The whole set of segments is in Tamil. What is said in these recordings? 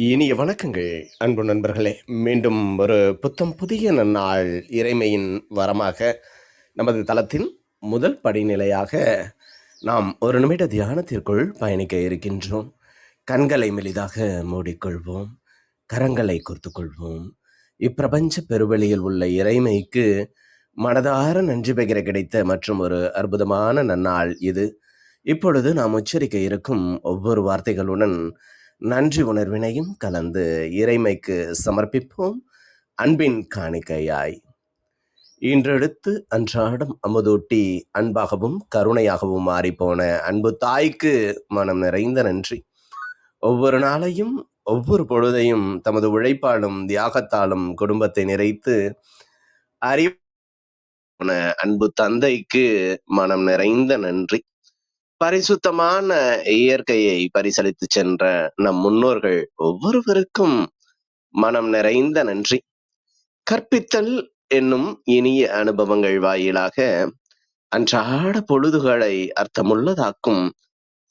இனிய வணக்கங்கள் அன்பு நண்பர்களே. மீண்டும் ஒரு புத்தம் புதிய நன்னாள் இறைமையின் வரமாக நமது தளத்தின் முதல் படிநிலையாக நாம் ஒரு நிமிட தியானத்திற்குள் பயணிக்க இருக்கின்றோம். கண்களை மெலிதாக மூடிக்கொள்வோம், கரங்களை கோர்த்துக்கொள்வோம். இப்பிரபஞ்ச பெருவெளியில் உள்ள இறைமைக்கு மனதார நன்றி பகிர கிடைத்த மற்றும் ஒரு அற்புதமான நன்னாள் இது. இப்பொழுது நாம் உச்சரிக்க இருக்கும் ஒவ்வொரு வார்த்தைகளுடன் நன்றி உணர்வினையும் கலந்து இறைமைக்கு சமர்ப்பிப்போம். அன்பின் காணிக்கையாய் இன்றெடுத்து அன்றாடம் அமுதூட்டி அன்பாகவும் கருணையாகவும் மாறிப்போன அன்பு தாய்க்கு மனம் நிறைந்த நன்றி. ஒவ்வொரு நாளையும் ஒவ்வொரு பொழுதையும் தமது உழைப்பாலும் தியாகத்தாலும் குடும்பத்தை நிறைத்து அறிவுன அன்பு தந்தைக்கு மனம் நிறைந்த நன்றி. பரிசுத்தமான இயற்கையை பரிசளித்து சென்ற நம் முன்னோர்கள் ஒவ்வொருவருக்கும் மனம் நிறைந்த நன்றி. கற்பித்தல் என்னும் இனிய அனுபவங்கள் வாயிலாக அன்றாட பொழுதுகளை அர்த்தமுள்ளதாக்கும்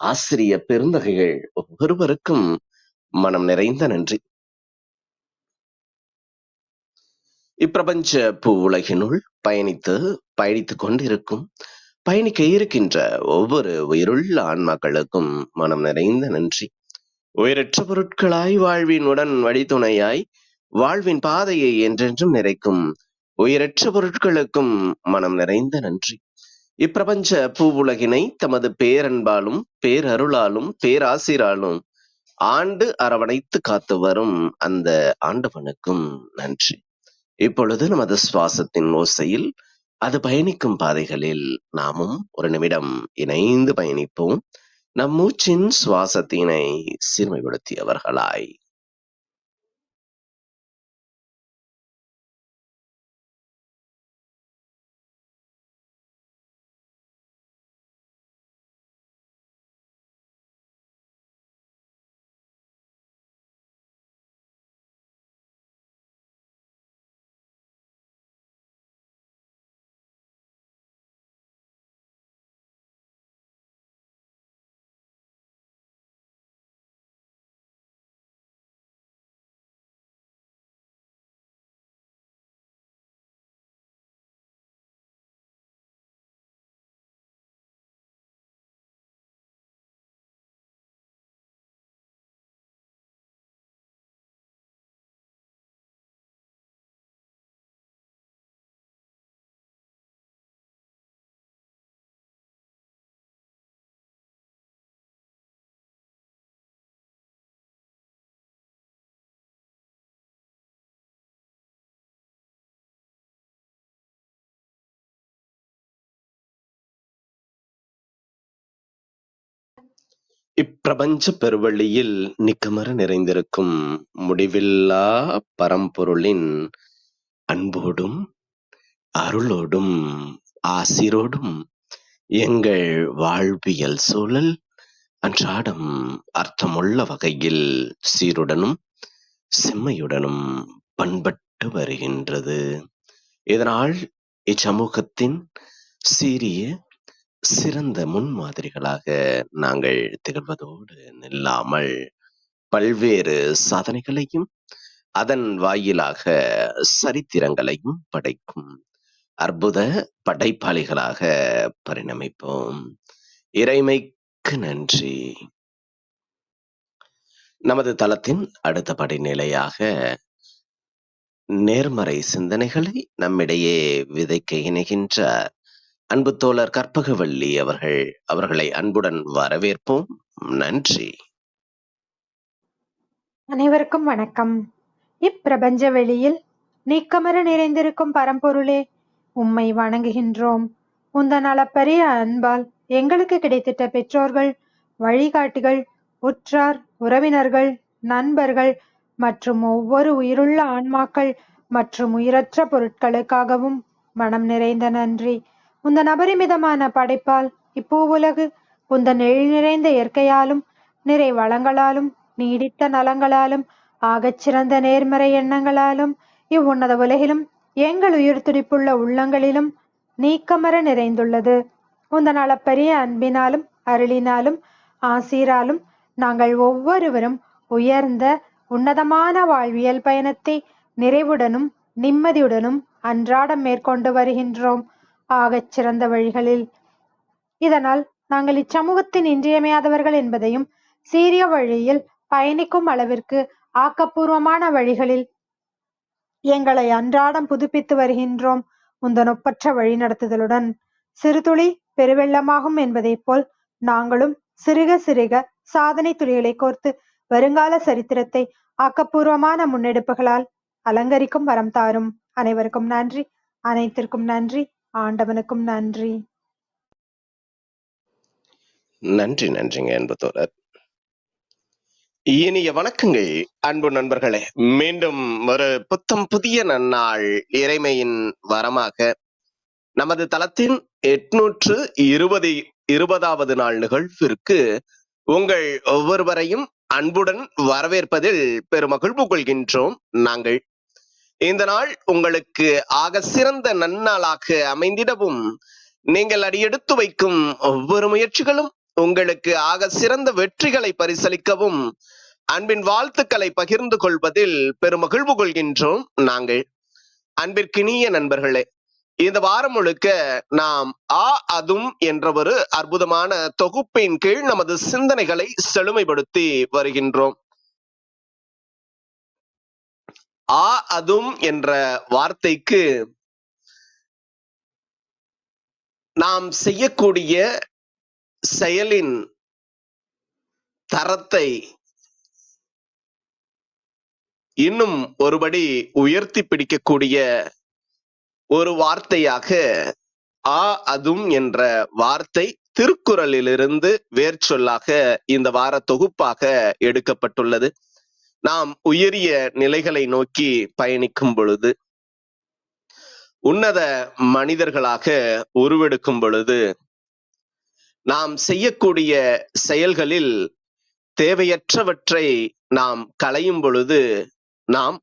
ஆசிரிய பெருந்தகைகள் ஒவ்வொருவருக்கும் மனம் நிறைந்த நன்றி. இப்பிரபஞ்ச பூ உலகினுள் பயணித்துக் கொண்டிருக்கும் பயணிக்க இருக்கின்ற ஒவ்வொரு உயிருள்ள ஆன்மாக்களுக்கும் மனம் நிறைந்த நன்றி. உயிரற்ற பொருட்களாய் வாழ்வின் உடன் வழித்துணையாய் வாழ்வின் பாதையை என்றென்றும் நிறைக்கும் உயிரற்ற பொருட்களுக்கும் மனம் நிறைந்த நன்றி. இப்பிரபஞ்ச பூவுலகினை தமது பேரன்பாலும் பேரருளாலும் பேராசிராலும் ஆண்டு அரவணைத்து காத்து வரும் அந்த ஆண்டவனுக்கும் நன்றி. இப்பொழுது நமது சுவாசத்தின் ஓசையில் அது பயணிக்கும் பாதைகளில் நாமும் ஒரு நிமிடம் இணைந்து பயணிப்போம். நம் மூச்சின் சுவாசத்தினை சீர்மைப்படுத்தியவர்களாய். இப்பிரபஞ்ச பெருவெளியில் நிக்கமர நிறைந்திருக்கும் முடிவில்லா பரம்பொருளின் அன்போடும் அருளோடும் ஆசிரோடும் எங்கள் வாழ்வியல் சூழல் அன்றாடம் அர்த்தமுள்ள வகையில் சீருடனும் செம்மையுடனும் பண்பட்டு வருகின்றது. இதனால் இச்சமூகத்தின் சீரிய சிறந்த முன்மாதிரிகளாக நாங்கள் திகழ்வதோடு நில்லாமல் பல்வேறு சாதனைகளையும் அதன் வாயிலாக சரித்திரங்களையும் படைக்கும் அற்புத படைப்பாளிகளாக பரிணமிப்போம். இறைமைக்கு நன்றி. நமது தளத்தின் அடுத்த படிநிலையாக நேர்மறை சிந்தனைகளை நம்மிடையே விதைக்க இணைகின்ற அன்பு தோழர் கற்பகவள்ளி அவர்களை அன்புடன் வரவேற்போம். நன்றி. அனைவருக்கும் வணக்கம். இப்பிரபஞ்ச வெளியில் நீக்கமர நிறைந்திருக்கும் பரம்பொருளே, உம்மை வணங்குகின்றோம். உந்தன் அளப்பரிய அன்பால் எங்களுக்கு கிடைத்திட்ட பெற்றோர்கள், வழிகாட்டிகள், உற்றார் உறவினர்கள், நண்பர்கள் மற்றும் ஒவ்வொரு உயிருள்ள ஆன்மாக்கள் மற்றும் உயிரற்ற பொருட்களுக்காகவும் மனம் நிறைந்த நன்றி. உந்தன் அபரிமிதமான படைப்பால் இப்பூவுலகு உந்தன் எழில் நிறைந்த இயற்கையாலும் நிறை வளங்களாலும் நீடித்த நலங்களாலும் ஆகச்சிறந்த நேர்மறை எண்ணங்களாலும் இவ்வுன்னத உலகிலும் எங்கள் உயிர் துடிப்புள்ள உள்ளங்களிலும் நீக்கமர நிறைந்துள்ளது. உந்தன் அளப்பரிய அன்பினாலும் அருளினாலும் ஆசீராலும் நாங்கள் ஒவ்வொருவரும் உயர்ந்த உன்னதமான வாழ்வியல் பயணத்தை நிறைவுடனும் நிம்மதியுடனும் அன்றாடம் மேற்கொண்டு வருகின்றோம் ஆகச் சிறந்த வழிகளில். இதனால் நாங்கள் இச்சமூகத்தின் இன்றியமையாதவர்கள் என்பதையும் சீரிய வழியில் பயணிக்கும் அளவிற்கு ஆக்கப்பூர்வமான வழிகளில் எங்களை அன்றாடம் புதுப்பித்து வருகின்றோம் உந்தன் ஒப்பற்ற வழிநடத்துதலுடன். சிறுதுளி பெருவெள்ளமாகும் என்பதைப் போல் நாங்களும் சிறுக சிறுக சாதனை துளிகளை கோர்த்து வருங்கால சரித்திரத்தை ஆக்கப்பூர்வமான முன்னெடுப்புகளால் அலங்கரிக்கும் வரம் தாரும். அனைவருக்கும் நன்றி, அனைத்திற்கும் நன்றி, ஆண்டவனுக்கும் நன்றி. நன்றிங்க அன்பு தோழர். இனிய வணக்கங்கள் அன்பு நண்பர்களே. மீண்டும் ஒரு புத்தம் புதிய நன்னாள் இறைமையின் வரமாக நமது தளத்தின் 820வது நாள் நிகழ்விற்கு உங்கள் ஒவ்வொருவரையும் அன்புடன் வரவேற்பதில் பெருமகிழ்வு கொள்கின்றோம். நாங்கள் இந்த நாள் உங்களுக்கு ஆக சிறந்த நன்னாளாக அமைந்திடவும், நீங்கள் அடியெடுத்து வைக்கும் ஒவ்வொரு முயற்சிகளும் உங்களுக்கு ஆக சிறந்த வெற்றிகளை பரிசளிக்கவும் அன்பின் வாழ்த்துக்களை பகிர்ந்து கொள்வதில் பெருமகிழ்வு கொள்கின்றோம். நாங்கள் அன்பிற்கினிய நண்பர்களே, இந்த வாரம் முழுக்க நாம் அதும் என்ற ஒரு அற்புதமான தொகுப்பின் கீழ் நமது சிந்தனைகளை செழுமைப்படுத்தி வருகின்றோம். அதும் என்ற வார்த்தைக்கு நாம் செய்யக்கூடிய செயலின் தரத்தை இன்னும் ஒருபடி உயர்த்தி பிடிக்கக்கூடிய ஒரு வார்த்தையாக அதும் என்ற வார்த்தை திருக்குறளிலிருந்து வேர்ச்சொல்லாக இந்த வார தொகுப்பாக எடுக்கப்பட்டுள்ளது. நாம் உயரிய நிலைகளை நோக்கி பயணிக்கும் பொழுது, உன்னத மனிதர்களாக உருவெடுக்கும் பொழுது, நாம் செய்யக்கூடிய செயல்களில் தேவையற்றவற்றை நாம் களையும் பொழுது, நாம்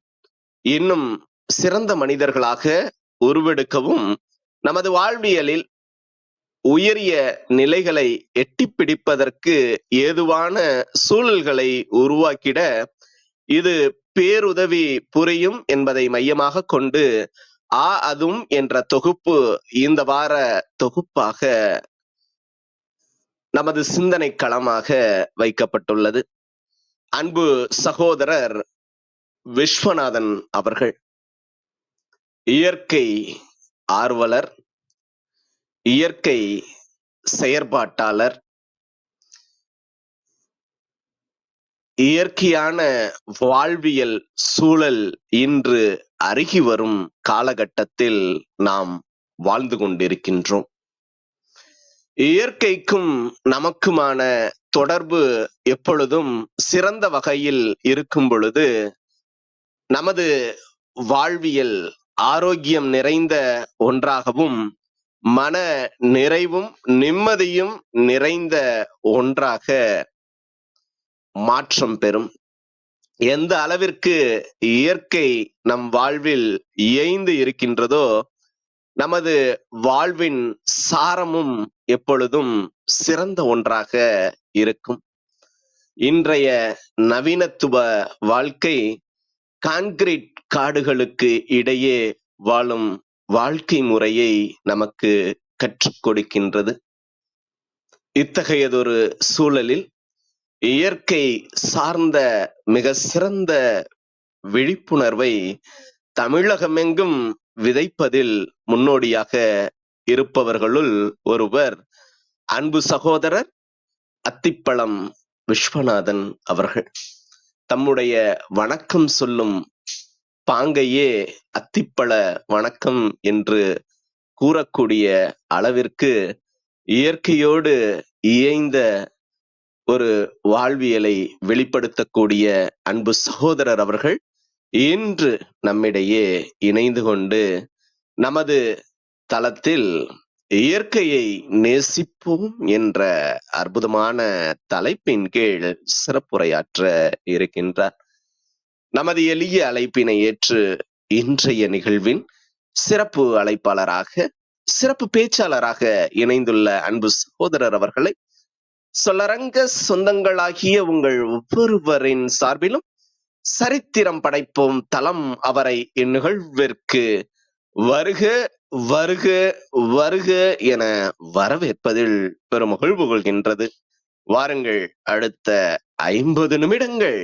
இன்னும் சிறந்த மனிதர்களாக உருவெடுக்கவும், நமது வாழ்வியலில் உயரிய நிலைகளை எட்டி பிடிப்பதற்கு ஏதுவான சூழல்களை உருவாக்கிட இது பேருதவி புரியும் என்பதை மையமாக கொண்டு அதும் என்ற தொகுப்பு இந்த வார தொகுப்பாக நமது சிந்தனை களமாக வைக்கப்பட்டுள்ளது. அன்பு சகோதரர் விஸ்வநாதன் அவர்கள் இயற்கை ஆர்வலர், இயற்கை செயற்பாட்டாளர், இயற்கையான வாழ்வியல் சூழல் இன்று அருகி வரும் காலகட்டத்தில் நாம் வாழ்ந்து கொண்டிருக்கின்றோம். இயற்கைக்கும் நமக்குமான தொடர்பு எப்பொழுதும் சிறந்த வகையில் இருக்கும் பொழுது, நமது வாழ்வியல் ஆரோக்கியம் நிறைந்த ஒன்றாகவும், மன நிறைவும் நிம்மதியும் நிறைந்த ஒன்றாக மாற்றம் பெறும். எந்த அளவிற்கு இயற்கை நம் வாழ்வில் இயைந்து இருக்கின்றதோ, நமது வாழ்வின் சாரமும் எப்பொழுதும் சிறந்த ஒன்றாக இருக்கும். இன்றைய நவீனத்துவ வாழ்க்கை கான்கிரீட் காடுகளுக்கு இடையே வாழும் வாழ்க்கை முறையை நமக்கு கற்றுக் கொடுக்கின்றது. இத்தகையதொரு சூழலில் இயற்கை சார்ந்த மிக சிறந்த விழிப்புணர்வை தமிழகமெங்கும் விதைப்பதில் முன்னோடியாக இருப்பவர்களுள் ஒருவர் அன்பு சகோதரர் அத்திப்பழம் விஸ்வநாதன் அவர்கள். தம்முடைய வணக்கம் சொல்லும் பாங்கையே அத்திப்பழ வணக்கம் என்று கூறக்கூடிய அளவிற்கு இயற்கையோடு இயைந்த ஒரு வாழ்வியலை வெளிப்படுத்தக்கூடிய அன்பு சகோதரர் அவர்கள் இன்று நம்மிடையே இணைந்து கொண்டு நமது தளத்தில் இயற்கையை நேசிப்போம் என்ற அற்புதமான தலைப்பின் கீழ் சிறப்புரையாற்ற இருக்கின்றார். நமது எளிய அழைப்பினை ஏற்று இன்றைய நிகழ்வின் சிறப்பு அழைப்பாளராக, சிறப்பு பேச்சாளராக இணைந்துள்ள அன்பு சகோதரர் அவர்களை சொல்லரங்க சொந்தங்களாகிய உங்கள் ஒவ்வொருவரின் சார்பிலும் சரித்திரம் படைப்போம் தலம் அவரை இந்நிகழ்விற்கு வருக வருக வருக என வரவேற்பதில் பெருமகிழ்வு கொள்கின்றது. வாருங்கள், அடுத்த 50 நிமிடங்கள்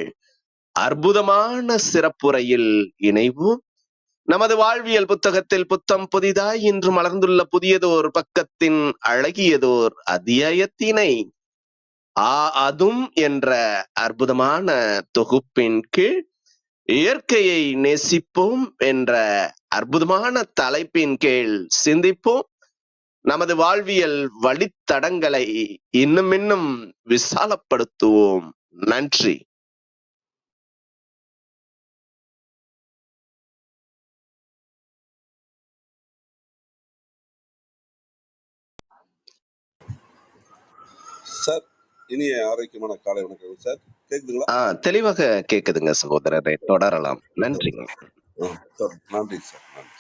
அற்புதமான சிறப்புரையில் இணைவோம். நமது வாழ்வியல் புத்தகத்தில் புத்தம் புதிதாய் இன்று மலர்ந்துள்ள புதியதோர் பக்கத்தின் அழகியதோர் அத்தியாயத்தினை அதும் என்ற அற்புதமான தொகுப்பின் கீழ் இயற்கையை நேசிப்போம் என்ற அற்புதமான தலைப்பின் கீழ் சிந்திப்போம். நமது வாழ்வியல் வழித்தடங்களை இன்னும் விசாலப்படுத்துவோம். நன்றி. சார், இனிய ஆரோக்கியமான காலை வணக்கம் சார். கேக்குதுங்களா? தெளிவாக கேக்குதுங்க சகோதரரை, தொடரலாம். நன்றிங்க. நன்றி சார். நன்றி.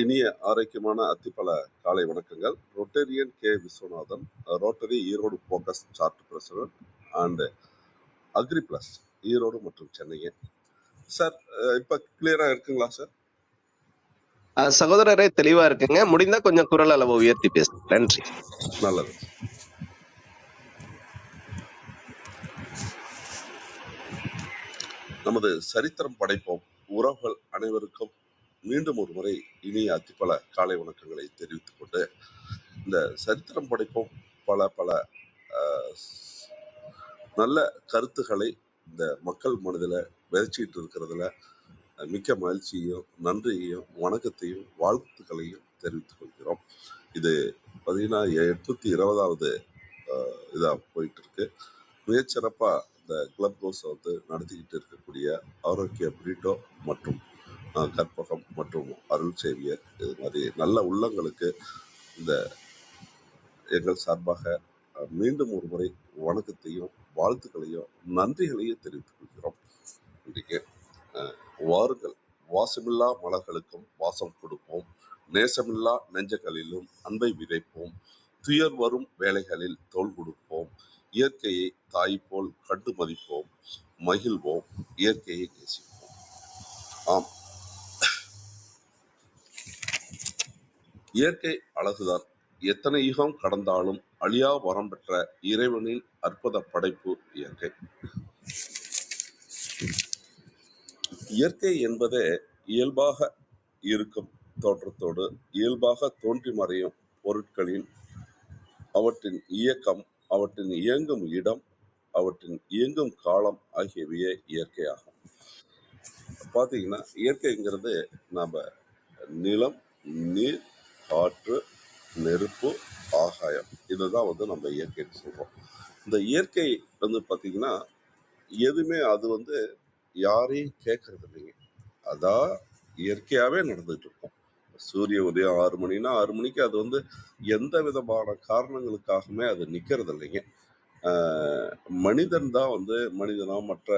இனிய ஆரோக்கியமான அத்திப்பல காலை வணக்கங்கள். Rotarian K Viswanathan, Rotary Erode focus charter president and agri plus Erode மற்றும் சென்னையே. சார், இப்ப கிளியரா இருக்குங்களா சார்? சகோதரரே, தெளிவா இருக்குங்க. முடிந்தா கொஞ்சம் குரல் அளவு உயர்த்தி பேசுங்க. நன்றி. நல்லது. நமது சரித்திரம் படைப்போம் உறவுகள் அனைவருக்கும் மீண்டும் ஒரு முறை இனிய அத்திப்பல காலை வணக்கங்களை தெரிவித்துக் கொண்டு, இந்த சரித்திரம் படைப்போம் பல பல நல்ல கருத்துக்களை இந்த மக்கள் மனதில் விதைச்சிட்டு இருக்கிறதுல மிக்க மகிழ்ச்சியையும் நன்றியையும் வணக்கத்தையும் வாழ்த்துக்களையும் தெரிவித்துக் கொள்கிறோம். இது பார்த்தீங்கன்னா 820வது இதாக போயிட்டு இருக்கு. மிகச்சிறப்பாக இந்த கிளப் ஹவுஸை வந்து நடத்திக்கிட்டு இருக்கக்கூடிய ஆரோக்கிய பிரிட்டோ மற்றும் கற்பகம் மற்றும் அருள் சேவியர், இது மாதிரி நல்ல உள்ளங்களுக்கு இந்த எங்கள் சார்பாக மீண்டும் ஒரு முறை வணக்கத்தையும் வாழ்த்துக்களையும் நன்றிகளையும் தெரிவித்துக் கொள்கிறோம். இன்றைக்கு வாருங்கள், வாசமில்லா மலர்களுக்கும் வாசம் கொடுப்போம், நேசமில்லா நெஞ்சங்களிலும் அன்பை விதைப்போம், துயர் வரும் வேலைகளில் தோள் கொடுப்போம், இயற்கையை தாய் போல் கண்டு மதிப்போம், மகிழ்வோம், இயற்கையை நேசிப்போம். ஆம், இயற்கை அழகுதான். எத்தனை யுகம் கடந்தாலும் அழியா வரம் பெற்ற இறைவனின் அற்புத படைப்பு இயற்கை. இயற்கை என்பதே இயல்பாக இருக்கும் தோற்றத்தோடு இயல்பாக தோன்றி மறையும் பொருட்களின் அவற்றின் இயக்கம், அவற்றின் இயங்கும் இடம், அவற்றின் இயங்கும் காலம் ஆகியவையே இயற்கையாகும். பார்த்தீங்கன்னா, இயற்கைங்கிறது நம்ம நிலம், நீர், காற்று, நெருப்பு, ஆகாயம், இதுதான் வந்து நம்ம இயற்கைன்னு சொல்றோம். இந்த இயற்கை வந்து பார்த்தீங்கன்னா எதுவுமே அது வந்து யாரையும் கேட்கறது இல்லைங்க. அதான் இயற்கையாகவே நடந்துட்டு இருக்கும். சூரிய உதயம் 6 மணினா 6 மணிக்கு அது வந்து எந்த விதமான காரணங்களுக்காகவுமே அது நிற்கிறது இல்லைங்க. மனிதன் தான் வந்து மனிதனா மற்ற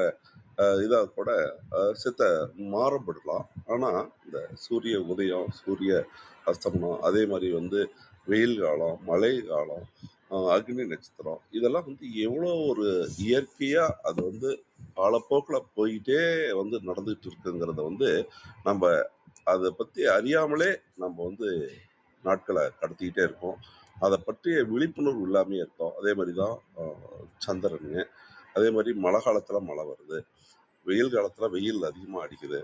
இதாக கூட சித்த மாறுபடலாம். ஆனால் இந்த சூரிய உதயம், சூரிய அஸ்தமனம், அதே மாதிரி வந்து வெயில் காலம், மழை காலம், அக்னி நட்சத்திரம், இதெல்லாம் வந்து எவ்வளோ ஒரு இயற்கையாக அது வந்து காலப்போக்கில் போயிட்டே வந்து நடந்துகிட்டு இருக்குங்கிறத வந்து நம்ம அதை பற்றி அறியாமலே நம்ம வந்து நாட்களை கடத்திக்கிட்டே இருக்கோம். அதை பற்றிய விழிப்புணர்வு இல்லாமே இருக்கோம். அதே மாதிரி தான் சந்திரனுங்க. அதே மாதிரி மழை காலத்தில் மழை வருது, வெயில் காலத்தில் வெயில் அதிகமாக அடிக்குது.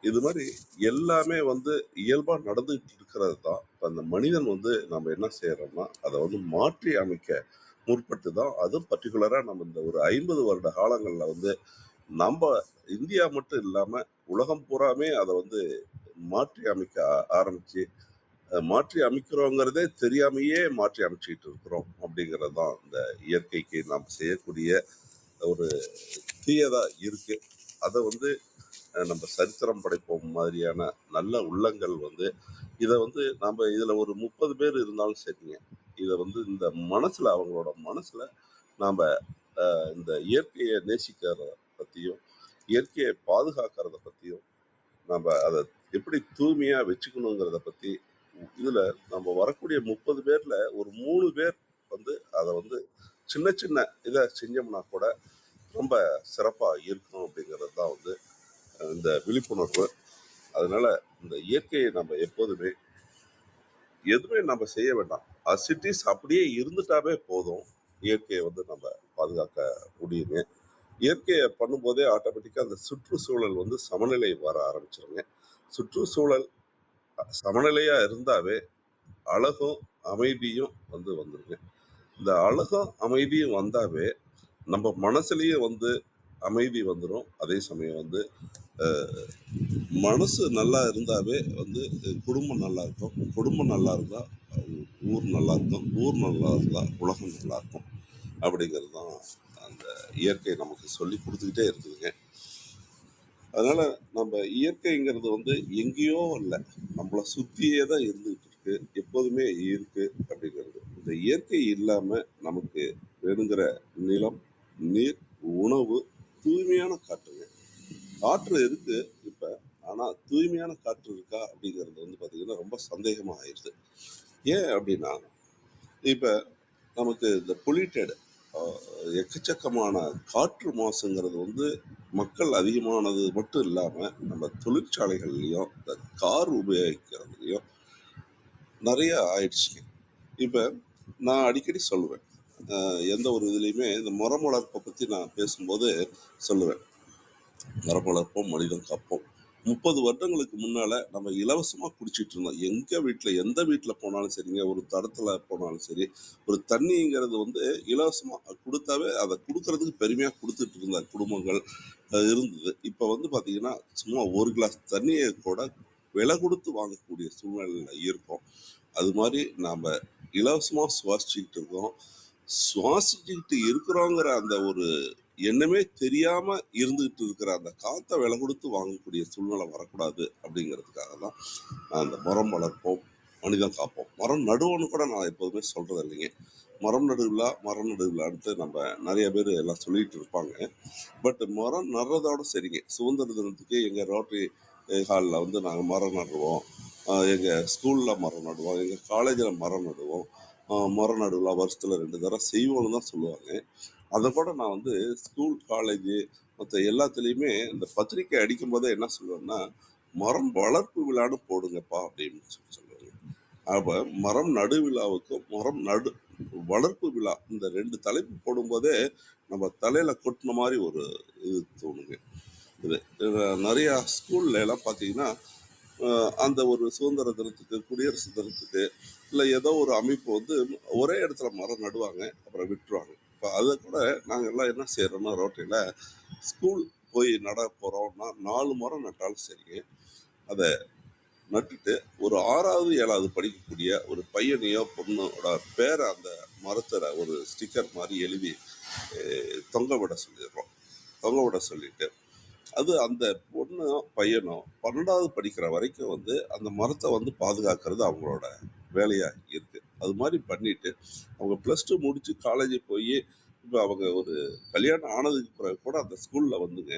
இது மாதிரி எல்லாமே வந்து இயல்பாக நடந்துகிட்டு இருக்கிறது தான். அந்த மனிதன் வந்து நம்ம என்ன செய்யறோம்னா அதை வந்து மாற்றி அமைக்க முற்பட்டு தான், அதுவும் பர்டிகுலராக நம்ம இந்த ஒரு 50 வருட காலங்களில் வந்து நம்ம இந்தியா மட்டும் இல்லாமல் உலகம் பூராமே அதை வந்து மாற்றி அமைக்க ஆரம்பிச்சு, மாற்றி அமைக்கிறோங்கிறதே தெரியாமையே மாற்றி அமைச்சிக்கிட்டு இருக்கிறோம். அப்படிங்கிறது தான் இந்த இயற்கைக்கு நாம் செய்யக்கூடிய ஒரு தீயதா இருக்கு. அதை வந்து நம்ம சரித்திரம் படைப்போம் மாதிரியான நல்ல உள்ளங்கள் வந்து இதை வந்து நம்ம இதில் ஒரு 30 பேர் இருந்தாலும் சரிங்க, இதை வந்து இந்த மனசில் அவங்களோட மனசில் நாம் இந்த இயற்கையை நேசிக்கிறத பற்றியும் இயற்கையை பாதுகாக்கிறத பற்றியும் நம்ம அதை எப்படி தூய்மையாக வச்சுக்கணுங்கிறத பற்றி இதில் நம்ம வரக்கூடிய 30 பேரில் ஒரு 3 பேர் வந்து அதை வந்து சின்ன சின்ன இதை செஞ்சோம்னா கூட ரொம்ப சிறப்பாக இருக்கும் அப்படிங்கிறது தான் வந்து இந்த விழிப்புணர்வு. அதனால இந்த இயற்கையை நம்ம எப்போதுமே எதுவுமே நம்ம செய்ய வேண்டாம், சிட்டிஸ் அப்படியே இருந்துட்டாவே போதும், இயற்கையை வந்து நம்ம பாதுகாக்க முடியுங்க. இயற்கையை பண்ணும்போதே ஆட்டோமேட்டிக்காக அந்த சுற்றுச்சூழல் வந்து சமநிலை வர ஆரம்பிச்சிருங்க. சுற்றுச்சூழல் சமநிலையாக இருந்தாவே அழகும் அமைதியும் வந்து வந்துருங்க. இந்த அழகும் அமைதியும் வந்தாவே நம்ம மனசுலயே வந்து அமைதி வந்துடும். அதே சமயம் வந்து மனசு நல்லா இருந்தாவே வந்து குடும்பம் நல்லா இருக்கும், குடும்பம் நல்லா இருந்தால் ஊர் நல்லா இருக்கும், ஊர் நல்லா இருந்தால் உலகம் நல்லா இருக்கும். அப்படிங்கிறது தான் அந்த இயற்கை நமக்கு சொல்லி கொடுத்துக்கிட்டே இருக்குதுங்க. அதனால நம்ம இயற்கைங்கிறது வந்து எங்கேயோ இல்லை, நம்மளை சுற்றியே தான் இருந்துகிட்டு இருக்கு, எப்போதுமே இருக்கு அப்படிங்கிறது. இந்த இயற்கை இல்லாமல் நமக்கு வேணுங்கிற நிலம், நீர், உணவு, தூய்மையான காற்றுங்க. காற்று இருக்கு இப்ப, ஆனா தூய்மையான காற்று இருக்கா அப்படிங்கிறது வந்து பாத்தீங்கன்னா ரொம்ப சந்தேகமா ஆயிடுது. ஏன் அப்படின்னா இப்ப நமக்கு இந்த பொல்யூட்டட் எக்கச்சக்கமான காற்று மாசுங்கிறது வந்து மக்கள் அதிகமானது மட்டும் இல்லாம நம்ம தொழிற்சாலைகள்லயும் இந்த கார் உபயோகிக்கிறதுலயும் நிறைய ஆயிடுச்சுங்க. இப்ப நான் அடிக்கடி சொல்லுவேன், எந்த ஒரு இதுலையுமே இந்த மரம் வளர்ப்பை பத்தி நான் பேசும்போது சொல்லுவேன், மரம் வளர்ப்போம் மனிதன் காப்போம். 30 வருடங்களுக்கு முன்னால நம்ம இலவசமா குடிச்சிட்டு இருந்தோம். எங்க வீட்டுல எந்த வீட்டுல போனாலும் சரிங்க, ஒரு தடத்துல போனாலும் சரி, ஒரு தண்ணிங்கிறது வந்து இலவசமா கொடுத்தாவே அதை கொடுக்கறதுக்கு பெருமையா கொடுத்துட்டு இருந்த குடும்பங்கள் இருந்தது. இப்ப வந்து பாத்தீங்கன்னா சும்மா ஒரு கிளாஸ் தண்ணியை கூட விலை கொடுத்து வாங்கக்கூடிய சூழ்நிலையில இருக்கோம். அது மாதிரி நாம இலவசமா சுவாசிச்சுக்கிட்டு இருக்கோம். சுவாசிச்சுக்கிட்டு இருக்கிறோங்கிற அந்த ஒரு எண்ணமே தெரியாம இருந்துகிட்டு இருக்கிற அந்த காத்தை விலை கொடுத்து வாங்கக்கூடிய சூழ்நிலை வரக்கூடாது அப்படிங்கிறதுக்காக தான் அந்த மரம் வளர்ப்போம் மனிதன் காப்போம். மரம் நடுவோன்னு கூட நான் எப்போதுமே சொல்றது இல்லைங்க. மரம் நடுவிழா மரம் நடுவிழான்ட்டு நம்ம நிறைய பேர் எல்லாம் சொல்லிட்டு இருப்பாங்க. பட் மரம் நடுறதோட சரிங்க. சுதந்திர தினத்துக்கு எங்க ரோட்டரி ஹாலில் வந்து நாங்கள் மரம் நடுவோம், எங்கள் ஸ்கூலில் மரம் நடுவோம், எங்கள் காலேஜில் மரம் நடுவோம். மரம் நடுவிழா வருஷத்தில் 2 தடவை செய்வோன்னு தான் சொல்லுவாங்க. அதை கூட நான் வந்து ஸ்கூல் காலேஜ் மற்ற எல்லாத்துலேயுமே இந்த பத்திரிக்கை அடிக்கும் போதே என்ன சொல்லுவேன்னா, மரம் வளர்ப்பு விழான்னு போடுங்கப்பா அப்படின்னு சொல்லுவாங்க. அப்போ மரம் நடு விழாவுக்கும் மரம் நடு வளர்ப்பு விழா இந்த 2 தலைப்பு போடும்போதே நம்ம தலையில கொட்டின மாதிரி ஒரு இது தோணுங்க. இது நிறையா ஸ்கூல்ல எல்லாம் பார்த்தீங்கன்னா அந்த ஒரு சுதந்திர தினத்துக்கு, குடியரசு தினத்துக்கு, இல்லை ஏதோ ஒரு அமைப்பு வந்து ஒரே இடத்துல மரம் நடுவாங்க, அப்புறம் விட்டுருவாங்க. இப்போ அதை கூட நாங்கள் எல்லாம் என்ன செய்யறோம்னா, ரோட்டையில ஸ்கூல் போய் நட போறோம்னா 4 மரம் நட்டாலும் சரிங்க, அதை நட்டுட்டு ஒரு 6வது 7வது படிக்கக்கூடிய ஒரு பையனையோ பொண்ணோட பேரை அந்த மரத்துல ஒரு ஸ்டிக்கர் மாதிரி எழுதி தொங்க விட சொல்லிடுறோம். தொங்க விட சொல்லிட்டு அது அந்த பொண்ணோ பையனோ 12வது படிக்கிற வரைக்கும் வந்து அந்த மரத்தை வந்து பாதுகாக்கிறது அவங்களோட வேலையா இருக்கு. அது மாதிரி பண்ணிட்டு அவங்க +2 முடிச்சு காலேஜ் போய் இப்போ அவங்க ஒரு கல்யாணம் ஆனதுக்கு பிறகு கூட அந்த ஸ்கூல்ல வந்துங்க,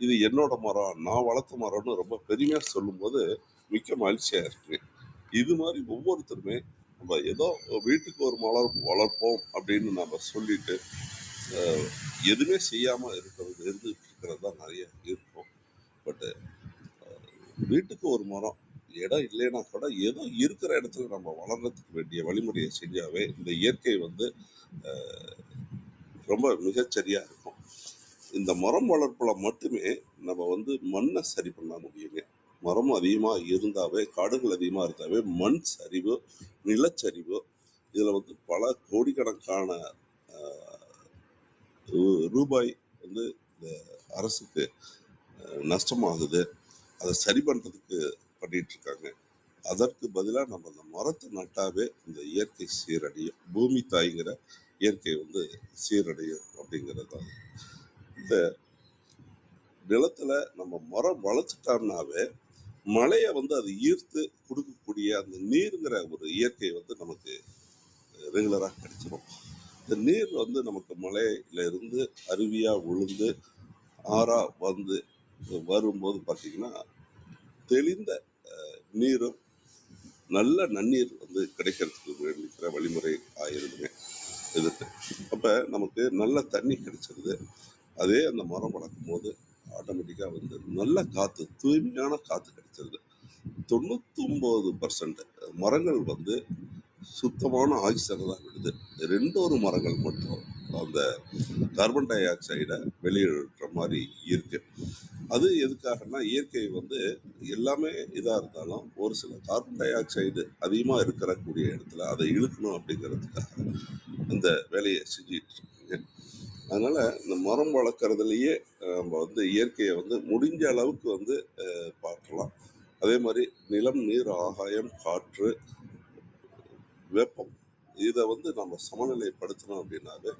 இது என்னோட மரம், நான் வளர்த்த மரம்னு ரொம்ப பெருமையா சொல்லும்போது மிக்க மகிழ்ச்சியா இருக்கு. இது மாதிரி ஒவ்வொருத்தருமே நம்ம ஏதோ வீட்டுக்கு ஒரு மரம் வளர்ப்போம் அப்படின்னு நம்ம சொல்லிட்டு எதுவுமே செய்யாம இருந்துட்டு இருக்கிறது தான் நிறைய இருக்கும். பட் வீட்டுக்கு ஒரு மரம், இடம் இல்லைன்னா கூட ஏதோ இருக்கிற இடத்துல நம்ம வளர்றதுக்கு வேண்டிய வழிமுறையை செஞ்சாவே இந்த இயற்கை வந்து ரொம்ப மிகச்சரியா இருக்கும். இந்த மரம் வளர்ப்புல மட்டுமே நம்ம வந்து மண்ணை சரி பண்ண முடியுங்க. மரம் அதிகமா இருந்தாவே, காடுகள் அதிகமா இருந்தாவே மண் சரிவு, நிலச்சரிவு, இதுல வந்து பல கோடிக்கணக்கான ரூபாய் வந்து இந்த அரசுக்கு நஷ்டமாகுது. அதை சரி பண்றதுக்கு பண்ணிட்டு இருக்காங்க. அதற்கு பதிலாக நம்ம அந்த மரத்தை நட்டாவே இந்த இயற்கை சீரடையும், பூமி தாய்ங்கிற இயற்கை வந்து சீரடையும் அப்படிங்கிறது தான். இந்த நிலத்துல நம்ம மரம் வளர்த்துட்டோம்னாவே மழையை வந்து அது ஈர்த்து கொடுக்கக்கூடிய அந்த நீருங்கிற ஒரு இயற்கை வந்து நமக்கு ரெகுலராக கிடைச்சிடும். இந்த நீர் வந்து நமக்கு மலையில இருந்து அருவியா விழுந்து ஆறா வந்து வரும்போது பார்த்தீங்கன்னா தெளிந்த நீரும் நல்ல நன்னீர் வந்து கிடைக்கிறதுக்கு வேண்டிக்கிற வழிமுறை ஆயிருதுங்க இதுக்கு. அப்ப நமக்கு நல்ல தண்ணி கிடைச்சிருது. அதே அந்த மரம் வளர்க்கும் போது ஆட்டோமேட்டிக்கா வந்து நல்ல காத்து, தூய்மையான காத்து கிடைச்சிருது. 99% மரங்கள் வந்து சுத்தமான ஆக்சிஜனை தான் விடுது. 2 மரங்கள் மட்டும் அந்த கார்பன் டை ஆக்சைடை வெளியிடுற மாதிரி இருக்கு. அது எதுக்காகனா இயற்கை வந்து எல்லாமே இதா இருந்தாலும் ஒரு சில கார்பன் டை ஆக்சைடு அதிகமா இருக்கக்கூடிய இடத்துல அதை இழுக்கணும் அப்படிங்கிறதுக்காக அந்த வேலையை செஞ்சுட்டு இருக்காங்க. அதனால இந்த மரம் வளர்க்கறதுலயே நம்ம வந்து இயற்கையை வந்து முடிஞ்ச அளவுக்கு வந்து பார்க்கலாம். அதே மாதிரி நிலம், நீர், ஆகாயம், காற்று, வெப்பம் இதை வந்து நம்ம சமநிலைப்படுத்தணும் அப்படின்னாவே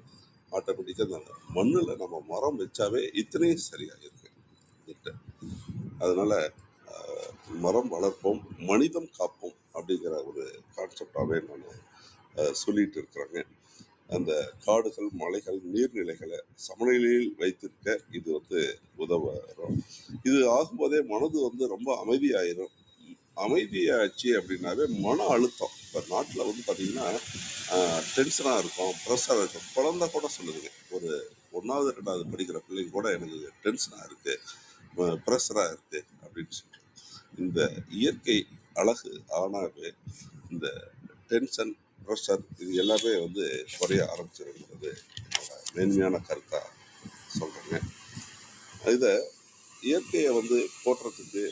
ஆட்டோமேட்டிக்கா மண்ணுல நம்ம மரம் வச்சாவே இத்தனையும் சரியா இருக்கு. அதனால மரம் வளர்ப்போம், மனிதம் காப்போம் அப்படிங்கிற ஒரு கான்செப்டாவே நான் சொல்லிட்டு இருக்கிறேங்க. அந்த காடுகள், மலைகள், நீர்நிலைகளை சமநிலையில் வைத்திருக்க இது வந்து உதவும். இது ஆகும்போதே மனது வந்து ரொம்ப அமைதியாயிரும். அமைதியாச்சு அப்படின்னாவே மன அழுத்தம். இப்போ நாட்டில் வந்து பார்த்தீங்கன்னா டென்ஷனாக இருக்கும், ப்ரெஷராக இருக்கும். குழந்தை கூட சொல்லுதுங்க, ஒரு 1வது 2வது படிக்கிற பிள்ளைங்க கூட எனக்கு டென்ஷனாக இருக்கு, ப்ரெஷராக இருக்கு அப்படின்னு சொல்லிட்டு. இந்த இயற்கை அழகு ஆனாவே இந்த டென்ஷன், ப்ரெஷர் இது எல்லாமே வந்து குறைய ஆரம்பிச்சிருக்கிறது என்னோட மேன்மையான கருத்தா சொல்றேங்க. இதை இயற்கையை வந்து போற்றுறதுக்கு,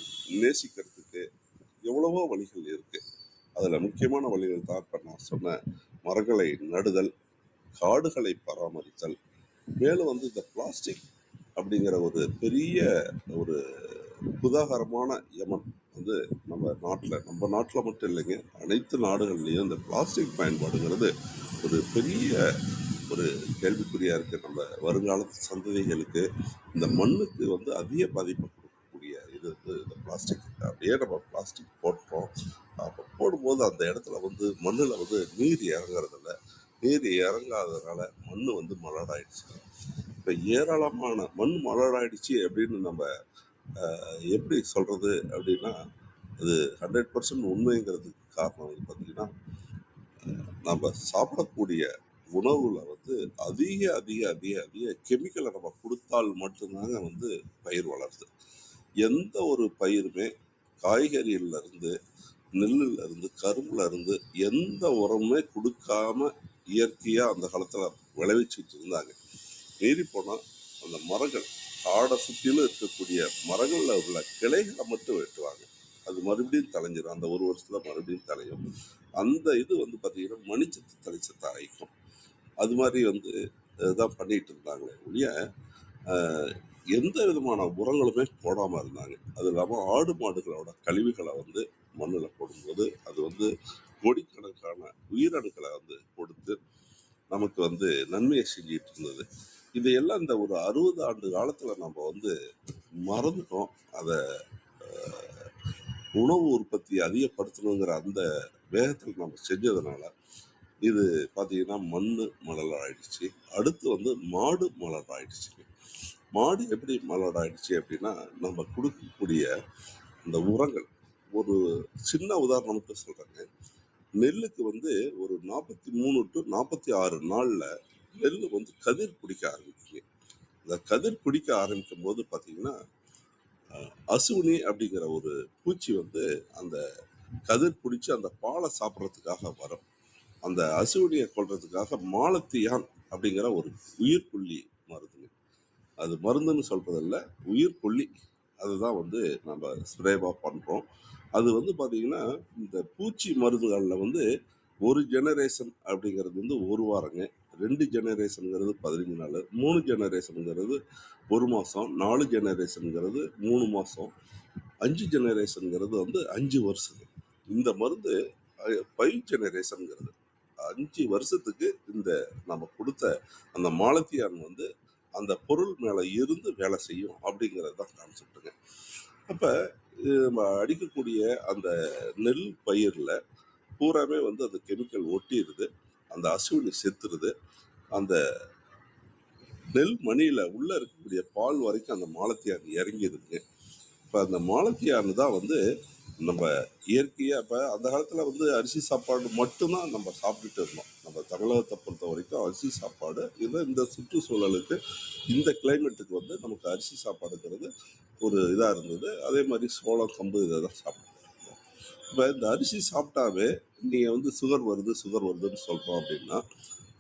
நேசிக்கிறதுக்கு எவ்வளவோ வழிகள் இருக்கு. அதுல முக்கியமான வழிகள் தான் இப்ப நான் சொன்ன மரங்களை நடுதல், காடுகளை பராமரித்தல், மேலும் வந்து இந்த பிளாஸ்டிக் அப்படிங்கிற ஒரு பெரிய ஒரு உதாகரமான யமன் வந்து நம்ம நாட்டில் மட்டும் இல்லைங்க, அனைத்து நாடுகள்லையும் இந்த பிளாஸ்டிக் பயன்பாடுங்கிறது ஒரு பெரிய ஒரு கேள்விக்குறியா இருக்கு. நம்ம வருங்கால சந்ததிகளுக்கு இந்த மண்ணுக்கு வந்து அதிக பாதிப்பு கொடுக்கக்கூடிய இது வந்து இந்த பிளாஸ்டிக். அப்படியே நம்ம பிளாஸ்டிக் போட்டோம், அப்போ போடும்போது அந்த இடத்துல வந்து மண்ணில் வந்து நீர் இறங்குறதில்ல. நீர் இறங்காததுனால மண் வந்து மலடாயிடுச்சு. இப்போ ஏராளமான மண் மலடாயிடுச்சு அப்படின்னு நம்ம எப்படி சொல்றது அப்படின்னா, அது 100% உண்மைங்கிறதுக்கு காரணம் வந்து பார்த்தீங்கன்னா, நம்ம சாப்பிடக்கூடிய உணவுல வந்து அதிக அதிக அதிக அதிக கெமிக்கலை நம்ம கொடுத்தால் மட்டும்தாங்க வந்து பயிர் வளருது. எந்த ஒரு பயிருமே காய்கறியில இருந்து, நெல்லுல இருந்து, கரும்புல இருந்து எந்த உரமுமே கொடுக்காம இயற்கையா அந்த காலத்துல விளைவிச்சுட்டு இருந்தாங்க. மீறி போனா அந்த மரங்கள், காடை சுற்றிலும் இருக்கக்கூடிய மரங்கள்ல உள்ள கிளைகளை மட்டும் வெட்டுவாங்க. அது மறுபடியும் தலைஞ்சிடும். அந்த ஒரு வருஷத்துல மறுபடியும் தலையும். அந்த இது வந்து பார்த்தீங்கன்னா மணிச்சத்து தலைச்சத்தை அழிக்கும். அது மாதிரி வந்து தான் பண்ணிட்டு இருந்தாங்களே ஒழிய எந்த விதமான உரங்களுமே போடாம இருந்தாங்க. அது இல்லாமல் ஆடு மாடுகளோட கழிவுகளை வந்து மண்ணில் போடும்போது அது வந்து கோடிக்கணக்கான உயிரணுக்களை வந்து கொடுத்து நமக்கு வந்து நன்மையை செஞ்சிட்டு இருந்தது. இதையெல்லாம் இந்த ஒரு 60 ஆண்டு காலத்துல நம்ம வந்து மறந்துட்டோம். அதை உணவு உற்பத்தி அதிகப்படுத்தணுங்கிற அந்த வேகத்தில் நம்ம செஞ்சதுனால இது பார்த்தீங்கன்னா மண் மலராயிடுச்சு. அடுத்து வந்து மாடு மலராயிடுச்சு. மாடு எப்படி மலராயிடுச்சு அப்படின்னா, நம்ம கொடுக்கக்கூடிய இந்த உரங்கள், ஒரு சின்ன உதாரணத்துக்கு சொல்றேங்க. நெல்லுக்கு வந்து ஒரு 43 to 46 நாள்ல நெல் வந்து கதிர் பிடிக்க ஆரம்பிக்குங்க. இந்த கதிர் பிடிக்க ஆரம்பிக்கும் போது பார்த்தீங்கன்னா, அசுவினி அப்படிங்கிற ஒரு பூச்சி வந்து அந்த கதிர் பிடிச்சி அந்த பாலை சாப்பிட்றதுக்காக வரும். அந்த அசுவினியை கொல்றதுக்காக மாலத்தியான் அப்படிங்கிற ஒரு உயிர்கொல்லி மருந்துங்க. அது மருந்துன்னு சொல்றதில்ல, உயிர்கொல்லி. அதுதான் வந்து நம்ம ஸ்ப்ரேவா பண்றோம். அது வந்து பார்த்தீங்கன்னா, இந்த பூச்சி மருந்துகளில் வந்து ஒரு ஜெனரேஷன் அப்படிங்கிறது வந்து 1 வாரங்க, 2 ஜெனரேஷனுங்கிறது 15 நாள், 3 ஜெனரேஷனுங்கிறது 1 மாதம், 4 ஜெனரேஷனுங்கிறது 3 மாதம், 5 ஜெனரேஷனுங்கிறது வந்து 5 வருஷம். இந்த மருந்து 5 ஜெனரேஷனுங்கிறது 5 வருஷத்துக்கு இந்த நம்ம கொடுத்த அந்த மாலத்தியான் வந்து அந்த பொருள் மேலே இருந்து வேலை செய்யும் அப்படிங்கிறது தான் கான்செப்டுங்க. அப்போ நம்ம அடிக்கக்கூடிய அந்த நெல் பயிரில் பூராமே வந்து அந்த கெமிக்கல் ஒட்டிடுது, அந்த அசுவினி செத்துருது, அந்த நெல் மணியில் உள்ளே இருக்கக்கூடிய பால் வரைக்கும் அந்த மாலத்தியான் இறங்கிடுதுங்க. இப்போ அந்த மாலத்தியான் தான் வந்து நம்ம இயற்கையாக இப்போ அந்த காலத்தில் வந்து அரிசி சாப்பாடு மட்டும்தான் நம்ம சாப்பிட்டுட்டு இருந்தோம். நம்ம தமிழகத்தை பொறுத்த வரைக்கும் அரிசி சாப்பாடு இல்லை, இந்த சுற்றுச்சூழலுக்கு இந்த கிளைமேட்டுக்கு வந்து நமக்கு அரிசி சாப்பாடுங்கிறது ஒரு இதாக இருந்தது. அதே மாதிரி சோளம் கம்பு இதை தான் சாப்பிடுவோம். இப்போ இந்த அரிசி சாப்பிட்டாவே நீங்கள் வந்து சுகர் வருதுன்னு சொல்கிறோம் அப்படின்னா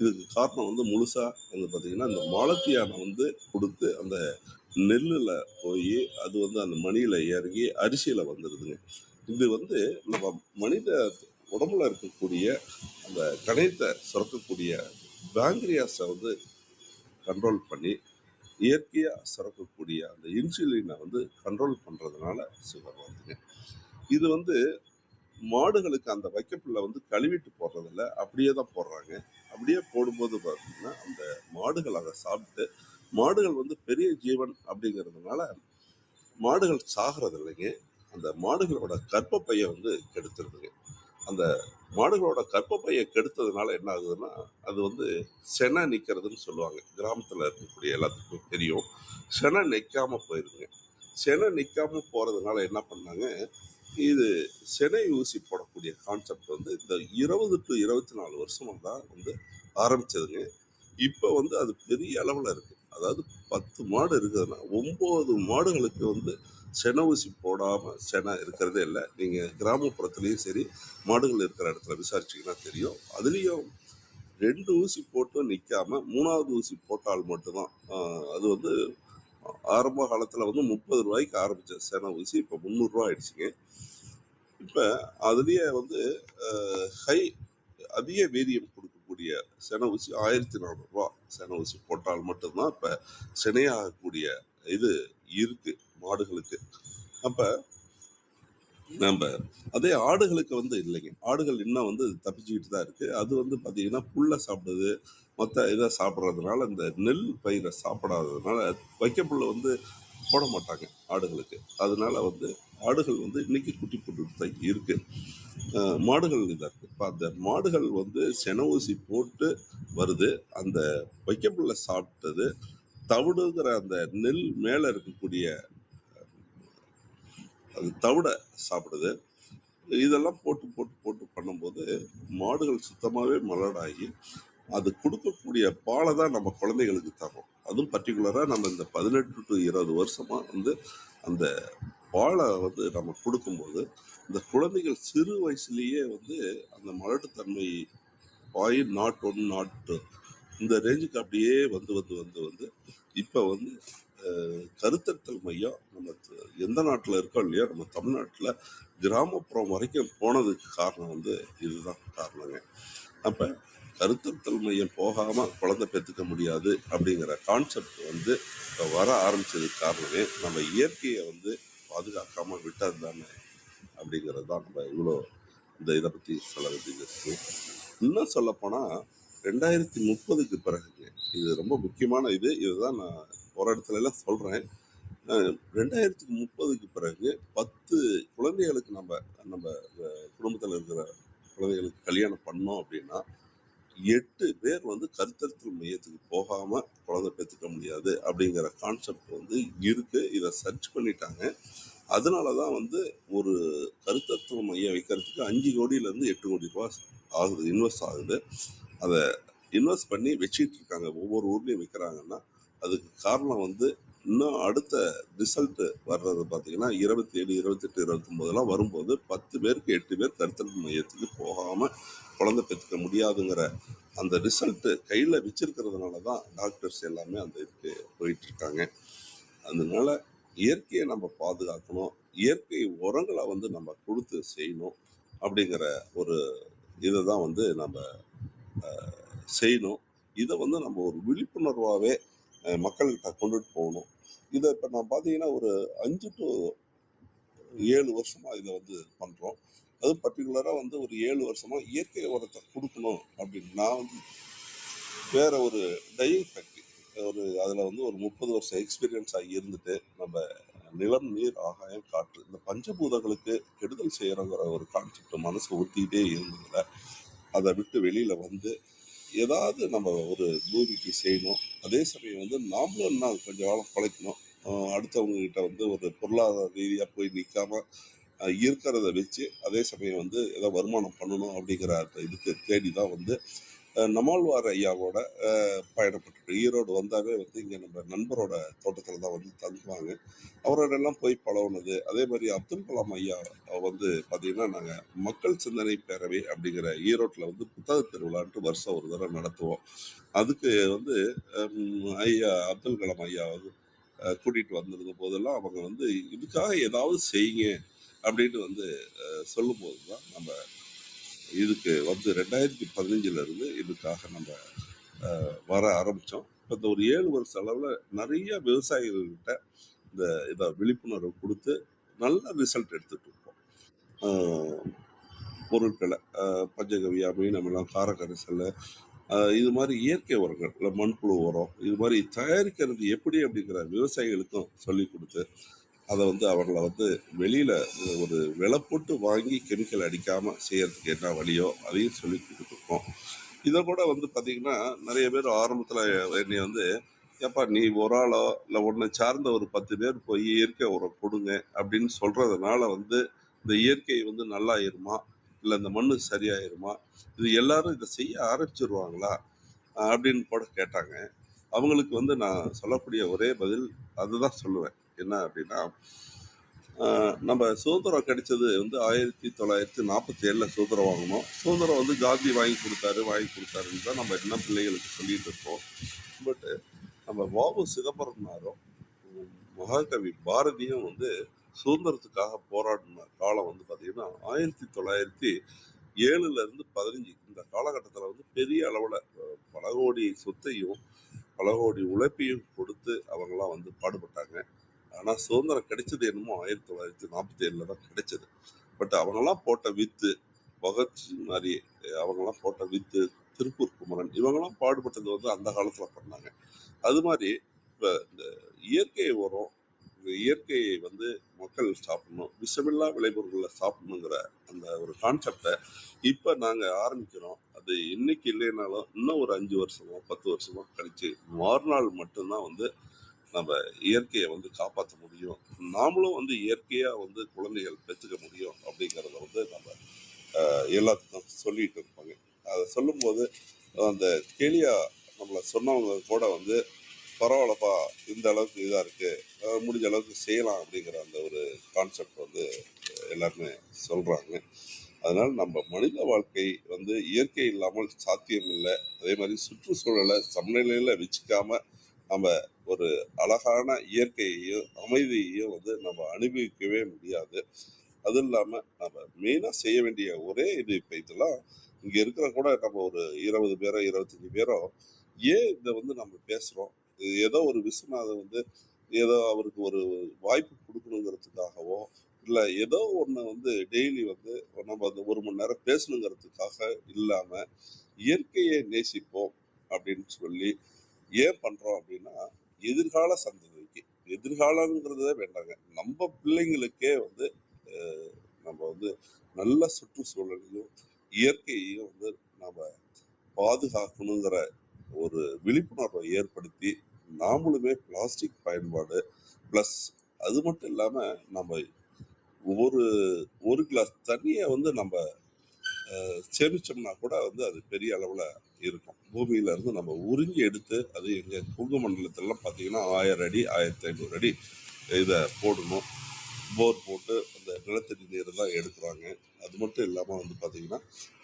இதுக்கு காரணம் வந்து முழுசாக வந்து பார்த்தீங்கன்னா இந்த மாலத்தியானை வந்து கொடுத்து அந்த நெல்லில் போய் அது வந்து அந்த மணியில் இறங்கி அரிசியில் வந்துடுதுங்க. இது வந்து நம்ம மனித உடம்புல இருக்கக்கூடிய அந்த கணையத்தை சுரக்கக்கூடிய பேங்க்ரியாஸை வந்து கண்ட்ரோல் பண்ணி இயற்கையாக சுரக்கக்கூடிய அந்த இன்சுலினை வந்து கண்ட்ரோல் பண்ணுறதுனால சுகர் வருதுங்க. இது வந்து மாடுகளுக்கு அந்த வைக்கப்புல்ல வந்து கழுவிட்டு போடுறதில்ல, அப்படியே தான் போடுறாங்க. அப்படியே போடும்போது பார்த்தீங்கன்னா அந்த மாடுகள் அதை சாப்பிட்டு மாடுகள் வந்து பெரிய ஜீவன் அப்படிங்கிறதுனால மாடுகள் சாகிறது இல்லைங்க. அந்த மாடுகளோட கர்ப்பப்பையை வந்து கெடுத்துருதுங்க. அந்த மாடுகளோட கர்ப்பப்பையை கெடுத்ததுனால என்ன ஆகுதுன்னா அது வந்து செனை நிற்கிறதுன்னு சொல்லுவாங்க. கிராமத்தில் இருக்கக்கூடிய எல்லாத்துக்கும் தெரியும். செனை நிற்காம போயிருதுங்க. செனை நிற்காம போகிறதுனால என்ன பண்ணாங்க, இது செனை ஊசி போடக்கூடிய கான்செப்ட் வந்து இந்த 20 to 24 வருஷமா தான் வந்து ஆரம்பிச்சதுங்க. இப்போ வந்து அது பெரிய அளவில் இருக்கு. அதாவது 10 மாடு இருக்குதுன்னா 9 மாடுகளுக்கு வந்து செனை ஊசி போடாமல் செனை இருக்கிறதே இல்லை. நீங்கள் கிராமப்புறத்துலேயும் சரி மாடுகள் இருக்கிற இடத்துல விசாரிச்சிங்கன்னா தெரியும். அதுலேயும் 2 ஊசி போட்டும் நிற்காம 3வது ஊசி போட்டால் மட்டும்தான் அது வந்து ஆரம்ப காலத்தில் வந்து 30 ரூபாய்க்கு ஆரம்பித்த செனை ஊசி இப்போ 300 ரூபா ஆயிடுச்சுங்க. இப்போ அதுலேயே வந்து ஹை அதிக வீரியம் கொடுக்கக்கூடிய செனை ஊசி 1400 ரூபா செனை ஊசி போட்டால் மட்டும்தான் இப்போ சினையாகக்கூடிய இது இருக்கு மாடுகளுக்கு. அப்போ நம்ம அதே ஆடுகளுக்கு வந்து இல்லைங்க. ஆடுகள் இன்னும் வந்து தப்பிச்சுக்கிட்டு தான் இருக்கு. அது வந்து பார்த்தீங்கன்னா புல்லை சாப்பிடுது, மற்ற இதை சாப்பிட்றதுனால இந்த நெல் பயிரை சாப்பிடாததுனால வைக்கப்புல்ல வந்து போட மாட்டாங்க ஆடுகளுக்கு. அதனால வந்து ஆடுகள் வந்து இன்னைக்கு குட்டி போட்டுட்டு தான் இருக்கு. மாடுகள் இதாக இருக்கு. இப்போ அந்த மாடுகள் வந்து செனை ஊசி போட்டு வருது, அந்த வைக்கப்புல்ல சாப்பிட்டது, தவிடுங்கிற அந்த நெல் மேலே இருக்கக்கூடிய அது தவிடை சாப்பிடுது. இதெல்லாம் போட்டு போட்டு போட்டு பண்ணும்போது மாடுகள் சுத்தமாகவே மலடாகி அது கொடுக்கக்கூடிய பாலை தான் நம்ம குழந்தைகளுக்கு தரோம். அதுவும் பர்டிகுலராக நம்ம இந்த 18 to 20 வருஷமா வந்து அந்த பாலை வந்து நம்ம கொடுக்கும்போது இந்த குழந்தைகள் சிறு வயசுலேயே வந்து அந்த மலட்டுத்தன்மை பாய் நாட் 1 நாட் 2 இந்த ரேஞ்சுக்கு அப்படியே வந்து வந்து வந்து வந்து இப்போ வந்து கருத்தரித்தல் மையம் நம்ம எந்த நாட்டில் இருக்கோம் இல்லையோ நம்ம தமிழ்நாட்டில் கிராமப்புறம் வரைக்கும் போனதுக்கு காரணம் வந்து இதுதான் காரணங்க. அப்போ கருத்தரித்தல் மையம் போகாமல் குழந்தை பெற்றுக்க முடியாது அப்படிங்கிற கான்செப்ட் வந்து இப்போ வர ஆரம்பிச்சதுக்கு காரணமே நம்ம இயற்கையை வந்து பாதுகாக்காமல் விட்டது தானே அப்படிங்கிறது தான் நம்ம இவ்வளோ இந்த இதை பற்றி சொல்ல வேண்டியது இருக்கு. இன்னும் சொல்லப்போனால் 2030க்கு பிறகுங்க, இது ரொம்ப முக்கியமான இதுதான் நான் ஒரு இடத்துல எல்லாம் சொல்கிறேன். 2030க்கு பிறகு 10 குழந்தைகளுக்கு நம்ம நம்ம குடும்பத்தில் இருக்கிற குழந்தைகளுக்கு கல்யாணம் பண்ணோம் அப்படின்னா 8 பேர் வந்து கருத்தரித்தல் மையத்துக்கு போகாமல் குழந்தை பெற்றுக்க முடியாது அப்படிங்கிற கான்செப்ட் வந்து இருக்கு. இதை சர்ச் பண்ணிட்டாங்க. அதனால தான் வந்து ஒரு கருத்தரித்தல் மையம் வைக்கிறதுக்கு 5 கோடியிலேருந்து 8 கோடி ரூபா ஆகுது, இன்வெஸ்ட் ஆகுது. அதை இன்வெஸ்ட் பண்ணி வச்சுட்டு இருக்காங்க. ஒவ்வொரு ஊர்லேயும் வைக்கிறாங்கன்னா அதுக்கு காரணம் வந்து இன்னும் அடுத்த ரிசல்ட் வர்றது பார்த்தீங்கன்னா 27, 28, 29 வரும்போது 10 பேருக்கு 8 பேர் கருத்தரித்தல் மையத்துக்கு போகாமல் குழந்தை பெற்றுக்க முடியாதுங்கிற அந்த ரிசல்ட் கையில் வச்சிருக்கிறதுனால தான் டாக்டர்ஸ் எல்லாமே அந்த இதுக்கு போயிட்டு இருக்காங்க. அதனால இயற்கையை நம்ம பாதுகாக்கணும், இயற்கை உரங்களை வந்து நம்ம கொடுத்து செய்யணும் அப்படிங்கிற ஒரு இதை தான் வந்து நம்ம செய்யணும். இதை வந்து நம்ம ஒரு விழிப்புணர்வாகவே மக்கள்கிட்ட கொண்டுட்டு போகணும். இதை இப்போ நான் பார்த்தீங்கன்னா ஒரு 5 to 7 வருஷமா இதை வந்து பண்ணுறோம். அதுவும் பர்டிகுலராக வந்து ஒரு 7 வருஷமா இயற்கை உரத்தை கொடுக்கணும் அப்படின்னு நான் வந்து வேற ஒரு டையிங் ஃபேக்ட்ரி அதுல வந்து ஒரு 30 வருஷம் எக்ஸ்பீரியன்ஸ் ஆகி இருந்துட்டு நம்ம நிலம், நீர், ஆகாயம், காற்று இந்த பஞ்சபூதங்களுக்கு கெடுதல் செய்யறங்கிற ஒரு கான்செப்ட் மனசு ஊத்திக்கிட்டே இருந்ததுல அதை விட்டு வெளியில வந்து ஏதாவது நம்ம ஒரு பூமிக்கு செய்யணும். அதே சமயம் வந்து நாமளும் இன்னும் கொஞ்சம் காலம் பழைக்கணும். அடுத்தவங்க கிட்ட வந்து ஒரு பொருளாதார ரீதியா போய் நிற்காம இருக்கிறத வச்சு அதே சமயம் வந்து ஏதோ வருமானம் பண்ணணும் அப்படிங்கிற அந்த இதுக்கு தேடி தான் வந்து நம்மாழ்வார் ஐயாவோட பயணப்பட்டு ஈரோடு வந்தாவே வந்து இங்கே நம்ம நண்பரோட தோட்டத்தில் தான் வந்து தங்குவாங்க. அவரோட எல்லாம் போய் பழகுனது. அதே மாதிரி அப்துல் கலாம் ஐயா வந்து பார்த்தீங்கன்னா நாங்கள் மக்கள் சிந்தனை பேரவை அப்படிங்கிற ஈரோட்டில் வந்து புத்தக திருவிழான்ட்டு வருஷம் ஒரு தடவை நடத்துவோம். அதுக்கு வந்து ஐயா அப்துல் கலாம் ஐயா வந்து கூட்டிகிட்டு வந்திருந்த போதெல்லாம் அவங்க வந்து இதுக்காக ஏதாவது செய்யுங்க அப்படின்னு வந்து சொல்லும்போது தான் நம்ம இதுக்கு வந்து 2015 இருந்து இதுக்காக நம்ம வர ஆரம்பித்தோம். இப்போ இந்த ஒரு 7 வருஷ அளவில் நிறைய விவசாயிகள்கிட்ட இந்த இதை விழிப்புணர்வு கொடுத்து நல்ல ரிசல்ட் எடுத்துட்டு இருக்கோம். பொருட்களை பஞ்சகவியா, மீனமெல்லாம், காரக்கரிசல், இது மாதிரி இயற்கை உரங்கள் இல்லை மண்புழு உரம் இது மாதிரி தயாரிக்கிறது எப்படி அப்படிங்கிற விவசாயிகளுக்கும் சொல்லி கொடுத்து அதை வந்து அவர்களை வந்து வெளியில ஒரு விலை போட்டு வாங்கி கெமிக்கல் அடிக்காம செய்யறதுக்கு என்ன வழியோ அதையும் சொல்லி கொடுத்துருக்கோம். இதை கூட வந்து பார்த்தீங்கன்னா நிறைய பேர் ஆரம்பத்தில் என்னை வந்து ஏப்பா நீ ஒரு ஆளோ இல்லை உன்னை சார்ந்த ஒரு 10 பேர் போய் இயற்கை உரம் கொடுங்க அப்படின்னு சொல்றதுனால வந்து இந்த இயற்கை வந்து நல்லா ஆயிருமா இல்லை இந்த மண்ணு சரியாயிருமா, இது எல்லாரும் இதை செய்ய ஆரம்பிச்சிருவாங்களா அப்படின்னு கூட கேட்டாங்க. அவங்களுக்கு வந்து நான் சொல்லக்கூடிய ஒரே பதில் அதுதான் சொல்லுவேன். என்ன அப்படின்னா நம்ம சுதந்திரம் கிடைச்சது வந்து 1947 சுதந்திரம் வாங்கணும். சுதந்திரம் வந்து காந்தி வாங்கி கொடுத்தாருன்னு தான் நம்ம என்ன பிள்ளைகளுக்கு சொல்லிட்டு இருக்கோம். பட் நம்ம வாவு சிதம்பரனாரும் மகாகவி பாரதியும் வந்து சுதந்திரத்துக்காக போராடின காலம் வந்து பார்த்தீங்கன்னா 1907 15 இந்த காலகட்டத்தில் வந்து பெரிய அளவில் பல கோடி சொத்தையும் பல கோடி உழைப்பையும் கொடுத்து அவங்கெல்லாம் வந்து பாடுபட்டாங்க. ஆனால் சுதந்திரம் கிடைச்சது என்னமோ 1947 தான் கிடைச்சது. பட் அவங்கெல்லாம் போட்ட வித்து பகத்சிங் மாதிரி அவங்கெல்லாம் போட்ட வித்து திருப்பூர் குமரன் இவங்கெல்லாம் பாடுபட்டது வந்து அந்த காலத்தில் பண்ணாங்க. அது மாதிரி இப்போ இந்த இயற்கை உரம் இந்த இயற்கையை வந்து மக்கள் சாப்பிடணும், விஷமில்லா விளைபொருட்களை சாப்பிடணுங்கிற அந்த ஒரு கான்செப்டை இப்போ நாங்கள் ஆரம்பிக்கிறோம். அது இன்னைக்கு இல்லைனாலும் இன்னும் ஒரு 5 வருஷமோ 10 வருஷமோ கழிச்சு மறுநாள் மட்டும்தான் வந்து நம்ம இயற்கையை வந்து காப்பாற்ற முடியும், நாமளும் வந்து இயற்கையா வந்து குழந்தைகள் பெற்றுக்க முடியும் அப்படிங்கிறத வந்து நம்ம எல்லாத்துக்கும் சொல்லிட்டு இருப்பாங்க. அதை சொல்லும்போது அந்த கேலியா நம்மளை சொன்னவங்க கூட வந்து பரவாயில்லப்பா இந்த அளவுக்கு இதாக இருக்கு, முடிஞ்ச அளவுக்கு செய்யலாம் அப்படிங்கிற அந்த ஒரு கான்செப்ட் வந்து எல்லாருமே சொல்றாங்க. அதனால நம்ம மனித வாழ்க்கை வந்து இயற்கை இல்லாமல் சாத்தியம் இல்லை. அதே மாதிரி சுற்றுச்சூழலை சமநிலையில வச்சுக்காம நம்ம ஒரு அழகான இயற்கையையும் அமைதியையும் வந்து நம்ம அனுபவிக்கவே முடியாது. அதுவும் இல்லாம நம்ம மெயினா செய்ய வேண்டிய ஒரே இது இப்ப இதெல்லாம் இங்க இருக்கிற கூட நம்ம ஒரு 20 பேரோ 25 பேரோ ஏன் இதை வந்து நம்ம பேசுறோம், இது ஏதோ ஒரு விஸ்வநாதன் வந்து ஏதோ அவருக்கு ஒரு வாய்ப்பு கொடுக்கணுங்கிறதுக்காகவோ இல்ல ஏதோ ஒண்ணு வந்து டெய்லி வந்து நம்ம அந்த 1 மணி நேரம் பேசணுங்கிறதுக்காக இல்லாம இயற்கையை நேசிப்போம் அப்படின்னு சொல்லி ஏன் பண்றோம் அப்படின்னா எதிர்கால சந்ததிக்கு எதிர்காலங்கிறதே வேண்டாங்க, நம்ம பிள்ளைங்களுக்கே வந்து நம்ம வந்து நல்ல சுற்றுச்சூழலையும் இயற்கையையும் வந்து நம்ம பாதுகாக்கணுங்கிற ஒரு விழிப்புணர்வை ஏற்படுத்தி நாமளுமே பிளாஸ்டிக் பயன்பாடு பிளஸ் அது மட்டும் இல்லாம நம்ம ஒரு கிளாஸ் தண்ணியை வந்து நம்ம சேமிச்சோம்னா கூட வந்து அது பெரிய அளவுல இருக்கும். பூமியில இருந்து நம்ம உறிஞ்சி எடுத்து அது எங்க குங்க மண்டலத்திலாம் பார்த்தீங்கன்னா 1000 அடி 1500 அடி இதை போடணும், போர் போட்டு அந்த நிலத்தடி நீர் தான் எடுக்கிறாங்க. அது மட்டும் இல்லாம வந்து பார்த்தீங்கன்னா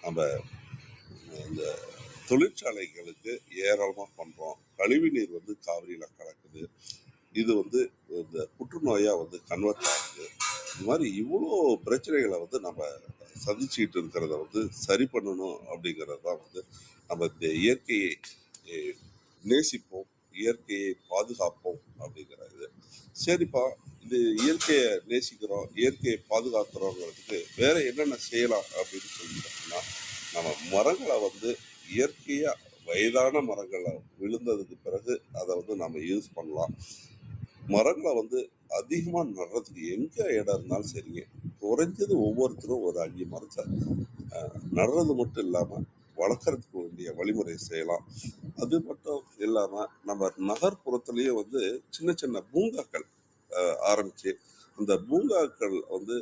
நம்ம இந்த தொழிற்சாலைகளுக்கு ஏராளமா பண்றோம், கழிவு நீர் வந்து காவிரியில கலக்குது, இது வந்து இந்த புற்றுநோயா வந்து கன்வெர்ட் ஆகுது. இந்த மாதிரி இவ்வளோ பிரச்சனைகளை வந்து நம்ம சந்திச்சுக்கிட்டு இருக்கிறத வந்து சரி பண்ணணும் அப்படிங்கிறது தான் வந்து நம்ம இந்த இயற்கையை நேசிப்போம், இயற்கையை பாதுகாப்போம் அப்படிங்கிற இது. சரிப்பா, இது இயற்கையை நேசிக்கிறோம் இயற்கையை பாதுகாக்கிறோங்கிறதுக்கு வேற என்னென்ன செய்யலாம் அப்படின்னு சொல்லிட்டோம்னா நம்ம மரங்களை வந்து இயற்கையா வயதான மரங்களை விழுந்ததுக்கு பிறகு அதை வந்து நம்ம யூஸ் பண்ணலாம். மரங்களை வந்து அதிகமா நடுறதுக்கு எங்க இடம் இருந்தாலும் சரிங்க, குறைஞ்சது ஒவ்வொருத்தரும் ஒரு 5 மரத்தை நடுறது மட்டும் இல்லாம வளர்க்கறதுக்கு வேண்டிய வழிமுறை செய்யலாம். அது மட்டும் இல்லாம நம்ம நகர்ப்புறத்திலேயே வந்து சின்ன சின்ன பூங்காக்கள் ஆரம்பிச்சு அந்த பூங்காக்கள் வந்து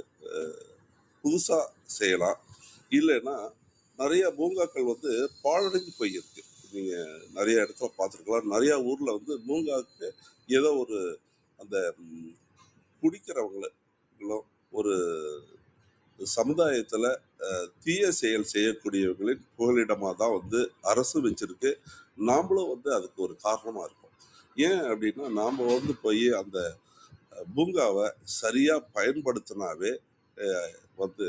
புதுசா செய்யலாம். இல்லைன்னா நிறைய பூங்காக்கள் வந்து பாழடைஞ்சு போயிருக்கு. நீங்க நிறைய இடத்துல பார்த்துருக்கலாம். நிறைய ஊர்ல வந்து பூங்காக்கு ஏதோ ஒரு அந்த குடிக்கிறவங்களும் ஒரு சமுதாயத்துல தீய செயல் செய்யக்கூடியவர்களின் புகலிடமா தான் வந்து அரசு வச்சிருக்கு. நாமளும் வந்து அதுக்கு ஒரு காரணமா இருக்கும். ஏன் அப்படின்னா நாம வந்து போய் அந்த பூங்காவை சரியா பயன்படுத்தினாவே வந்து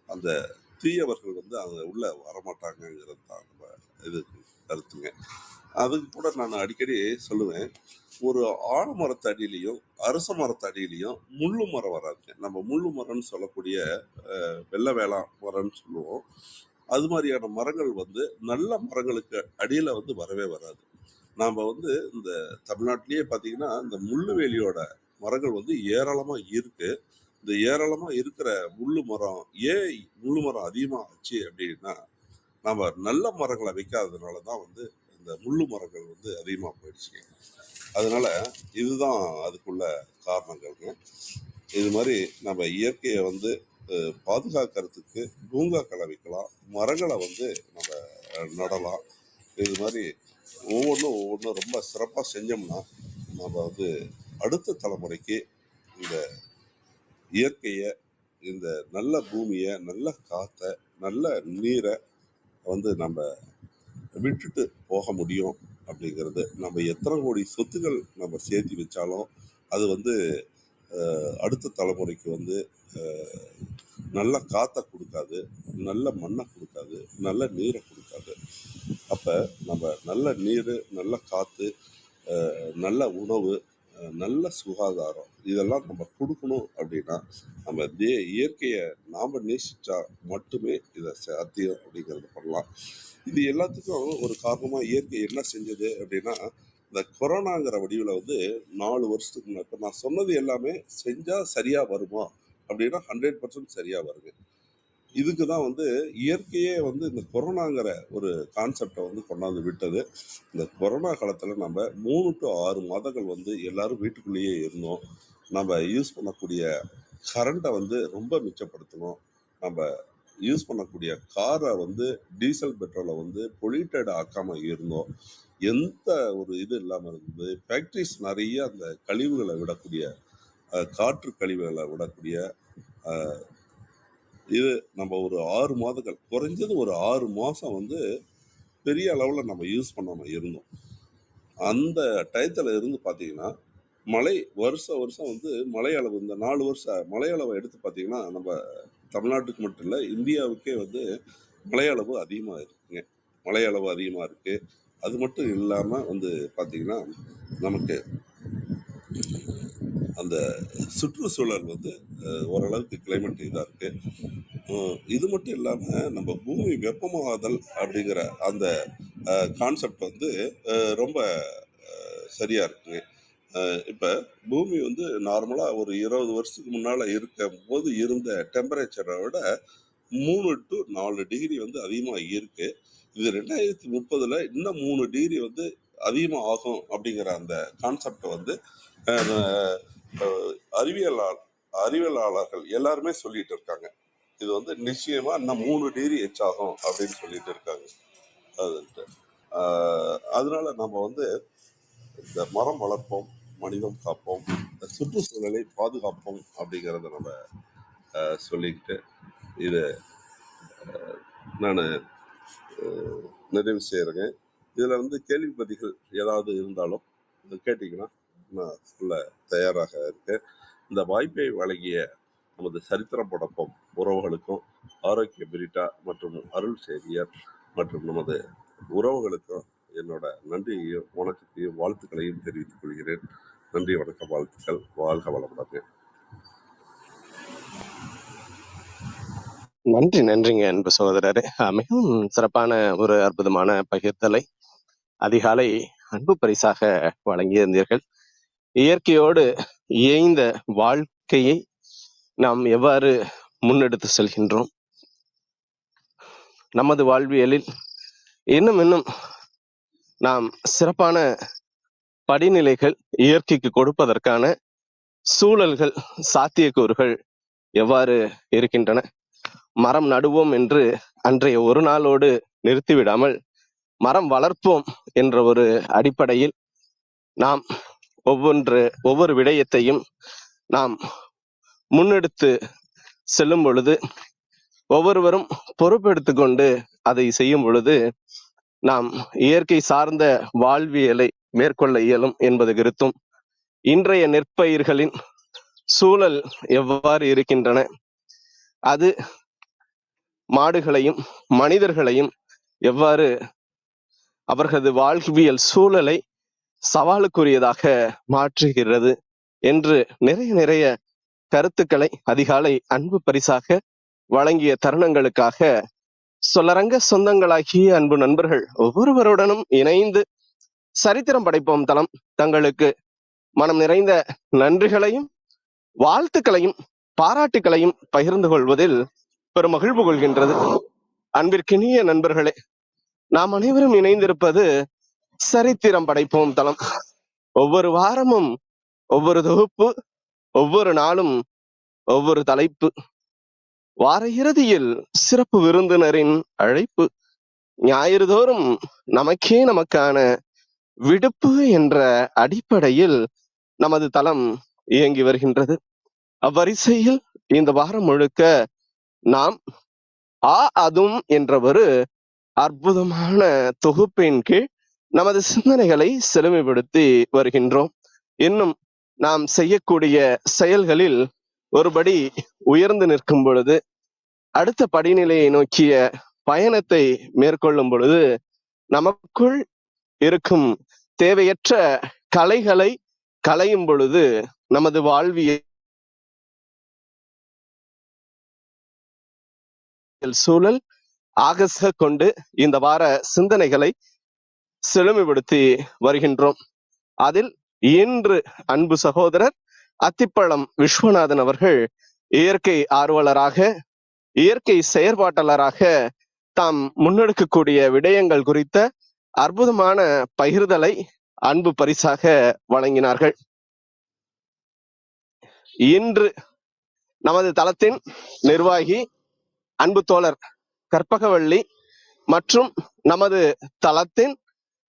அந்த தீயவர்கள் வந்து அங்க உள்ள வரமாட்டாங்கிறது தான் நம்ம இது கருத்துங்க. அதுக்கு கூட நான் அடிக்கடி சொல்லுவேன், ஒரு ஆலமரத்தடியிலையும் அரச மரத்தடியிலையும் முள்ளு மரம் வராதுங்க. நம்ம முள்ளு மரம்னு சொல்லக்கூடிய வெள்ளை வேளாண் மரம்னு சொல்லுவோம். அது மாதிரியான மரங்கள் வந்து நல்ல மரங்களுக்கு அடியில வந்து வரவே வராது. நாம வந்து இந்த தமிழ்நாட்டிலேயே பார்த்தீங்கன்னா இந்த முள்ளுவேலியோட மரங்கள் வந்து ஏராளமா இருக்கு. இந்த ஏராளமா இருக்கிற முள்ளு மரம் ஏன் முள்ளு மரம் அதிகமா ஆச்சு அப்படின்னா நம்ம நல்ல மரங்களை வைக்காததுனால தான் வந்து இந்த முள்ளு மரங்கள் வந்து அதிகமா போயிடுச்சுங்க. அதனால இதுதான் அதுக்குள்ள காரணங்கள்ங்க. இது மாதிரி நம்ம இயற்கையை வந்து பாதுகாக்கிறதுக்கு பூங்காக்களை வைக்கலாம், மரங்களை வந்து நம்ம நடலாம். இது மாதிரி ஒவ்வொன்றும் ரொம்ப சிறப்பாக செஞ்சோம்னா நம்ம வந்து அடுத்த தலைமுறைக்கு இந்த இயற்கையை, இந்த நல்ல பூமியை, நல்ல காற்றை, நல்ல நீரை வந்து நம்ம விட்டுட்டு போக முடியும். அப்படிங்கிறது நம்ம எத்தனை கோடி சொத்துக்கள் நம்ம சேர்த்து வச்சாலும் அது வந்து அடுத்த தலைமுறைக்கு வந்து நல்ல காற்றை கொடுக்காது, நல்ல மண்ணை கொடுக்காது, நல்ல நீரை கொடுக்காது. அப்போ நம்ம நல்ல நீர், நல்ல காற்று, நல்ல உணவு, நல்ல சுகாதாரம் இதெல்லாம் நம்ம கொடுக்கணும் அப்படின்னா நம்ம இயற்கையை நாம் நேசித்தா மட்டுமே இதை சாத்தியம் அப்படிங்கிறது பண்ணலாம். இது எல்லாத்துக்கும் ஒரு காரணமாக இயற்கை என்ன செஞ்சது அப்படின்னா இந்த கொரோனாங்கிற வடிவில் வந்து 4 வருஷத்துக்கு முன்னாடி நான் சொன்னது எல்லாமே செஞ்சால் சரியாக வருமா அப்படின்னா 100% சரியாக வருங்க. இதுக்கு தான் வந்து இயற்கையே வந்து இந்த கொரோனாங்கிற ஒரு கான்செப்டை வந்து கொண்டாந்து விட்டது. இந்த கொரோனா காலத்தில் நம்ம 3 to 6 மாதங்கள் வந்து எல்லாரும் வீட்டுக்குள்ளேயே இருந்தோம். நம்ம யூஸ் பண்ணக்கூடிய கரண்ட்டை வந்து ரொம்ப மிச்சப்படுத்தணும். நம்ம யூஸ் பண்ணக்கூடிய காரை வந்து டீசல் பெட்ரோலை வந்து பொல்யூட்டட் ஆக்காமல் இருந்தோம். எந்த ஒரு இது இல்லாமல் இருந்தது. ஃபேக்ட்ரிஸ் நிறைய அந்த கழிவுகளை விடக்கூடிய காற்று கழிவுகளை விடக்கூடிய இது நம்ம ஒரு 6 மாதங்கள் குறைஞ்சது ஒரு 6 மாதம் வந்து பெரிய அளவில் நம்ம யூஸ் பண்ணாமல் இருந்தோம். அந்த டயத்தில் இருந்து பார்த்தீங்கன்னா மழை வருஷம் வந்து மழை அளவு இந்த 4 வருஷம் மழை அளவை எடுத்து பார்த்தீங்கன்னா நம்ம தமிழ்நாட்டுக்கு மட்டும் இல்லை இந்தியாவுக்கே வந்து மழை அளவு அதிகமாக இருக்குங்க. மழை அளவு அதிகமாக இருக்கு. அது மட்டும் இல்லாமல் வந்து பார்த்தீங்கன்னா நமக்கு அந்த சுற்றுச்சூழல் வந்து ஓரளவுக்கு கிளைமேட் இதாக இருக்கு. இது மட்டும் இல்லாமல் நம்ம பூமி வெப்பமாதல் அப்படிங்கிற அந்த கான்செப்ட் வந்து ரொம்ப சரியா இருக்குங்க. இப்போ பூமி வந்து நார்மலாக ஒரு 20 வருஷத்துக்கு முன்னால் இருக்கும் போது இருந்த டெம்பரேச்சரை விட 3 to 4 டிகிரி வந்து அதிகமாக இருக்கு. இது 2030 இன்னும் 3 டிகிரி வந்து அதிகமாக ஆகும் அப்படிங்கிற அந்த கான்செப்டை வந்து அறிவியலாளர்கள் எல்லாருமே சொல்லிட்டு இருக்காங்க. இது வந்து நிச்சயமா இன்னும் 3 டிகிரி எச்சாகும் அப்படின்னு சொல்லிட்டு இருக்காங்க. அதனால நம்ம வந்து இந்த மரம் வளர்ப்போம், மனிதம் காப்போம், சுற்றுச்சூழலை பாதுகாப்போம் அப்படிங்கிறத நம்ம சொல்லிக்கிட்டு இதை நான் நிறைவு செய்கிறேங்க. இதில் வந்து கேள்வி பதில்கள் ஏதாவது இருந்தாலும் கேட்டிங்கன்னா நான் சொல்ல தயாராக இருக்கேன். இந்த வாய்ப்பை வழங்கிய நமது சரித்திரம் படப்போம் உறவுகளுக்கும், ஆரோக்கிய பிரிட்டா மற்றும் அருள் சேவியர் மற்றும் நமது உறவுகளுக்கும் என்னோட நன்றியையும் வணக்கத்தையும் வாழ்த்துக்களையும் தெரிவித்துக் கொள்கிறேன். நன்றி, வணக்கம், வாழ்த்துக்கள். வாழ்க வளமுடன். நன்றிங்க அன்பு சகோதரரே. மிகவும் சிறப்பான ஒரு அற்புதமான பகிர்தலை அதிகாலை அன்பு பரிசாக வழங்கியிருந்தீர்கள். இயற்கையோடு இயைந்த வாழ்க்கையை நாம் எவ்வாறு முன்னெடுத்து செல்கின்றோம், நமது வாழ்வியலில் இன்னும் நாம் சிறப்பான படிநிலைகள் இயற்கைக்கு கொடுப்பதற்கான சூழல்கள், சாத்தியக்கூறுகள் எவ்வாறு இருக்கின்றன? மரம் நடுவோம் என்று அன்றைய ஒரு நாளோடு நிறுத்திவிடாமல் மரம் வளர்ப்போம் என்ற ஒரு அடிப்படையில் நாம் ஒவ்வொரு விடயத்தையும் நாம் முன்னெடுத்து செல்லும் பொழுது, ஒவ்வொருவரும் பொறுப்பெடுத்து கொண்டு அதை செய்யும் பொழுது நாம் இயற்கை சார்ந்த வாழ்வியலை மேற்கொள்ள இயலும் என்பது குறித்தும், இன்றைய நெற்பயிர்களின் சூழல் எவ்வாறு இருக்கின்றன, அது மாடுகளையும் மனிதர்களையும் எவ்வாறு அவர்களது வாழ்வியல் சூழலை சவாலுக்குரியதாக மாற்றுகிறது என்று நிறைய கருத்துக்களை அதிகாலை அன்பு பரிசாக வழங்கிய தருணங்களுக்காக சொல்லரங்க சொந்தங்களாகிய அன்பு நண்பர்கள் ஒவ்வொருவருடனும் இணைந்து சரித்திரம் படைப்போம் தளம் தங்களுக்கு மனம் நிறைந்த நன்றிகளையும் வாழ்த்துக்களையும் பாராட்டுக்களையும் பகிர்ந்து கொள்வதில் பெரும் மகிழ்வு கொள்கின்றது. அன்பிற்கினிய நண்பர்களே, நாம் அனைவரும் இணைந்திருப்பது சரித்திரம் படைப்போம் தளம். ஒவ்வொரு வாரமும் ஒவ்வொரு தொகுப்பு, ஒவ்வொரு நாளும் ஒவ்வொரு தலைப்பு, வார இறுதியில் சிறப்பு விருந்தினரின் அழைப்பு, ஞாயிறு தோறும் நமக்கான விடுப்பு என்ற அடிப்படையில் நமது தளம் இயங்கி வருகின்றது. அவ்வரிசையில் இந்த வாரம் முழுக்க நாம் அதும் என்ற ஒரு அற்புதமான தொகுப்பின் கீழ் நமது சிந்தனைகளை செழுமைப்படுத்தி வருகின்றோம். இன்னும் நாம் செய்யக்கூடிய செயல்களில் ஒருபடி உயர்ந்து நிற்கும் பொழுது, அடுத்த படிநிலையை நோக்கிய பயணத்தை மேற்கொள்ளும் பொழுது, நமக்குள் இருக்கும் தேவையற்ற கலைகளை களையும் பொழுது நமது வாழ்வியல் சூழல் ஆகச கொண்டு இந்த வார சிந்தனைகளை செழுமைப்படுத்தி வருகின்றோம். அதில் இன்று அன்பு சகோதரர் அத்திப்பழம் விஸ்வநாதன் அவர்கள் இயற்கை ஆர்வலராக, இயற்கை செயற்பாட்டாளராக தாம் முன்னெடுக்கக்கூடிய விடயங்கள் குறித்த அற்புதமான பகிர்தலை அன்பு பரிசாக வழங்கினார்கள். இன்று நமது தளத்தின் நிர்வாகி அன்பு தோழர் கற்பகவள்ளி மற்றும் நமது தளத்தின்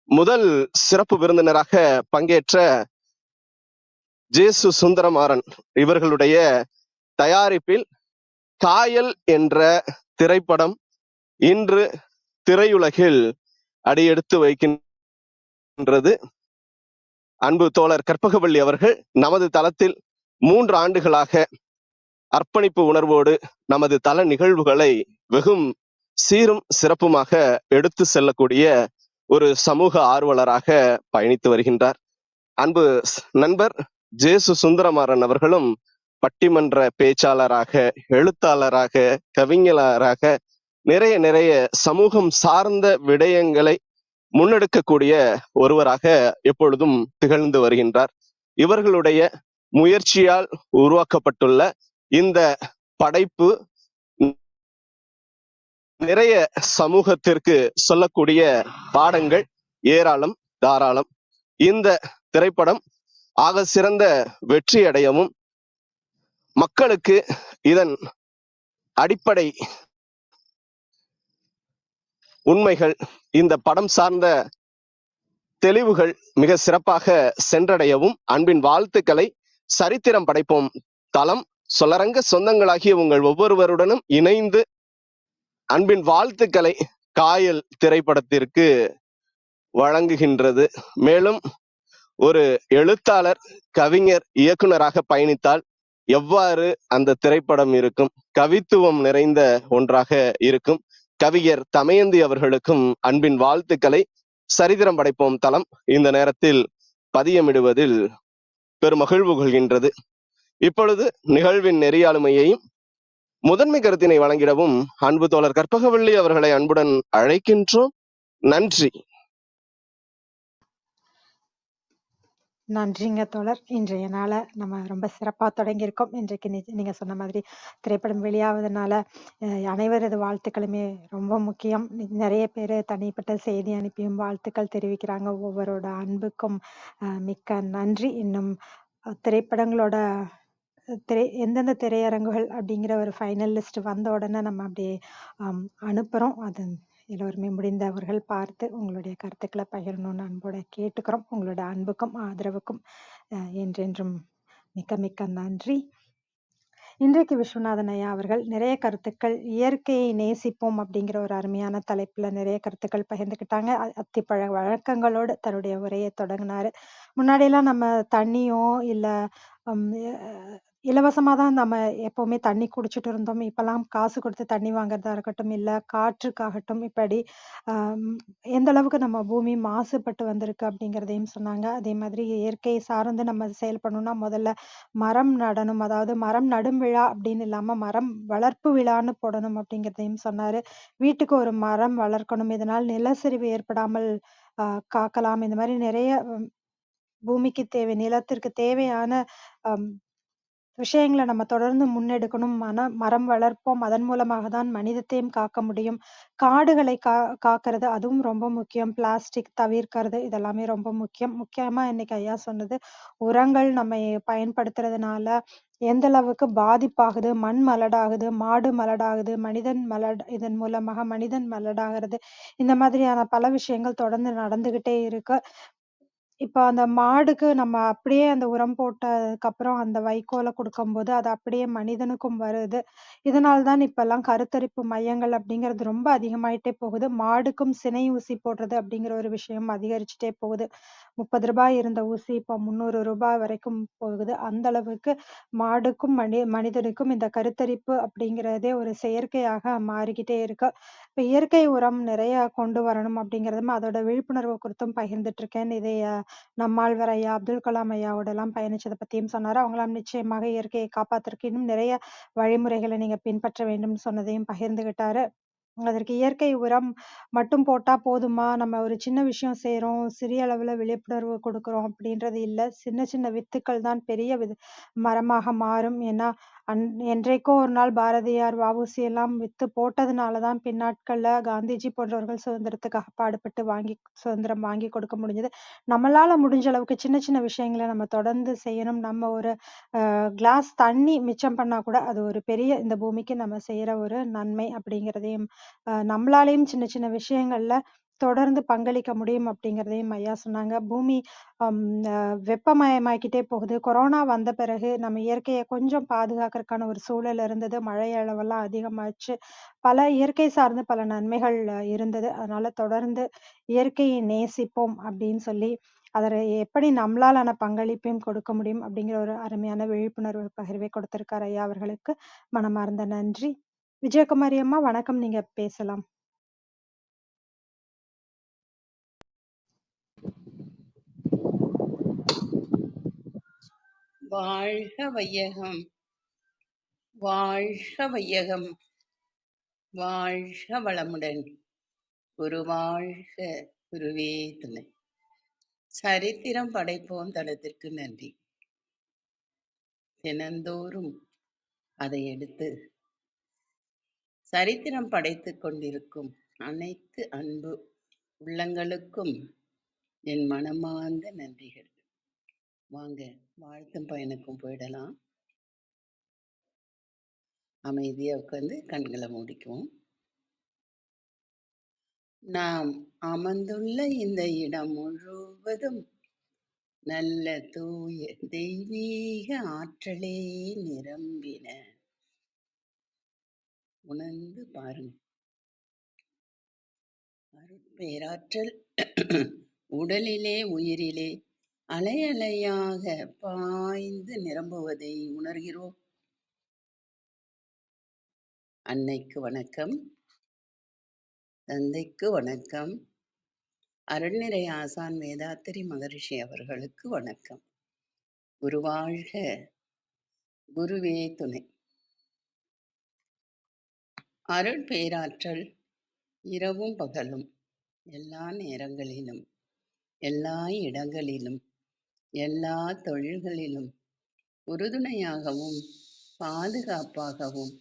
முதல் சிறப்பு விருந்தினராக பங்கேற்ற ஜேசு சுந்தரமாறன் இவர்களுடைய தயாரிப்பில் காயல் என்ற திரைப்படம் இன்று திரையுலகில் அடியெடுத்து வைக்கின்றது. அன்பு தோழர் கற்பகவள்ளி அவர்கள் நமது தளத்தில் 3 ஆண்டுகளாக அர்ப்பணிப்பு உணர்வோடு நமது தள நிகழ்வுகளை வெகும் சீரும் சிறப்புமாக எடுத்து செல்லக்கூடிய ஒரு சமூக ஆர்வலராக பயணித்து வருகின்றார். அன்பு நண்பர் ஜேசு சுந்தரமாறன் அவர்களும் பட்டிமன்ற பேச்சாளராக, எழுத்தாளராக, கவிஞராக நிறைய சமூகம் சார்ந்த விடயங்களை முன்னெடுக்கக்கூடிய ஒருவராக எப்பொழுதும் திகழ்ந்து வருகின்றார். இவர்களுடைய முயற்சியால் உருவாக்கப்பட்டுள்ள இந்த படைப்பு நிறைய சமூகத்திற்கு சொல்லக்கூடிய பாடங்கள் ஏராளம் தாராளம். இந்த திரைப்படம் ஆக சிறந்த வெற்றி அடையவும், மக்களுக்கு இதன் அடிப்படை உண்மைகள், இந்த படம் சார்ந்த தெளிவுகள் மிக சிறப்பாக சென்றடையவும் அன்பின் வாழ்த்துக்களை சரித்திரம் படைப்போம் தளம் சொல்லரங்க சொந்தங்களாகிய உங்கள் ஒவ்வொருவருடனும் இணைந்து அன்பின் வாழ்த்துக்களை காயல் திரைப்படத்திற்கு வழங்குகின்றது. மேலும் ஒரு எழுத்தாளர், கவிஞர், இயக்குனராக பயணித்தால் எவ்வாறு அந்த திரைப்படம் இருக்கும், கவித்துவம் நிறைந்த ஒன்றாக இருக்கும். கவிஞர் தமயந்தி அவர்களுக்கும் அன்பின் வாழ்த்துக்களை சரித்திரம் படைப்போம் தளம் இந்த நேரத்தில் பதியமிடுவதில் பெருமகிழ்வு கொள்கின்றது. இப்பொழுது நிகழ்வின் நெறியாளுமையையும் முதன்மை கருத்தினை வழங்கிடவும் அன்பு தோழர் கற்பகவள்ளி அவர்களை அன்புடன் அழைக்கின்றோம். நன்றி. நன்றிங்க தோழர். இன்றைய நாள நம்ம ரொம்ப சிறப்பா தொடங்கியிருக்கோம். இன்றைக்கு நீங்க சொன்ன மாதிரி திரைப்படம் வெளியாவதுனால அனைவரது வாழ்த்துக்களுமே ரொம்ப முக்கியம். நெறைய பேரு தனிப்பட்ட செய்தி அனுப்பியும் வாழ்த்துக்கள் தெரிவிக்கிறாங்க. ஒவ்வொருவரோட அன்புக்கும் மிக்க நன்றி. இன்னும் திரைப்படங்களோட எந்தெந்த திரையரங்குகள் அப்படிங்கிற ஒரு ஃபைனல் லிஸ்ட் வந்த உடனே நம்ம அப்படியே அனுப்புறோம். அது எல்லோருமே முடிந்தவர்கள் பார்த்து உங்களுடைய கருத்துக்களை பகிரணும்னு அன்போட கேட்டுக்கிறோம். உங்களோட அன்புக்கும் ஆதரவுக்கும் என்றென்றும் மிக்க மிக்க நன்றி. இன்றைக்கு விஸ்வநாதன் ஐயா அவர்கள் நிறைய கருத்துக்கள் இயற்கையை நேசிப்போம் அப்படிங்கிற ஒரு அருமையான தலைப்புல நிறைய கருத்துக்கள் பகிர்ந்துக்கிட்டாங்க. அத்திப்பழ வழக்கங்களோடு தன்னுடைய உரையை தொடங்கினாரு. முன்னாடியெல்லாம் நம்ம தண்ணியோ இல்ல இலவசமா தான் நம்ம எப்பவுமே தண்ணி குடிச்சிட்டு இருந்தோம். இப்பல்லாம் காசு கொடுத்து தண்ணி வாங்குறதா இருக்கட்டும், இல்ல காற்றுக்காகட்டும், இப்படி ஆம், எந்த அளவுக்கு நம்ம பூமி மாசுபட்டு வந்திருக்கு அப்படிங்கிறதையும் சொன்னாங்க. அதே மாதிரி இயற்கையை சார்ந்து நம்ம செயல்படணும்னா முதல்ல மரம் நடணும். அதாவது மரம் நடும் விழா அப்படின்னு இல்லாம மரம் வளர்ப்பு விழான்னு போடணும் அப்படிங்கிறதையும் சொன்னாரு. வீட்டுக்கு ஒரு மரம் வளர்க்கணும். இதனால் நிலச்சரிவு ஏற்படாமல் காக்கலாம். இந்த மாதிரி நிறைய பூமிக்கு தேவை நிலத்திற்கு தேவையான அம் விஷயங்கள நம்ம தொடர்ந்து முன்னெடுக்கணும். மரம் வளர்ப்போம். அதன் மூலமாக தான் மனிதத்தையும் காக்க முடியும். காடுகளை காக்கிறது அதுவும் ரொம்ப முக்கியம். பிளாஸ்டிக் தவிர்க்கிறது இதெல்லாமே ரொம்ப முக்கியம். முக்கியமா இன்னைக்கு ஐயா சொன்னது, உரங்கள் நம்ம பயன்படுத்துறதுனால எந்த அளவுக்கு பாதிப்பாகுது, மண் மலடாகுது, மாடு மலடாகுது, மனிதன் இதன் மூலமாக மனிதன் மலடாகிறது. இந்த மாதிரியான பல விஷயங்கள் தொடர்ந்து நடந்துகிட்டே இருக்கு. இப்ப அந்த மாடுக்கு நம்ம அப்படியே அந்த உரம் போட்டதுக்கப்புறம் அந்த வைக்கோல குடுக்கும்போது, அது அப்படியே மனிதனுக்கும் வருது. இதனால தான் இப்பல்லாம் கருத்தரிப்பு மையங்கள் அப்படிங்கிறது ரொம்ப அதிகமாயிட்டே போகுது. மாடுக்கும் சினை ஊசி போடுறது அப்படிங்கிற ஒரு விஷயம் அதிகரிச்சுட்டே போகுது. ரூ. 30 இருந்த ஊசி இப்போ ரூ. 300 வரைக்கும் போகுது. அந்த அளவுக்கு மாடுக்கும், மனிதனுக்கும் இந்த கருத்தரிப்பு அப்படிங்கிறதே ஒரு செயற்கையாக மாறிக்கிட்டே இருக்கு. இப்ப இயற்கை உரம் நிறைய கொண்டு வரணும் அப்படிங்கிறதும், அதோட விழிப்புணர்வு குறித்தும் பகிர்ந்துட்டு இருக்கேன். இதை நம்மாழ்வார் ஐயா, அப்துல் கலாம் ஐயாவோடலாம் பயணிச்சத பத்தியும் சொன்னாரு. அவங்கலாம் நிச்சயமாக இயற்கையை காப்பாத்துறதுக்கு இன்னும் நிறைய வழிமுறைகளை நீங்க பின்பற்ற வேண்டும்னு சொன்னதையும் பகிர்ந்துகிட்டாரு. அதற்கு இயற்கை உரம் மட்டும் போட்டா போதுமா? நம்ம ஒரு சின்ன விஷயம் செய்றோம், சிறிய அளவுல விழிப்புணர்வு கொடுக்குறோம் அப்படின்றது இல்ல. சின்ன சின்ன வித்துக்கள் தான் பெரிய மரமாக மாறும். ஏன்னா, அன் என்றைக்கோ ஒரு நாள் பாரதியார், வ.உ.சி எல்லாம் வித்து போட்டதுனால தான் பின்னாட்கள்ல காந்திஜி போன்றவர்கள் சுதந்திரத்துக்காக பாடுபட்டு சுதந்திரம் வாங்கி கொடுக்க முடிஞ்சது. நம்மளால முடிஞ்ச அளவுக்கு சின்ன சின்ன விஷயங்கள நம்ம தொடர்ந்து செய்யணும். நம்ம ஒரு கிளாஸ் தண்ணி மிச்சம் பண்ணா கூட, அது ஒரு பெரிய இந்த பூமிக்கு நம்ம செய்யற ஒரு நன்மை அப்படிங்கிறதையும், நம்மளாலயும் சின்ன சின்ன விஷயங்கள்ல தொடர்ந்து பங்களிக்க முடியும் அப்படிங்கிறதையும் ஐயா சொன்னாங்க. பூமி அம் அ வெப்பமயமாக்கிட்டே போகுது. கொரோனா வந்த பிறகு நம்ம இயற்கைய கொஞ்சம் பாதுகாக்கறதுக்கான ஒரு சூழல் இருந்தது. மழை அளவெல்லாம் அதிகமாச்சு. பல இயற்கை சார்ந்த பல நன்மைகள் இருந்தது. அதனால தொடர்ந்து இயற்கையை நேசிப்போம் அப்படின்னு சொல்லி, அதுல எப்படி நம்மளாலான பங்களிப்பையும் கொடுக்க முடியும் அப்படிங்கிற ஒரு அருமையான விழிப்புணர்வு பகிர்வை கொடுத்திருக்காரு ஐயா அவர்களுக்கு மனமார்ந்த நன்றி. விஜயகுமாரி அம்மா வணக்கம். நீங்க பேசலாம். வாழ்க வையகம், வாழ்க வையகம், வாழ்க வளமுடன். குரு வாழ்க, குருவே துணை. சரித்திரம் படைப்போம் தளத்திற்கு நன்றி. தினந்தோறும் அதை எடுத்து சரித்திரம் படைத்துக் கொண்டிருக்கும் அனைத்து அன்பு உள்ளங்களுக்கும் என் மனமார்ந்த நன்றிகள். வாங்க வாழ்த்தும் பயனுக்கும் போயிடலாம். அமைதியா உட்கார்ந்து கண்களை மூடிக்குவோம். நாம் அமர்ந்துள்ள இந்த இடம் முழுவதும் நல்ல தூய தெய்வீக ஆற்றலே நிரம்பின. உணர்ந்து பாருங்க. அருட்பேராற்றல் உடலிலே உயிரிலே அலை அலையாக பாய்ந்து நிரம்புவதை உணர்கிறோம். அன்னைக்கு வணக்கம், தந்தைக்கு வணக்கம், அருள்நிறை ஆசான் வேதாத்திரி மகரிஷி அவர்களுக்கு வணக்கம். குருவாழ்க, குருவே துணை. அருட்பேராற்றல் இரவும் பகலும் எல்லா நேரங்களிலும் எல்லா இடங்களிலும் எல்லா தொழில்களிலும் உறுதுணையாகவும் பாதுகாப்பாகவும்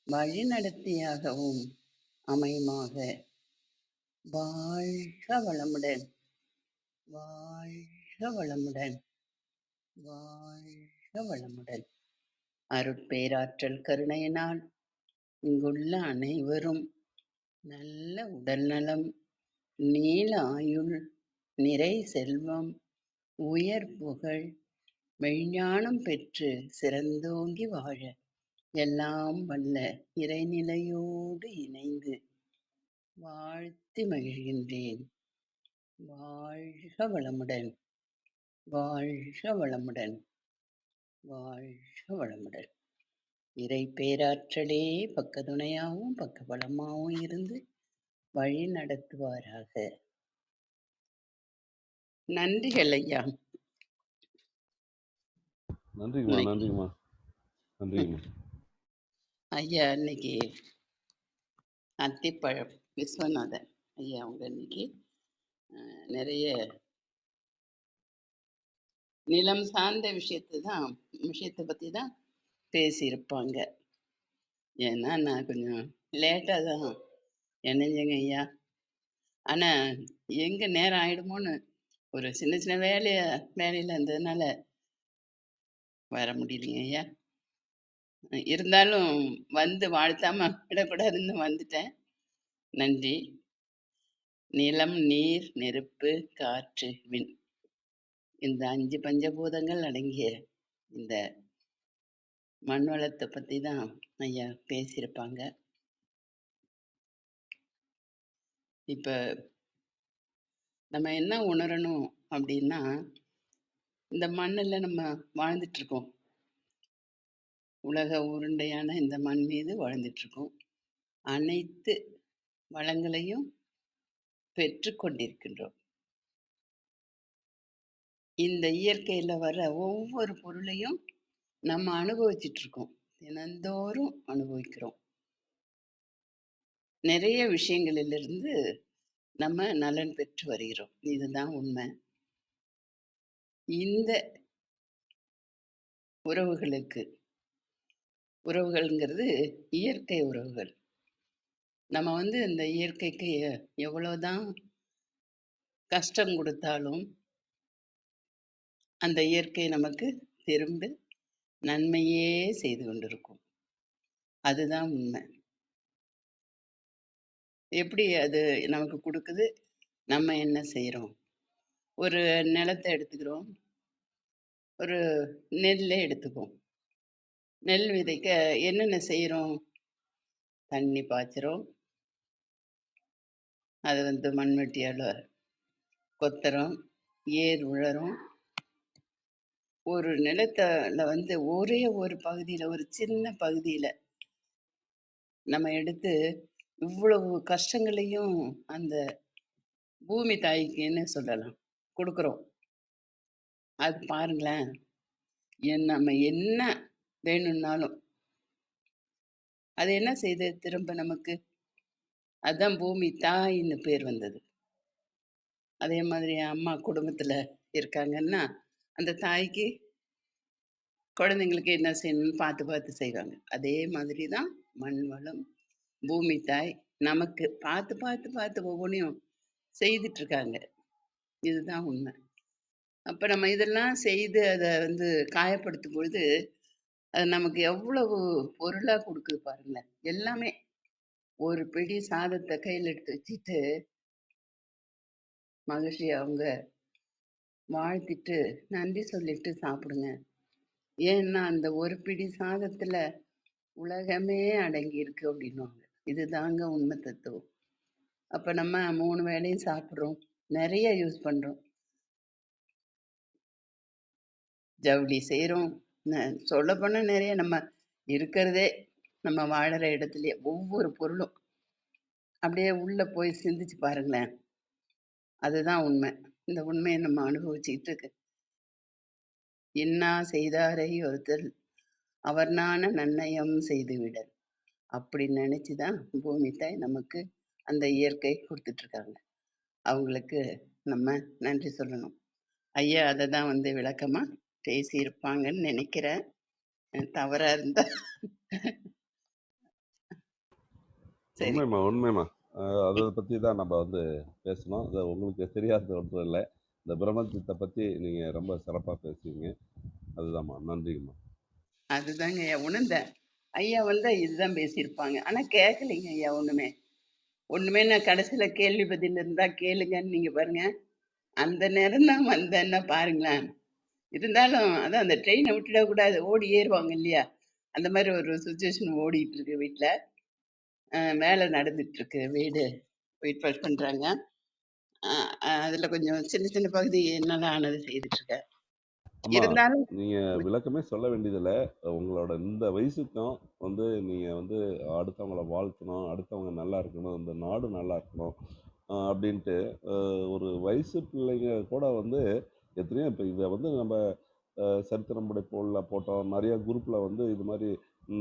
வழிநடத்தியாகவும் அமையுமாக. வாழ்க வளமுடன், வாழ்க வளமுடன், வாழ்க வளமுடன். அருட்பேராற்றல் கருணையினால் இங்குள்ள அனைவரும் நல்ல உடல்நலம், நீள ஆயுள், நிறை செல்வம், உயர் புகழ், மெய்ஞானம் பெற்று சிறந்தோங்கி வாழ எல்லாம் வல்ல இறைநிலையோடு இணைந்து வாழ்த்தி மகிழ்கின்றேன். வாழ்க வளமுடன், வாழ்க வளமுடன், வாழ்க வளமுடன். இறை பேராற்றலே பக்கத்துணையாகவும் பக்கபலமாகவும் இருந்து வழி நடத்துவாராக. நன்றிகள் ஐயா. நன்றிங்கம்மா, இன்னைக்கு நன்றிங்கம்மா, நன்றிங்கம்மா. ஐயா இன்னைக்கு அத்திப்பழம் விஸ்வநாதன் ஐயா அவங்க இன்னைக்கு நிறைய நிலம் சார்ந்த விஷயத்தை பற்றி தான் பேசியிருப்பாங்க. ஏன்னா நான் கொஞ்சம் லேட்டாக தான் இணைஞ்சேங்க ஐயா. ஆனால் எங்கே நேரம் ஆயிடுமோன்னு ஒரு சின்ன சின்ன வேலையில் இருந்ததுனால வர முடியலைங்க ஐயா. இருந்தாலும் வந்து வாழ்த்தாம விடக்கூடாதுன்னு வந்துட்டேன். நன்றி. நிலம், நீர், நெருப்பு, காற்று, விண், இந்த 5 பஞ்சபூதங்கள் அடங்கிய இந்த மண் வளத்தை பற்றி தான் ஐயா பேசியிருப்பாங்க. இப்போ நம்ம என்ன உணரணும் அப்படின்னா, இந்த மண்ணில் நம்ம வாழ்ந்துட்டு இருக்கோம். உலக உருண்டையான இந்த மண் மீது வாழ்ந்துட்டு இருக்கோம். அனைத்து வளங்களையும் பெற்று கொண்டிருக்கின்றோம். இந்த இயற்கையில வர ஒவ்வொரு பொருளையும் நம்ம அனுபவிச்சுட்டு இருக்கோம். தினந்தோறும் அனுபவிக்கிறோம். நிறைய விஷயங்களிலிருந்து நம்ம நலன் பெற்று வருகிறோம். இதுதான் உண்மை. இந்த உறவுகள்ங்கிறது இயற்கை உறவுகள். நம்ம இந்த இயற்கைக்கு எவ்வளவுதான் கஷ்டம் கொடுத்தாலும் அந்த இயற்கை நமக்கு திரும்ப நன்மையே செய்து கொண்டிருக்கும். அதுதான் உண்மை. எப்படி அது நமக்கு கொடுக்குது, நம்ம என்ன செய்யறோம்? ஒரு நிலத்தை எடுத்துக்கிறோம், ஒரு நெல்லை எடுத்துப்போம். நெல் விதைக்க என்னென்ன செய்யறோம்? தண்ணி பாய்ச்சுறோம், அது மண்வெட்டியால கொத்துறோம், ஏர் உழறோம். ஒரு நிலத்துல ஒரே ஒரு பகுதியில, ஒரு சின்ன பகுதியில நம்ம எடுத்து இவ்வளவு கஷ்டங்களையும் அந்த பூமி தாய்க்குன்னு சொல்லலாம் கொடுக்குறோம். அது பாருங்களேன், நம்ம என்ன வேணும்னாலும் அது என்ன செய்யுது திரும்ப நமக்கு. அதுதான் பூமி தாயின்னு பேர் வந்தது. அதே மாதிரி அம்மா குடும்பத்துல இருக்காங்கன்னா அந்த தாய்க்கு குழந்தைங்களுக்கு என்ன செய்யணும்னு பார்த்து பார்த்து செய்வாங்க. அதே மாதிரி தான் மண் வளம், பூமி தாய் நமக்கு பார்த்து பார்த்து பார்த்து ஒவ்வொன்றையும் செய்துட்டு இருக்காங்க. இதுதான் உண்மை. அப்ப நம்ம இதெல்லாம் செய்து அதை காயப்படுத்தும் பொழுது அது நமக்கு எவ்வளவு பொருளா கொடுக்குது பாருங்களேன். எல்லாமே ஒரு பிடி சாதத்தை கையில் எடுத்து வச்சுட்டு மகிழ்ச்சி அவங்க வாழ்த்திட்டு நன்றி சொல்லிட்டு சாப்பிடுங்க. ஏன்னா அந்த ஒரு பிடி சாதத்துல உலகமே அடங்கி இருக்கு அப்படின்னுவாங்க. இதுதாங்க உண்மை தத்துவம். அப்ப நம்ம 3 வேளையும் சாப்பிட்றோம், நிறைய யூஸ் பண்றோம், ஜவுளி செய்யறோம். சொல்ல போனா நிறைய நம்ம இருக்கிறதே, நம்ம வாழற இடத்துலயே ஒவ்வொரு பொருளும் அப்படியே உள்ள போய் சிந்திச்சு பாருங்களேன். அதுதான் உண்மை. இந்த உண்மையை நம்ம அனுபவிச்சுக்கிட்டு இருக்கு. இன்னா செய்தாரை ஒருத்தல் அவர் நான நன்னயம் செய்துவிடல் அப்படின்னு நினைச்சுதான் பூமி தாய் நமக்கு அந்த இயற்கை கொடுத்துட்டு இருக்காங்க. அவங்களுக்கு நம்ம நன்றி சொல்லணும். ஐயா அதை தான் வந்து விளக்கமா பேசியிருப்பாங்கன்னு நினைக்கிறேன். தவறா இருந்தா சரி. உண்மைம்மா உண்மைம்மா. அதை பற்றி தான் நம்ம வந்து பேசணும். அது உங்களுக்கு தெரியாத ஒன்றும் இல்லை. இந்த பிரம்மத்தை பற்றி நீங்கள் ரொம்ப சிறப்பாக பேசுவீங்க. அதுதாம்மா. நன்றிங்கம்மா. அதுதாங்க ஐயா உணர்ந்தேன். ஐயா வந்து இதுதான் பேசியிருப்பாங்க. ஆனா கேட்கலைங்க ஐயா ஒண்ணுமே. ஒண்ணுமே நான் கடைசியில கேள்வி பதில் இருந்தா கேளுங்கன்னு நீங்க பாருங்க. அந்த நேரம் தான் வந்தேன்னா பாருங்களேன். இருந்தாலும் அதான் அந்த ட்ரெயினை விட்டுடக்கூடாது, ஓடி ஏறுவாங்க இல்லையா? அந்த மாதிரி ஒரு சுச்சுவேஷன் ஓடிட்டு இருக்கு வீட்ல. வேலை நடந்துட்டு இருக்கு, வீடு வெயிட் வாஷ் பண்றாங்க. அதுல கொஞ்சம் சின்ன சின்ன பகுதி என்னால ஆனது செய்துட்டு இருக்கேன். அம்மா, இருந்தாலும் நீங்கள் விளக்கமே சொல்ல வேண்டியதில்லை. உங்களோட இந்த வயசுக்கும் வந்து நீங்கள் வந்து அடுத்தவங்கள வாழ்த்தணும், அடுத்தவங்க நல்லா இருக்கணும், இந்த நாடு நல்லா இருக்கணும் அப்படின்ட்டு ஒரு வயசு பிள்ளைங்க கூட வந்து எத்தனையோ இப்போ இதை வந்து நம்ம சரித்திரம் படைப்போலில் போட்டோம், நிறைய குரூப்பில் வந்து இது மாதிரி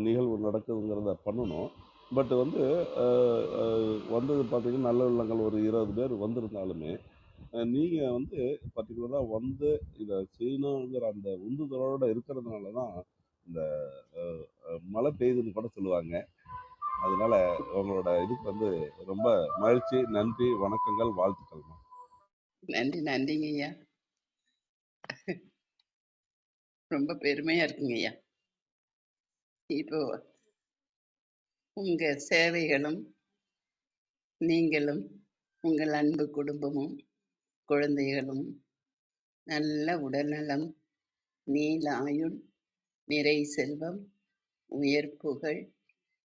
நிகழ்வு நடக்குதுங்கிறத பண்ணணும். பட் வந்து வந்தது பார்த்தீங்கன்னா நல்ல உள்ளங்கள் ஒரு 20 பேர் வந்திருந்தாலுமே நீங்கள் வந்து பர்டிகுலராக வந்து இதை செய்யணுங்கிற அந்த உந்துதலோட இருக்கிறதுனால தான் இந்த மழை பெய்யுதுன்னு கூட சொல்லுவாங்க. அதனால உங்களோட இதுக்கு வந்து ரொம்ப மகிழ்ச்சி, நன்றி, வணக்கங்கள், வாழ்த்துக்கள்மா. நன்றி நன்றிங்க ஐயா. ரொம்ப பெருமையா இருக்குங்க ஐயா. இப்போ உங்க சேவைகளும் நீங்களும் உங்கள் அன்பு குடும்பமும் குழந்தைகளும் நல்ல உடல்நலம், நீல ஆயுள், நிறை செல்வம், உயர் புகழ்,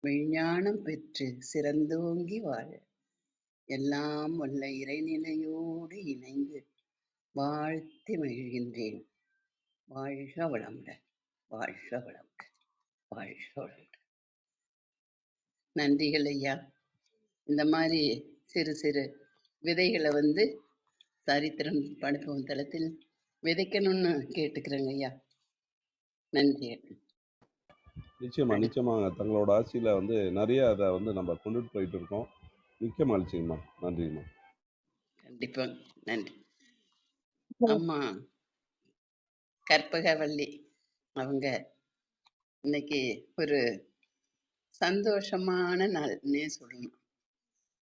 விஞ்ஞானம் பெற்று சிறந்தோங்கி வாழ எல்லாம் வல்ல இறைநிலையோடு இணைந்து வாழ்த்தி மகிழ்கின்றேன். வாழ்க வளமுடன், வாழ்க வளமுடன், வாழ்க வளமுடன். நன்றிகள் ஐயா. இந்த மாதிரி சிறு சிறு விதைகளை வந்து சரித்திரம் படைப்போம் தளத்தில் விதைக்கணும்னு கேட்டுக்கிறேங்க ஐயா. நன்றி. நிச்சயமா நிச்சயமாக தங்களோட ஆட்சியில் வந்து நிறைய அதை வந்து நம்ம கொண்டுட்டு போயிட்டு இருக்கோம். மிக்க மகிழ்ச்சிங்கம்மா. நன்றிங்கம்மா. கண்டிப்பா. நன்றி. அம்மா கற்பகவல்லி அவங்க இன்னைக்கு ஒரு சந்தோஷமான நாள்னே சொல்லணும்.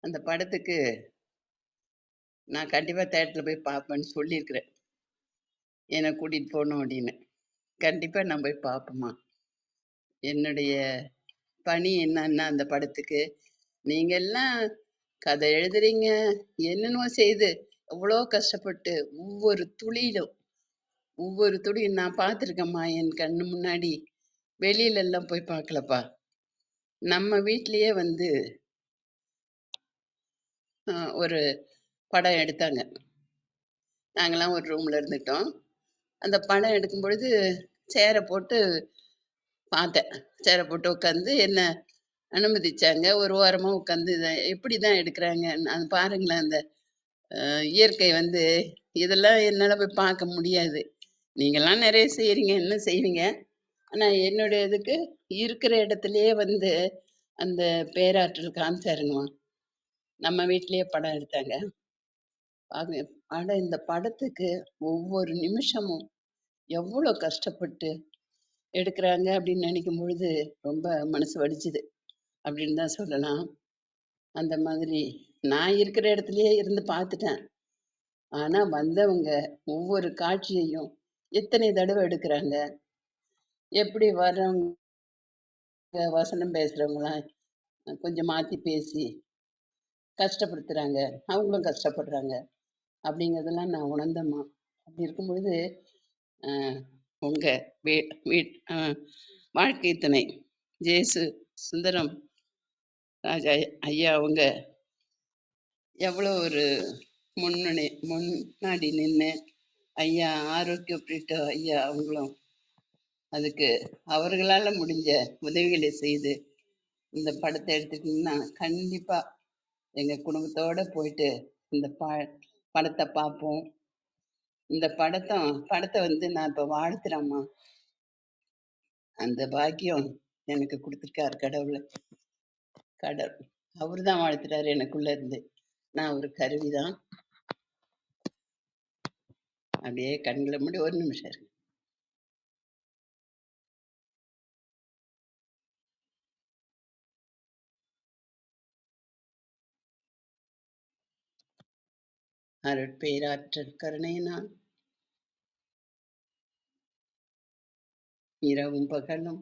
அந்த படத்துக்கு நான் கண்டிப்பா தேட்டர்ல போய் பார்ப்பேன்னு சொல்லியிருக்கிறேன். என்னை கூட்டிட்டு போகணும் அப்படின்னு. கண்டிப்பா நான் போய் பார்ப்பேம்மா. என்னுடைய பணி என்னன்னா அந்த படத்துக்கு நீங்க எல்லாம் கதை எழுதுறீங்க, என்னென்னமோ செய்து எவ்வளோ கஷ்டப்பட்டு ஒவ்வொரு துளியும் நான் பார்த்துருக்கேம்மா என் கண்ணு முன்னாடி. வெளியில எல்லாம் போய் பார்க்கலப்பா. நம்ம வீட்லயே வந்து ஒரு படம் எடுத்தாங்க. நாங்கெல்லாம் ஒரு ரூம்ல இருந்துட்டோம். அந்த படம் எடுக்கும் பொழுது சேரை போட்டு பார்த்தேன். சேரை போட்டு உட்காந்து என்ன அனுமதிச்சாங்க. ஒரு ஓரமா உட்காந்து இதை எப்படிதான் எடுக்கிறாங்க அது பாருங்களேன். அந்த இயற்கை வந்து இதெல்லாம் என்னால போய் பார்க்க முடியாது. நீங்கெல்லாம் நிறைய செய்றீங்க, இன்னும் செய்வீங்க. ஆனா என்னுடைய இதுக்கு இருக்கிற இடத்துலயே வந்து அந்த பேராற்றல் காமிச்சாருங்கம்மா. நம்ம வீட்லயே படம் எடுத்தாங்க. பாருங்க, ஆனா இந்த படத்துக்கு ஒவ்வொரு நிமிஷமும் எவ்வளோ கஷ்டப்பட்டு எடுக்கிறாங்க அப்படின்னு நினைக்கும் பொழுது ரொம்ப மனசு வலிச்சுது அப்படின்னு தான் சொல்லலாம். அந்த மாதிரி நான் இருக்கிற இடத்துலயே இருந்து பார்த்துட்டேன். ஆனா வந்தவங்க ஒவ்வொரு காட்சியையும் எத்தனை தடவை எடுக்கிறாங்க, எப்படி வர்றவங்க வசனம் பேசுறவங்களாம் கொஞ்சம் மாத்தி பேசி கஷ்டப்படுத்துறாங்க, அவங்களும் கஷ்டப்படுறாங்க அப்படிங்கிறதெல்லாம் நான் உணர்ந்தேம்மா. அப்படி இருக்கும் பொழுது அஹ், உங்க வீ- வீட் அஹ், வாழ்க்கை துணை ஜேசு சுந்தரம் ராஜா ஐயா அவங்க எவ்வளோ ஒரு முன்னாடி நின்று ஐயா ஆரோக்கியம் அப்படின்ட்டு ஐயா அவங்களும் அதுக்கு அவர்களால முடிஞ்ச உதவிகளை செய்து இந்த படத்தை எடுத்துட்டீங்கன்னா கண்டிப்பா எங்க குடும்பத்தோட போயிட்டு இந்த படத்தை பார்ப்போம். இந்த படத்தை வந்து நான் இப்ப வாழ்த்துறேம்மா. அந்த பாக்கியம் எனக்கு கொடுத்துருக்காரு கடவுள். அவரு தான் வாழ்த்துறாரு எனக்குள்ள இருந்து. நான் ஒரு கருவிதான். அப்படியே கண்களை மூடி ஒரு நிமிஷம் இருங்க. அருட்பேராற்றல் கருணையினால் இரவும் பகலும்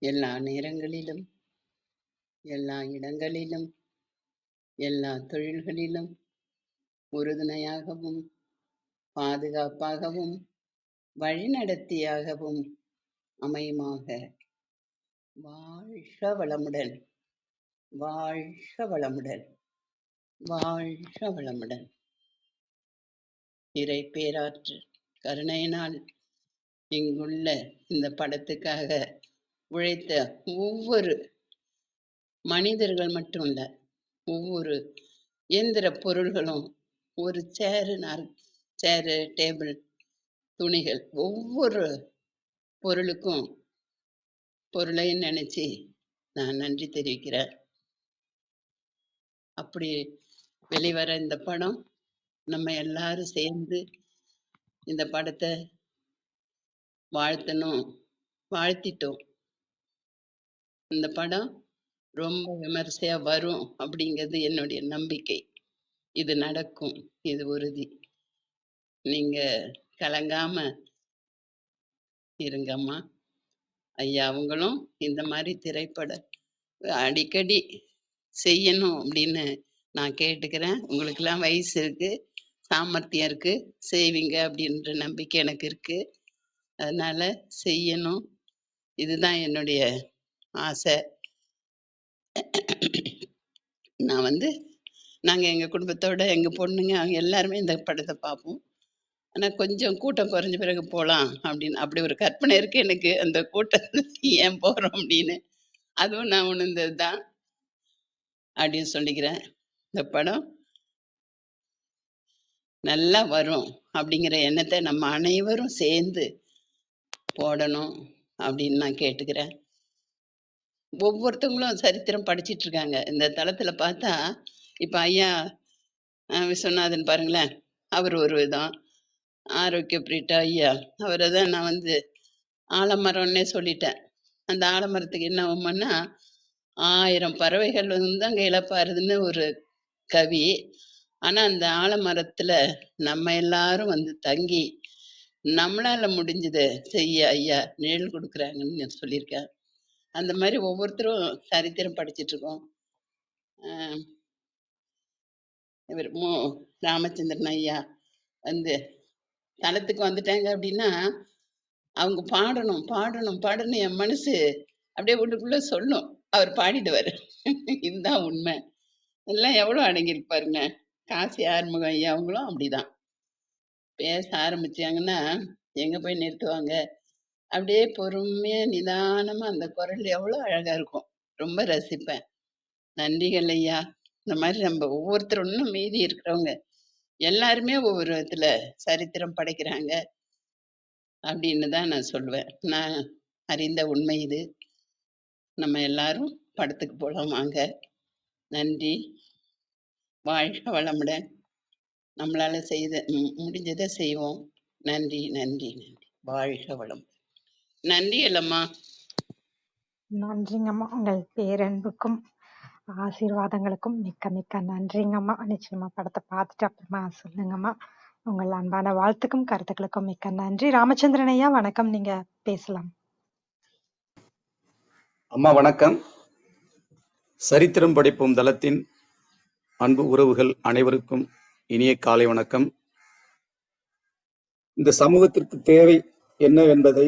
எல்லா நேரங்களிலும் எல்லா இடங்களிலும் எல்லா தொழில்களிலும் உறுதுணையாகவும் பாதுகாப்பாகவும் வழிநடத்தியாகவும் அமையுமாக. வாழ்க வளமுடன், வாழ்க வளமுடன், வாழ்க வளமுடன். இறை பேராற்று கருணையினால் இங்குள்ள இந்த படத்துக்காக உழைத்த ஒவ்வொரு மனிதர்கள் மட்டும் இல்ல, ஒவ்வொரு இயந்திர பொருள்களும், ஒரு சேரு, டேபிள், துணிகள், ஒவ்வொரு பொருளுக்கும் பொருளையும் நினைச்சு நான் நன்றி தெரிவிக்கிறேன். அப்படி வெளிவர இந்த படம் நம்ம எல்லாரும் சேர்ந்து இந்த படத்தை வாழ்த்தணும், வாழ்த்திட்டோம். இந்த படம் ரொம்ப விமர்சையா வரும் அப்படிங்கிறது என்னுடைய நம்பிக்கை. இது நடக்கும், இது உறுதி. நீங்க கலங்காம இருங்கம்மா. ஐயா அவங்களும் இந்த மாதிரி திரைப்பட அடிக்கடி செய்யணும் அப்படின்னு நான் கேட்டுக்கிறேன். உங்களுக்கெல்லாம் வயசு இருக்கு, சாமர்த்தியம் இருக்கு, செய்வீங்க அப்படின்ற நம்பிக்கை எனக்கு இருக்கு. அதனால செய்யணும், இதுதான் என்னுடைய ஆசை. நான் நாங்கள் எங்கள் குடும்பத்தோட எங்கள் பொண்ணுங்க அவங்க எல்லாருமே இந்த படத்தை பார்ப்போம். ஆனால் கொஞ்சம் கூட்டம் குறைஞ்ச பிறகு போகலாம் அப்படின்னு அப்படி ஒரு கற்பனை இருக்குது எனக்கு, அந்த கூட்டத்தில் ஏன் போகிறோம் அப்படின்னு. அதுவும் நான் உணர்ந்தது தான் அப்படின்னு சொல்லிக்கிறேன். இந்த படம் நல்லா வரும் அப்படிங்கிற எண்ணத்தை நம்ம அனைவரும் சேர்ந்து போடணும் அப்படின்னு நான் கேட்டுக்கிறேன். ஒவ்வொருத்தவங்களும் சரித்திரம் படிச்சிட்டு இருக்காங்க. இந்த தளத்தில் பார்த்தா இப்போ ஐயா விஸ்வநாதன் பாருங்களேன், அவர் ஒரு விதம். ஆரோக்கிய பிரீட்டா ஐயா, அவரை தான் நான் ஆலமரம்னே சொல்லிட்டேன். அந்த ஆலமரத்துக்கு என்ன ஆகும்னா 1000 பறவைகள் அங்கே இழப்பாருதுன்னு ஒரு கவி. ஆனா அந்த ஆலமரத்துல நம்ம எல்லாரும் தங்கி நம்மளால முடிஞ்சதை செய்ய ஐயா நிழல் கொடுக்குறாங்கன்னு சொல்லியிருக்கேன். அந்த மாதிரி ஒவ்வொருத்தரும் சரித்திரம் படிச்சுட்டு இருக்கோம். இவர் ராமச்சந்திரன் ஐயா தளத்துக்கு வந்துட்டாங்க அப்படின்னா அவங்க பாடணும் பாடணும் பாடணும், என் மனசு அப்படியே வீட்டுக்குள்ள சொல்லும், அவர் பாடிடுவார். இதுதான் உண்மை. எல்லாம் எவ்வளோ அடங்கியிருப்பாருங்க. காசி ஆறுமுகம் ஐயா அவங்களும் அப்படிதான். பேச ஆரம்பிச்சாங்கன்னா எங்க போய் நிறுத்துவாங்க, அப்படியே பொறுமையா நிதானமா அந்த குரல் எவ்வளோ அழகா இருக்கும். ரொம்ப ரசிப்பேன். நன்றிகள் ஐயா. இந்த மாதிரி நம்ம ஒவ்வொருத்தரும் இன்னும் மீதி இருக்கிறவங்க எல்லாருமே ஒவ்வொரு விதத்துல சரித்திரம் படைக்கிறாங்க அப்படின்னு தான் நான் சொல்லுவேன். நான் அறிந்த உண்மை இது. நம்ம எல்லாரும் படத்துக்கு போகலாம் வாங்க. நன்றி. வாழ்க வளமுடன். நம்மளால முடிஞ்சதை செய்வோம். நன்றி நன்றி நன்றி. வாழ்க வளம். நன்றி இல்லம்மா. நன்றிங்கம்மா. உங்கள் பேரன்புக்கும் ஆசீர்வாதங்களுக்கும் மிக்க மிக்க நன்றிங்கம்மா. நிச்சயமா படத்தை பார்த்துட்டு அப்புறமா சொல்லுங்கம்மா. உங்கள் அன்பான வாழ்த்துக்கும் கருத்துக்களுக்கும் மிக்க நன்றி. ராமச்சந்திரன் ஐயா வணக்கம், நீங்க பேசலாம். அம்மா வணக்கம். சரித்திரம் படைப்போம் தளத்தின் அன்பு உறவுகள் அனைவருக்கும் இனிய காலை வணக்கம். இந்த சமூகத்திற்கு தேவை என்னவென்பதை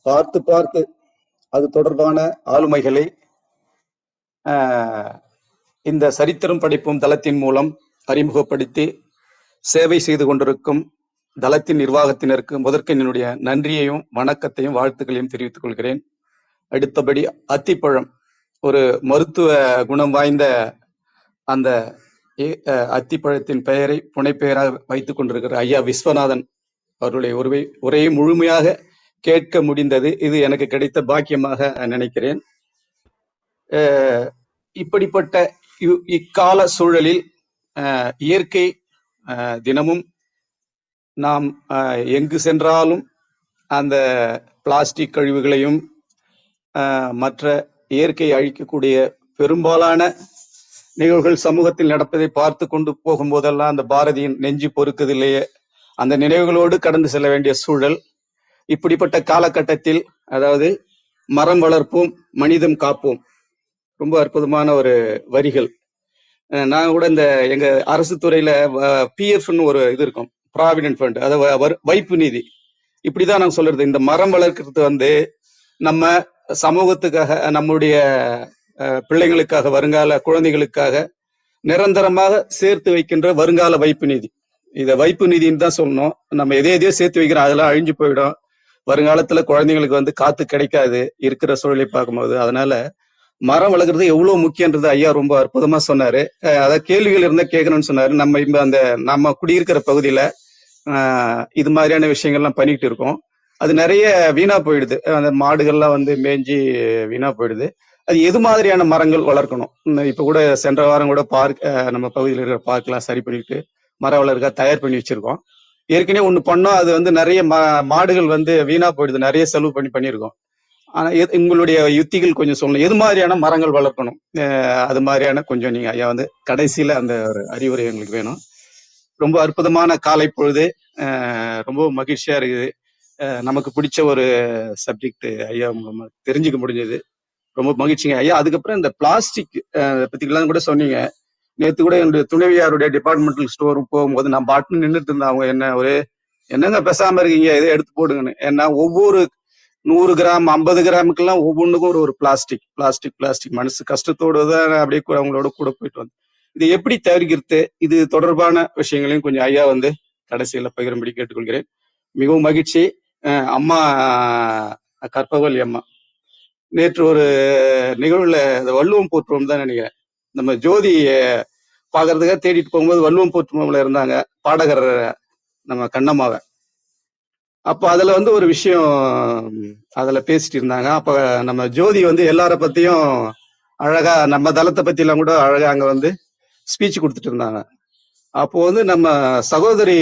பார்த்து பார்த்து அது தொடர்பான ஆளுமைகளை இந்த சரித்திரம் படைப்போம் தளத்தின் மூலம் அறிமுகப்படுத்தி சேவை செய்து கொண்டிருக்கும் தளத்தின் நிர்வாகத்தினருக்கு முதற்க என்னுடைய நன்றியையும் வணக்கத்தையும் வாழ்த்துக்களையும் தெரிவித்துக் கொள்கிறேன். அடுத்தபடி அத்திப்பழம், ஒரு மருத்துவ குணம் வாய்ந்த அந்த அத்திப்பழத்தின் பெயரை புனைப்பெயராக வைத்துக் கொண்டிருக்கிற ஐயா விஸ்வநாதன் அவருடைய உரையை முழுமையாக கேட்க முடிந்தது. இது எனக்கு கிடைத்த பாக்கியமாக நினைக்கிறேன். இப்படிப்பட்ட இக்கால சூழலில் இயற்கை தினமும் நாம் எங்கு சென்றாலும் அந்த பிளாஸ்டிக் கழிவுகளையும் மற்ற இயற்கையை அழிக்கக்கூடிய பெரும்பாலான நிகழ்வுகள் சமூகத்தில் நடப்பதை பார்த்து கொண்டு போகும்போதெல்லாம் அந்த பாரதியின் நெஞ்சு பொறுக்குதில்லையே, அந்த நினைவுகளோடு கடந்து செல்ல வேண்டிய சூழல். இப்படிப்பட்ட காலகட்டத்தில் அதாவது மரம் வளர்ப்போம் மனிதம் காப்போம், ரொம்ப அற்புதமான ஒரு வரிகள். நான் கூட இந்த எங்க அரசு துறையில பிஎஃப்னு ஒரு இது இருக்கும், ப்ராவிடென்ட் ஃபண்ட், அதாவது வைப்பு நிதி. இப்படிதான் நான் சொல்றது, இந்த மரம் வளர்க்கறது வந்து நம்ம சமூகத்துக்காக, நம்முடைய பிள்ளைகளுக்காக, வருங்கால குழந்தைகளுக்காக நிரந்தரமாக சேர்த்து வைக்கின்ற வருங்கால வைப்பு நிதி. இதை வைப்பு நிதின்னு தான் சொல்லணும். நம்ம எதையோ சேர்த்து வைக்கிறோம், அதெல்லாம் அழிஞ்சு போயிடும். வருங்காலத்துல குழந்தைங்களுக்கு வந்து காத்து கிடைக்காது இருக்கிற சூழலை பார்க்கும்போது. அதனால மரம் வளர்க்குறது எவ்வளவு முக்கியன்றது ஐயா ரொம்ப அற்புதமா சொன்னாரு. அதாவது கேள்விகள் இருந்தா கேட்கணும்னு சொன்னாரு. நம்ம இப்ப அந்த நம்ம குடியிருக்கிற பகுதியில இது மாதிரியான விஷயங்கள்லாம் பண்ணிட்டு இருக்கோம். அது நிறைய வீணா போயிடுது, அந்த மாடுகள்லாம் வந்து மேய்ஞ்சி வீணா போயிடுது. அது எது மாதிரியான மரங்கள் வளர்க்கணும்? இப்ப கூட சென்ற வாரம் கூட பார்க், நம்ம பகுதியில் இருக்கிற பார்க்லாம் சரி பண்ணிட்டு மர வளர்க்க தயார் பண்ணி வச்சிருக்கோம். ஏற்கனவே ஒண்ணு பண்ணோம், அது வந்து நிறைய மாடுகள் வந்து வீணா போயிடுது, நிறைய செலவு பண்ணியிருக்கோம். ஆனா உங்களுடைய யுத்திகள் கொஞ்சம் சொல்லணும், எது மாதிரியான மரங்கள் வளர்க்கணும், அது மாதிரியான கொஞ்சம் நீங்க ஐயா வந்து கடைசியில அந்த ஒரு அறிவுரை எங்களுக்கு வேணும். ரொம்ப அற்புதமான காலை பொழுது, ரொம்ப மகிழ்ச்சியா இருக்குது. நமக்கு பிடிச்ச ஒரு சப்ஜெக்ட் ஐயா தெரிஞ்சுக்க முடிஞ்சது, ரொம்ப மகிழ்ச்சிங்க ஐயா. அதுக்கப்புறம் இந்த பிளாஸ்டிக் பத்திலாம் கூட சொன்னீங்க. நேற்று கூட என்னுடைய துணைவியாருடைய டிபார்ட்மெண்டல் ஸ்டோர் போகும்போது நான் பாட்டுன்னு நின்றுட்டு இருந்தேன். அவங்க என்ன ஒரு என்னங்க பேசாம இருக்கீங்க, இதை எடுத்து போடுங்கன்னு. ஏன்னா ஒவ்வொரு 100 கிராம் 50 கிராமுக்கெல்லாம் ஒவ்வொன்றுக்கும் ஒரு பிளாஸ்டிக் பிளாஸ்டிக் பிளாஸ்டிக் மனசு கஷ்டத்தோடு தான் அப்படியே அவங்களோட கூட போயிட்டு வந்து இது எப்படி தவிர்க்கிறது, இது தொடர்பான விஷயங்களையும் கொஞ்சம் ஐயா வந்து கடைசியில பகிரும்படி கேட்டுக்கொள்கிறேன். மிகவும் மகிழ்ச்சி. அம்மா கற்பவல்லி அம்மா நேற்று ஒரு நிகழ்வுல இந்த வள்ளுவம் போற்றுவோம் தான் நினைக்கிறேன், நம்ம ஜோதி பாக்குறதுக்காக தேடிட்டு போகும்போது வள்ளுவம் போற்றுவோம்ல இருந்தாங்க பாடகர் நம்ம கண்ணம்மாவை. அப்ப அதுல வந்து ஒரு விஷயம் அதுல பேசிட்டு இருந்தாங்க. அப்ப நம்ம ஜோதி வந்து எல்லார பத்தியும் அழகா, நம்ம தளத்தை பத்தி எல்லாம் கூட அழகா அங்க வந்து ஸ்பீச் கொடுத்துட்டு இருந்தாங்க. அப்போ வந்து நம்ம சகோதரி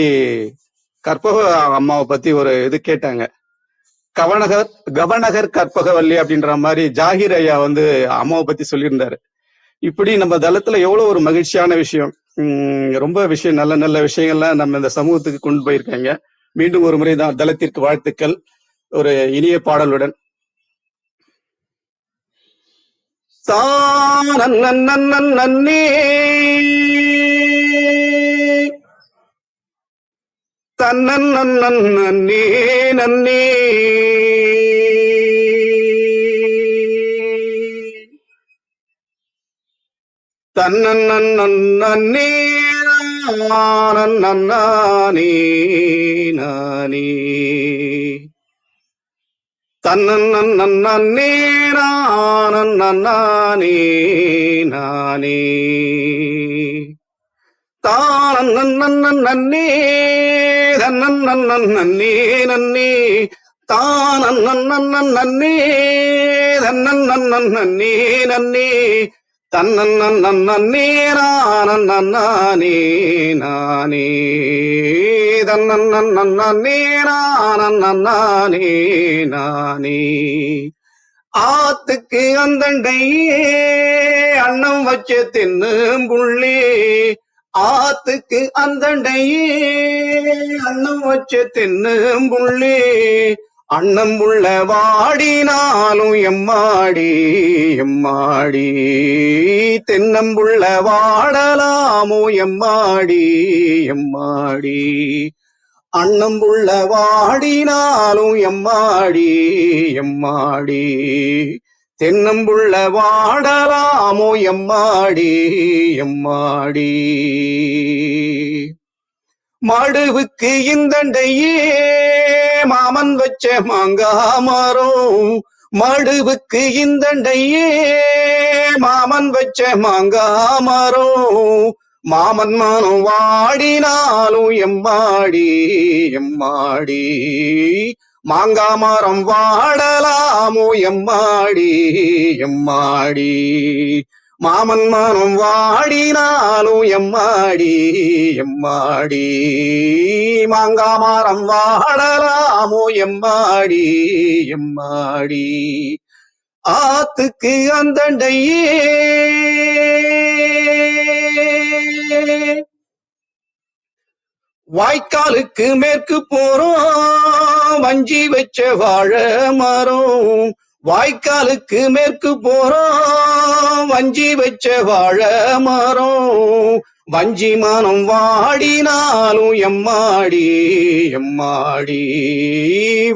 கற்பக அம்மாவை பத்தி ஒரு இது கேட்டாங்க. கவனகர் கற்பகவல்லி அப்படின்ற மாதிரி ஜாகிர் ஐயா வந்து அம்மாவை பத்தி சொல்லியிருந்தாரு. இப்படி நம்ம தளத்துல எவ்வளவு ஒரு மகிழ்ச்சியான விஷயம், ரொம்ப விஷயம், நல்ல நல்ல விஷயங்கள்லாம் நம்ம இந்த சமூகத்துக்கு கொண்டு போயிருக்காங்க. மீண்டும் ஒரு முறை தான் தளத்திற்கு வாழ்த்துக்கள். ஒரு இனிய பாடலுடன் நன்னே தன்னே நன்னே தன்னே நானே நானே தன்னே நானே நானே தானே தன்னே நன்னே தானே தன்னே நன்னே தன்னே நானே நானே தன்னே நானே நானே. ஆத்துக்கு அந்தண்டையே அன்னம் வச்ச தின்னும் புள்ளி, ஆத்துக்கு அந்தண்டையே அன்னம் வச்ச தின்னும் புள்ளி, அன்னம் புள்ள வாடினாலும் எம்மாடி எம்மாடி, தென்னம்புள்ள வாடலாமோ எம்மாடி எம்மாடி, அன்னம்புள்ள வாடினாலும் எம்மாடி எம்மாடி, தென்னம்புள்ள வாடலாமோ எம்மாடி எம்மாடி. மடுவுக்கு இந்தண்டையே மாமன் வச்ச மாங்காமரம், மடுவுக்கு இந்தண்டையே மாமன் வச்ச மாங்காமரம், மாமன் மானம் வாடினாலும் எம்மாடி எம்மாடி, மாங்காமரம் வாடலாமோ எம்மாடி எம்மாடி, மாமன் மானம் வாடினாலும் எம்மாடி எம்மாடி மாங்காமரம் வாடலாமோ எம்மாடி எம்மாடி ஆத்துக்கு அந்தண்டையே வாய்க்காலுக்கு மேற்கு போறோம் வஞ்சி வச்ச வாழ மரம் வாய்க்காலுக்கு மேற்கு போறோம் வஞ்சி வச்ச வாழ மரம் வஞ்சி மனம் வாடினாலும் எம்மாடி எம்மாடி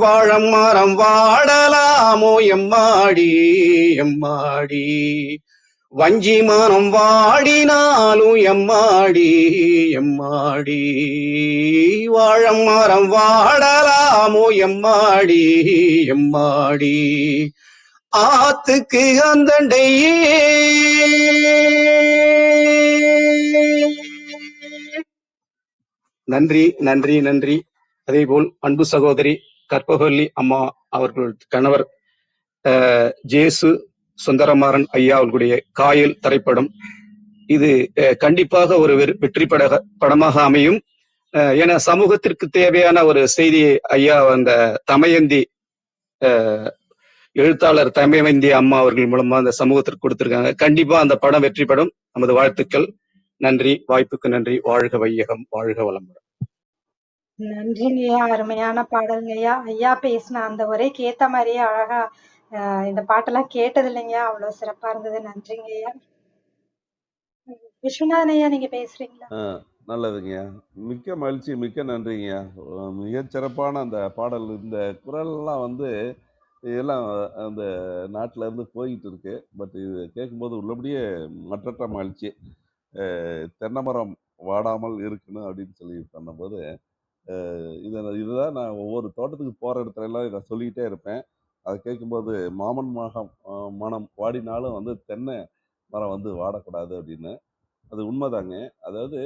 வாழ மரம் வாடலாமோ எம்மாடி எம்மாடி வஞ்சி மனம் வாடினாலும் எம்மாடி எம்மாடி வாழ மரம் வாடலாமோ எம்மாடி எம்மாடி ஆத்துக்கு அந்தண்டையே நன்றி நன்றி நன்றி. அதேபோல் அன்பு சகோதரி கற்பகவல்லி அம்மா அவர்கள் கணவர் ஜேசு சுந்தரமாறன் ஐயா அவர்களுடைய காயல் திரைப்படம் இது கண்டிப்பாக ஒரு வெற்றி படமாக அமையும். ஏன்னா சமூகத்திற்கு தேவையான ஒரு செய்தியை ஐயா அந்த தமயந்தி எழுத்தாளர் தமயந்தி அம்மா அவர்கள் மூலமா அந்த சமூகத்திற்கு கொடுத்திருக்காங்க. கண்டிப்பா அந்த படம் வெற்றி படம். நமது வாழ்த்துக்கள். நன்றி. வாய்ப்புக்கு நன்றி. வாழ்க வையகம், வாழ்க வளமுடன். நன்றிங்கய்யா, அருமையான பாடல்ங்கய்யா. ஐயா பேசின அந்த உரைக்கு ஏத்த மாதிரியே அழகா இந்த பாட்டெல்லாம் கேட்டது இல்லைங்கய்யா, அவ்வளவு சிறப்பா இருந்தது. நன்றிங்கய்யா. விஸ்வநாதன் ஐயா, நீங்க பேசுறீங்களா? நல்லதுங்கய்யா, மிக்க மகிழ்ச்சி, மிக்க நன்றிங்கய்யா. மிகச்சிறப்பான அந்த பாடல், இந்த குரல்லாம் வந்து எல்லாம் அந்த நாட்டில் இருந்து போய்கிட்டு இருக்கு. பட் இது கேட்கும்போது உள்ளபடியே மற்றற்ற மகிழ்ச்சி. தென்னைமரம் வாடாமல் இருக்கணும் அப்படின்னு சொல்லி பண்ணும்போது இதுதான் நான் ஒவ்வொரு தோட்டத்துக்கு போகிற இடத்துல எல்லாம் இதை சொல்லிக்கிட்டே இருப்பேன். அதை கேட்கும்போது மாமன் மனம் வாடினாலும் வந்து தென்னை மரம் வந்து வாடக்கூடாது அப்படின்னு. அது உண்மைதாங்க. அதாவது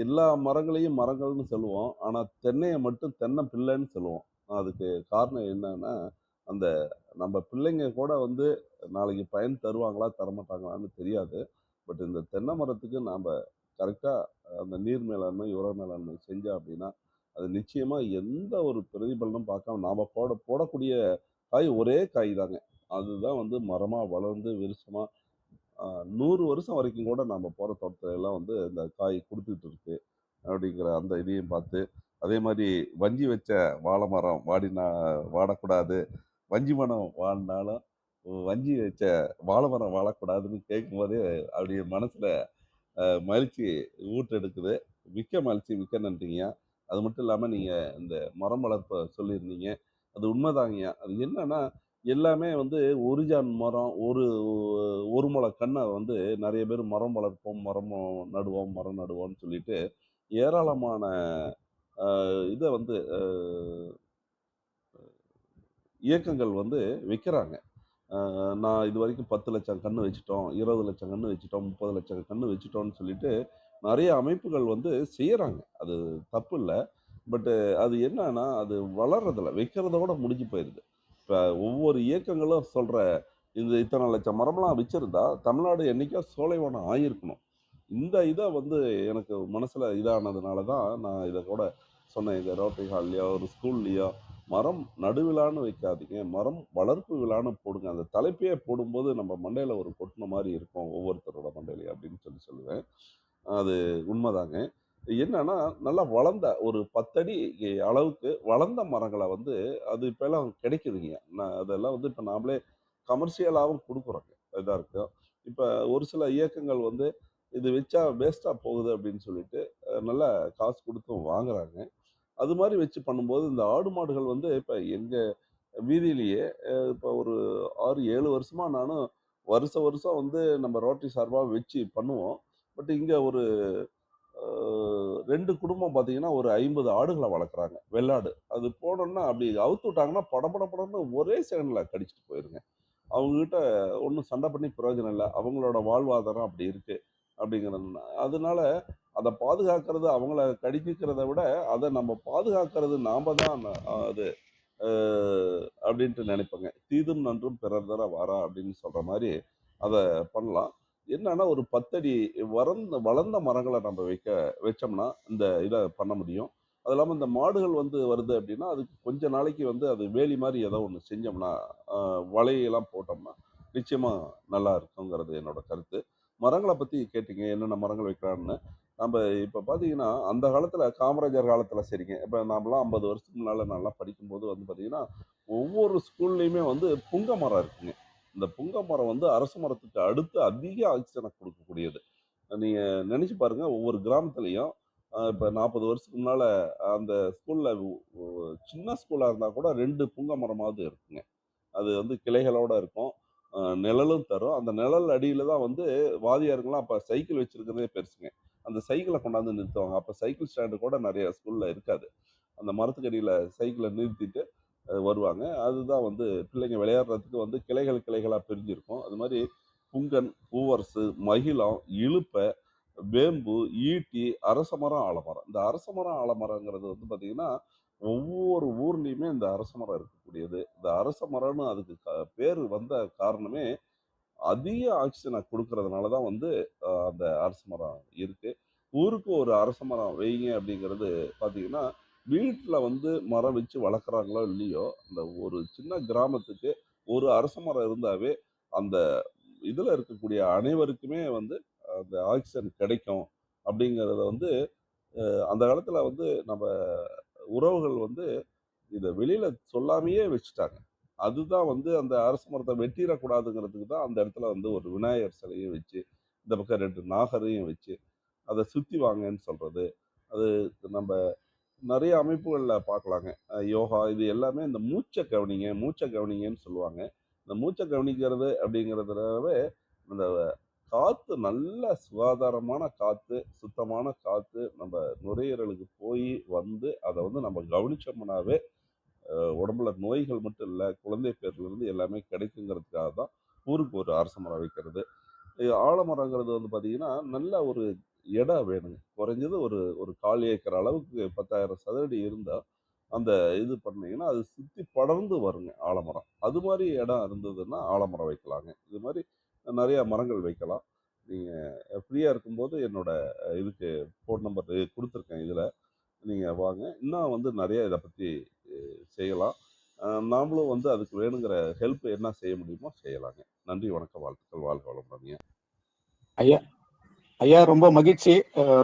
எல்லா மரங்களையும் மரங்கள்னு சொல்லுவோம், ஆனால் தென்னையை மட்டும் தென்னை பிள்ளைன்னு சொல்லுவோம். அதுக்கு காரணம் என்னன்னா, அந்த நம்ம பிள்ளைங்க கூட வந்து நாளைக்கு பயன் தருவாங்களா தரமாட்டாங்களான்னு தெரியாது. பட் இந்த தென்னை மரத்துக்கு நாம் கரெக்டாக அந்த நீர் மேலாண்மை, உர மேலாண்மை செஞ்சோம் அப்படின்னா அது நிச்சயமாக எந்த ஒரு பிரதிபலனும் பார்க்காம நாம் போடக்கூடிய காய் ஒரே காய் தாங்க. அதுதான் வந்து மரமாக வளர்ந்து விருட்சமாக 100 வருஷம் வரைக்கும் கூட நம்ம போகிற தோட்டத்துல எல்லாம் வந்து இந்த காய் கொடுத்துட்டு இருக்கு அப்படிங்கிற அந்த இதையும் பார்த்து, அதே மாதிரி வஞ்சி வச்ச வாழை மரம் வாடக்கூடாது, வஞ்சி மரம் வாடினாலும் வஞ்சி வச்ச வாழை மரம் வாழக்கூடாதுன்னு கேட்கும்போதே அப்படியே மனசில் மகிழ்ச்சி ஊட்டெடுக்குது. மிக்க மகிழ்ச்சி, மிக்க நன்றிங்கய்யா. அது மட்டும் இல்லாமல் நீங்கள் இந்த மரம் வளர்ப்பை சொல்லியிருந்தீங்க, அது உண்மைதாங்கய்யா. அது என்னன்னா எல்லாமே வந்து ஒரு ஜான் மரம், ஒரு முளை கண்ணை வந்து நிறைய பேர் மரம் வளர்ப்போம், மரம் நடுவோம்னு சொல்லிட்டு ஏராளமான இதை வந்து இயக்கங்கள் வந்து வைக்கிறாங்க. நான் இது வரைக்கும் 10 லட்சம் கன்று வச்சுட்டோம், 20 லட்சம் கன்று வச்சுட்டோம், 30 லட்சம் கன்று வச்சுட்டோம்னு சொல்லிட்டு நிறைய அமைப்புகள் வந்து செய்கிறாங்க. அது தப்பு இல்லை. பட்டு அது என்னன்னா அது வளர்றதில்ல, வைக்கிறத கூட முடிஞ்சு போயிடுது. இப்போ ஒவ்வொரு இயக்கங்களும் சொல்கிற இந்த இத்தனை லட்சம் மரம்லாம் வச்சுருந்தா தமிழ்நாடு என்றைக்கோ சோலைவனம் ஆகியிருக்கணும். இந்த இதை வந்து எனக்கு மனசில் இதானதுனால தான் நான் இதை கூட சொன்னேன். இந்த ரோட்டரி ஹால்லையோ ஒரு ஸ்கூல்லையோ மரம் நடுவிழான்னு வைக்காதீங்க, மரம் வளர்ப்பு விழான்னு போடுங்க. அந்த தலைப்பையே போடும்போது நம்ம மண்டையில் ஒரு கொட்டின மாதிரி இருக்கும் ஒவ்வொருத்தரோட மண்டையிலையும் அப்படின்னு சொல்லுவேன். அது உண்மைதாங்க. என்னன்னா நல்லா வளர்ந்த ஒரு 10 அடி அளவுக்கு வளர்ந்த மரங்களை வந்து அது இப்போல்லாம் கிடைக்குதுங்க. அதெல்லாம் வந்து இப்போ நாமளே கமர்ஷியலாகவும் கொடுக்குறோங்க. இதாக இருக்கும். இப்போ ஒரு சில இயக்கங்கள் வந்து இது வச்சா வேஸ்ட்டாக போகுது அப்படின்னு சொல்லிட்டு நல்லா காசு கொடுத்தும் வாங்குறாங்க. அது மாதிரி வச்சு பண்ணும்போது இந்த ஆடு மாடுகள் வந்து இப்போ எங்கள் வீதியிலேயே இப்போ ஒரு 6-7 வருஷமாக நானும் வருஷம் வந்து நம்ம ரோட்டரி சார்பாக வச்சு பண்ணுவோம். பட் இங்கே ஒரு 2 குடும்பம் பார்த்தீங்கன்னா ஒரு 50 ஆடுகளை வளர்க்குறாங்க, வெள்ளாடு. அது போனோன்னா அப்படி அவுத்து விட்டாங்கன்னா படன்னு ஒரே செகண்டில் கடிச்சிட்டு போயிருங்க. அவங்ககிட்ட ஒன்றும் சண்டை பண்ணி பிரயோஜனம் இல்லை, அவங்களோட வாழ்வாதாரம் அப்படி இருக்குது அப்படிங்கிறது. அதனால அதை பாதுகாக்கிறது, அவங்கள கடிக்கிறத விட அதை நம்ம பாதுகாக்கிறது நாம் தான் அது அப்படின்ட்டு நினைப்பேங்க. தீதும் நன்றும் பிறர் தர வாரா அப்படின்னு சொல்கிற மாதிரி அதை பண்ணலாம். என்னன்னா ஒரு 10 அடி வளர்ந்த மரங்களை நம்ம வச்சோம்னா இந்த இதை பண்ண முடியும். அது இல்லாமல் இந்த மாடுகள் வந்து வருது அப்படின்னா அதுக்கு கொஞ்ச நாளைக்கு வந்து அது வேலி மாதிரி ஏதோ ஒன்று செஞ்சோம்னா வலையெல்லாம் போட்டோம்னா நிச்சயமா நல்லா இருக்குங்கிறது என்னோட கருத்து. மரங்களை பற்றி கேட்டீங்க, என்னென்ன மரங்கள் வைக்கலாம்னு. நம்ம இப்போ பார்த்தீங்கன்னா அந்த காலத்தில் காமராஜர் காலத்தில் சரிங்க, இப்போ நாமெல்லாம் 50 வருஷத்துக்கு முன்னால் நான்லாம் படிக்கும்போது வந்து பார்த்தீங்கன்னா ஒவ்வொரு ஸ்கூல்லையுமே வந்து புங்க மரம் இருக்குங்க. இந்த புங்க மரம் வந்து அரச மரத்துக்கு அடுத்து அதிக ஆக்சிஜனை கொடுக்கக்கூடியது. நீங்க நினைச்சு பாருங்க, ஒவ்வொரு கிராமத்துலையும் இப்போ 40 வருஷத்துக்கு முன்னால அந்த ஸ்கூல்ல சின்ன ஸ்கூலா இருந்தா கூட 2 புங்க மரமாவது இருக்குங்க. அது வந்து கிளைகளோட இருக்கும், நிழலும் தரும். அந்த நிழல் அடியில தான் வந்து வாதியாருங்களாம் அப்போ சைக்கிள் வச்சிருக்கிறதே பெருசுங்க. அந்த சைக்கிளை கொண்டாந்து நிறுத்துவாங்க. அப்போ சைக்கிள் ஸ்டாண்டு கூட நிறைய ஸ்கூல்ல இருக்காது. அந்த மரத்துக்கு அடியில் சைக்கிளை நிறுத்திட்டு வருவாங்க. அதுதான் வந்து பிள்ளைங்க விளையாடுறதுக்கு வந்து கிளைகளாக பிரிஞ்சிருக்கும். அது மாதிரி புங்கன், பூவரசு, மகிழம், இலுப்பை, வேம்பு, ஈட்டி, அரச மரம், ஆலமரம். இந்த அரச மரம் ஆலமரங்கிறது வந்து பார்த்தீங்கன்னா ஒவ்வொரு ஊர்லேயுமே இந்த அரச மரம் இருக்கக்கூடியது. இந்த அரச மரம்னு அதுக்கு பேர் வந்த காரணமே அதிக ஆக்சிஜனை கொடுக்கறதுனால தான் வந்து அந்த அரச மரம் இருக்கு. ஊருக்கு ஒரு அரச மரம் வைங்க அப்படிங்கிறது பார்த்தீங்கன்னா வீட்டில் வந்து மரம் வச்சு வளர்க்குறாங்களோ இல்லையோ, அந்த ஒரு சின்ன கிராமத்துக்கு ஒரு அரச மரம் இருந்தாவே அந்த இதில் இருக்கக்கூடிய அனைவருக்குமே வந்து அந்த ஆக்சிஜன் கிடைக்கும் அப்படிங்கிறத வந்து அந்த காலத்தில் வந்து நம்ம உறவுகள் வந்து இதை வெளியில சொல்லாமையே வச்சுட்டாங்க. அதுதான் வந்து அந்த அரச மரத்தை வெட்டிடக்கூடாதுங்கிறதுக்கு தான் அந்த இடத்துல வந்து ஒரு விநாயகர் சிலையும் வச்சு, இந்த பக்கம் 2 நாகரையும் வச்சு அதை சுற்றி வாங்கன்னு சொல்றது. அது நம்ம நிறைய அமைப்புகள்ல பார்க்கலாங்க. யோகா இது எல்லாமே இந்த மூச்சை கவனிங்கன்னு சொல்லுவாங்க. இந்த மூச்சை கவனிக்கிறது அப்படிங்கிறதுலவே இந்த காத்து நல்ல சுகாதாரமான காத்து, சுத்தமான காத்து நம்ம நுரையீரலுக்கு போய் வந்து அதை வந்து நம்ம கவனிச்சோம்னாவே உடம்புல நோய்கள் மட்டும் இல்லை, குழந்தை பேர்ல இருந்து எல்லாமே கிடைக்குங்கிறதுக்காக தான் ஊருக்கு ஒரு அரச மரம் வைக்கிறது. ஆலமரங்கிறது வந்து பார்த்தீங்கன்னா நல்ல ஒரு இடம் வேணுங்க. குறைஞ்சது ஒரு ஒரு 1/4 ஏக்கர் அளவுக்கு 10,000 சதுரடி இருந்தால் அந்த இது பண்ணீங்கன்னா அது சுற்றி படர்ந்து வருங்க ஆலமரம். அது மாதிரி இடம் இருந்ததுன்னா ஆலமரம் வைக்கலாங்க. இது மாதிரி நிறைய மரங்கள் வைக்கலாம். நீங்கள் ஃப்ரீயாக இருக்கும்போது என்னோட இதுக்கு ஃபோன் நம்பர் கொடுத்துருக்கேன். இதில் நீங்கள் வாங்க, இன்னும் வந்து நிறைய இதை பற்றி செய்யலாம். நாமளும் வந்து அதுக்கு வேணுங்கிற ஹெல்ப் என்ன செய்ய முடியுமோ செய்யலாங்க. நன்றி, வணக்கம், வாழ்த்துக்கள், வாழ்க வளமுடன். ஐயா ஐயா ரொம்ப மகிழ்ச்சி.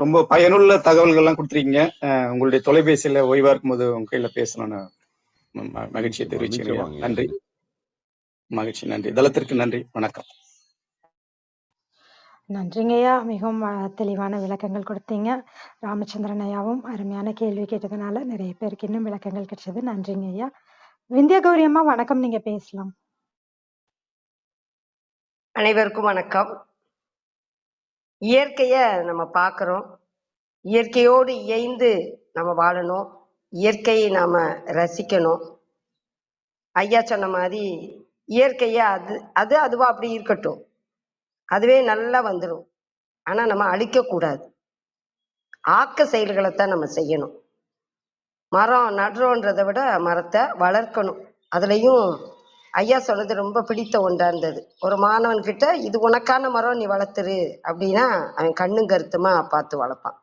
ரொம்ப பயனுள்ள தகவல்கள்லாம் கொடுத்துருக்கீங்க. உங்களுடைய தொலைபேசியில ஓய்வா இருக்கும்போது உங்க கையில பேசணும்னு மகிழ்ச்சியை தெரிவிச்சுக்கிறேன். நன்றி, மகிழ்ச்சி. நன்றி. தளத்திற்கு நன்றி. வணக்கம். நன்றிங்க ஐயா. மிகவும் தெளிவான விளக்கங்கள் கொடுத்தீங்க. ராமச்சந்திரன் ஐயாவும் அருமையான கேள்வி கேட்டதுனால நிறைய பேருக்கு இன்னும் விளக்கங்கள் கிடைச்சது. நன்றிங்க ஐயா. விந்தியா கௌரி அம்மா வணக்கம், நீங்க பேசலாம். அனைவருக்கும் வணக்கம். இயற்கைய நம்ம பார்க்குறோம், இயற்கையோடு இயைந்து நம்ம வாழணும், இயற்கையை நாம ரசிக்கணும். ஐயா சொன்ன மாதிரி இயற்கைய அது அதுவா அப்படி இருக்கட்டும், அதுவே நல்லா வந்துடும். ஆனா நம்ம அழிக்கக்கூடாது, ஆக்க செயல்களைத்தான் நம்ம செய்யணும். மரம் நடுறோன்றதை விட மரத்தை வளர்க்கணும். அதுலேயும் ஐயா சொன்னது ரொம்ப பிடித்த ஒன்றா இருந்தது. ஒரு மாணவன்கிட்ட இது உனக்கான மரம், நீ வளர்த்துரு அப்படின்னா அவன் கண்ணும் கருத்துமா பார்த்து வளர்ப்பான்.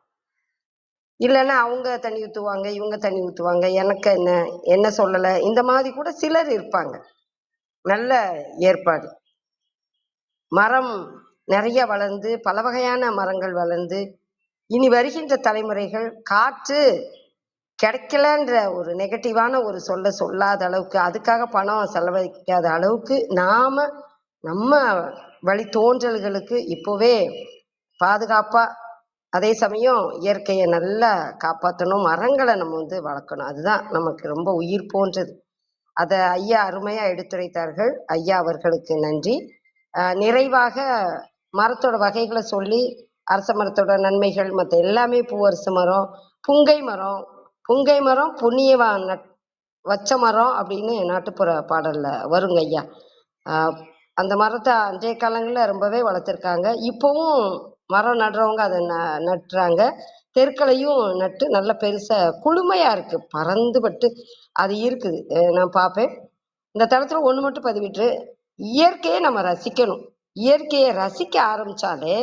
இல்லைன்னா அவங்க தண்ணி ஊற்றுவாங்க, இவங்க தண்ணி ஊற்றுவாங்க, எனக்கு என்ன சொல்லலை, இந்த மாதிரி கூட சிலர் இருப்பாங்க. நல்ல ஏற்பாடு. மரம் நிறைய வளர்ந்து பல வகையான மரங்கள் வளர்ந்து இனி வருகின்ற தலைமுறைகள் காற்று கிடைக்கலன்ற ஒரு நெகட்டிவான ஒரு சொல்லாத அளவுக்கு, அதுக்காக பணம் செலவழிக்காத அளவுக்கு நம்ம வழி தோன்றல்களுக்கு இப்போவே பாதுகாப்பா, அதே சமயம் இயற்கையை நல்லா காப்பாற்றணும், மரங்களை நம்ம வளர்க்கணும். அதுதான் நமக்கு ரொம்ப உயிர் போன்றது. அதை ஐயா அருமையா எடுத்துரைத்தார்கள். ஐயா அவர்களுக்கு நன்றி. நிறைவாக மரத்தோட வகைகளை சொல்லி, அரச மரத்தோட நன்மைகள் மற்ற எல்லாமே, பூவரச மரம், புங்கை மரம் புண்ணியவான் வச்ச மரம் அப்படின்னு நாட்டுப்புற பாடல்ல வருங்க ஐயா. அந்த மரத்தை அன்றைய காலங்களில் ரொம்பவே வளர்த்துருக்காங்க. இப்போவும் மரம் நடுறவங்க அதை நட்டுறாங்க. தெருக்களையும் நட்டு நல்ல பெருசாக குளுமையாக இருக்குது, பறந்துபட்டு அது இருக்குது. நான் பார்ப்பேன். இந்த தளத்தில் ஒன்று மட்டும் பதிவிட்டு, இயற்கையை நம்ம ரசிக்கணும். இயற்கையை ரசிக்க ஆரம்பிச்சாலே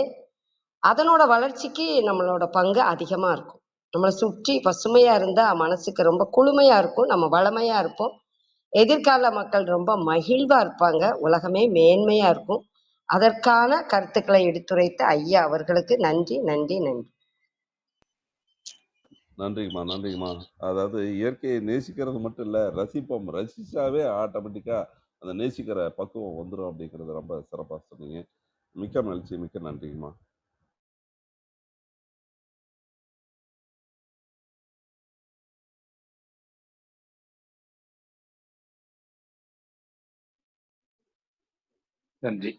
அதனோட வளர்ச்சிக்கு நம்மளோட பங்கு அதிகமா இருக்கும். நம்மளை சுற்றி பசுமையா இருந்தா மனசுக்கு ரொம்ப குளுமையா இருக்கும், நம்ம வளமையா இருப்போம். எதிர்கால மக்கள் ரொம்ப மகிழ்வா இருப்பாங்க, உலகமே மேன்மையா இருக்கும். அதற்கான கருத்துக்களை எடுத்துரைத்த ஐயா அவர்களுக்கு நன்றி நன்றி நன்றி. நன்றிங்கம்மா, நன்றிங்கம்மா. அதாவது இயற்கையை நேசிக்கிறது மட்டும் இல்லை, ரசிப்போம். ரசிச்சாவே ஆட்டோமேட்டிக்காக அந்த நேசிக்கிற பக்குவம் வந்துடும் அப்படிங்கிறது ரொம்ப சிறப்பாக சொன்னீங்க. மிக்க மகிழ்ச்சி, மிக்க நன்றிங்கம்மா. நன்றி.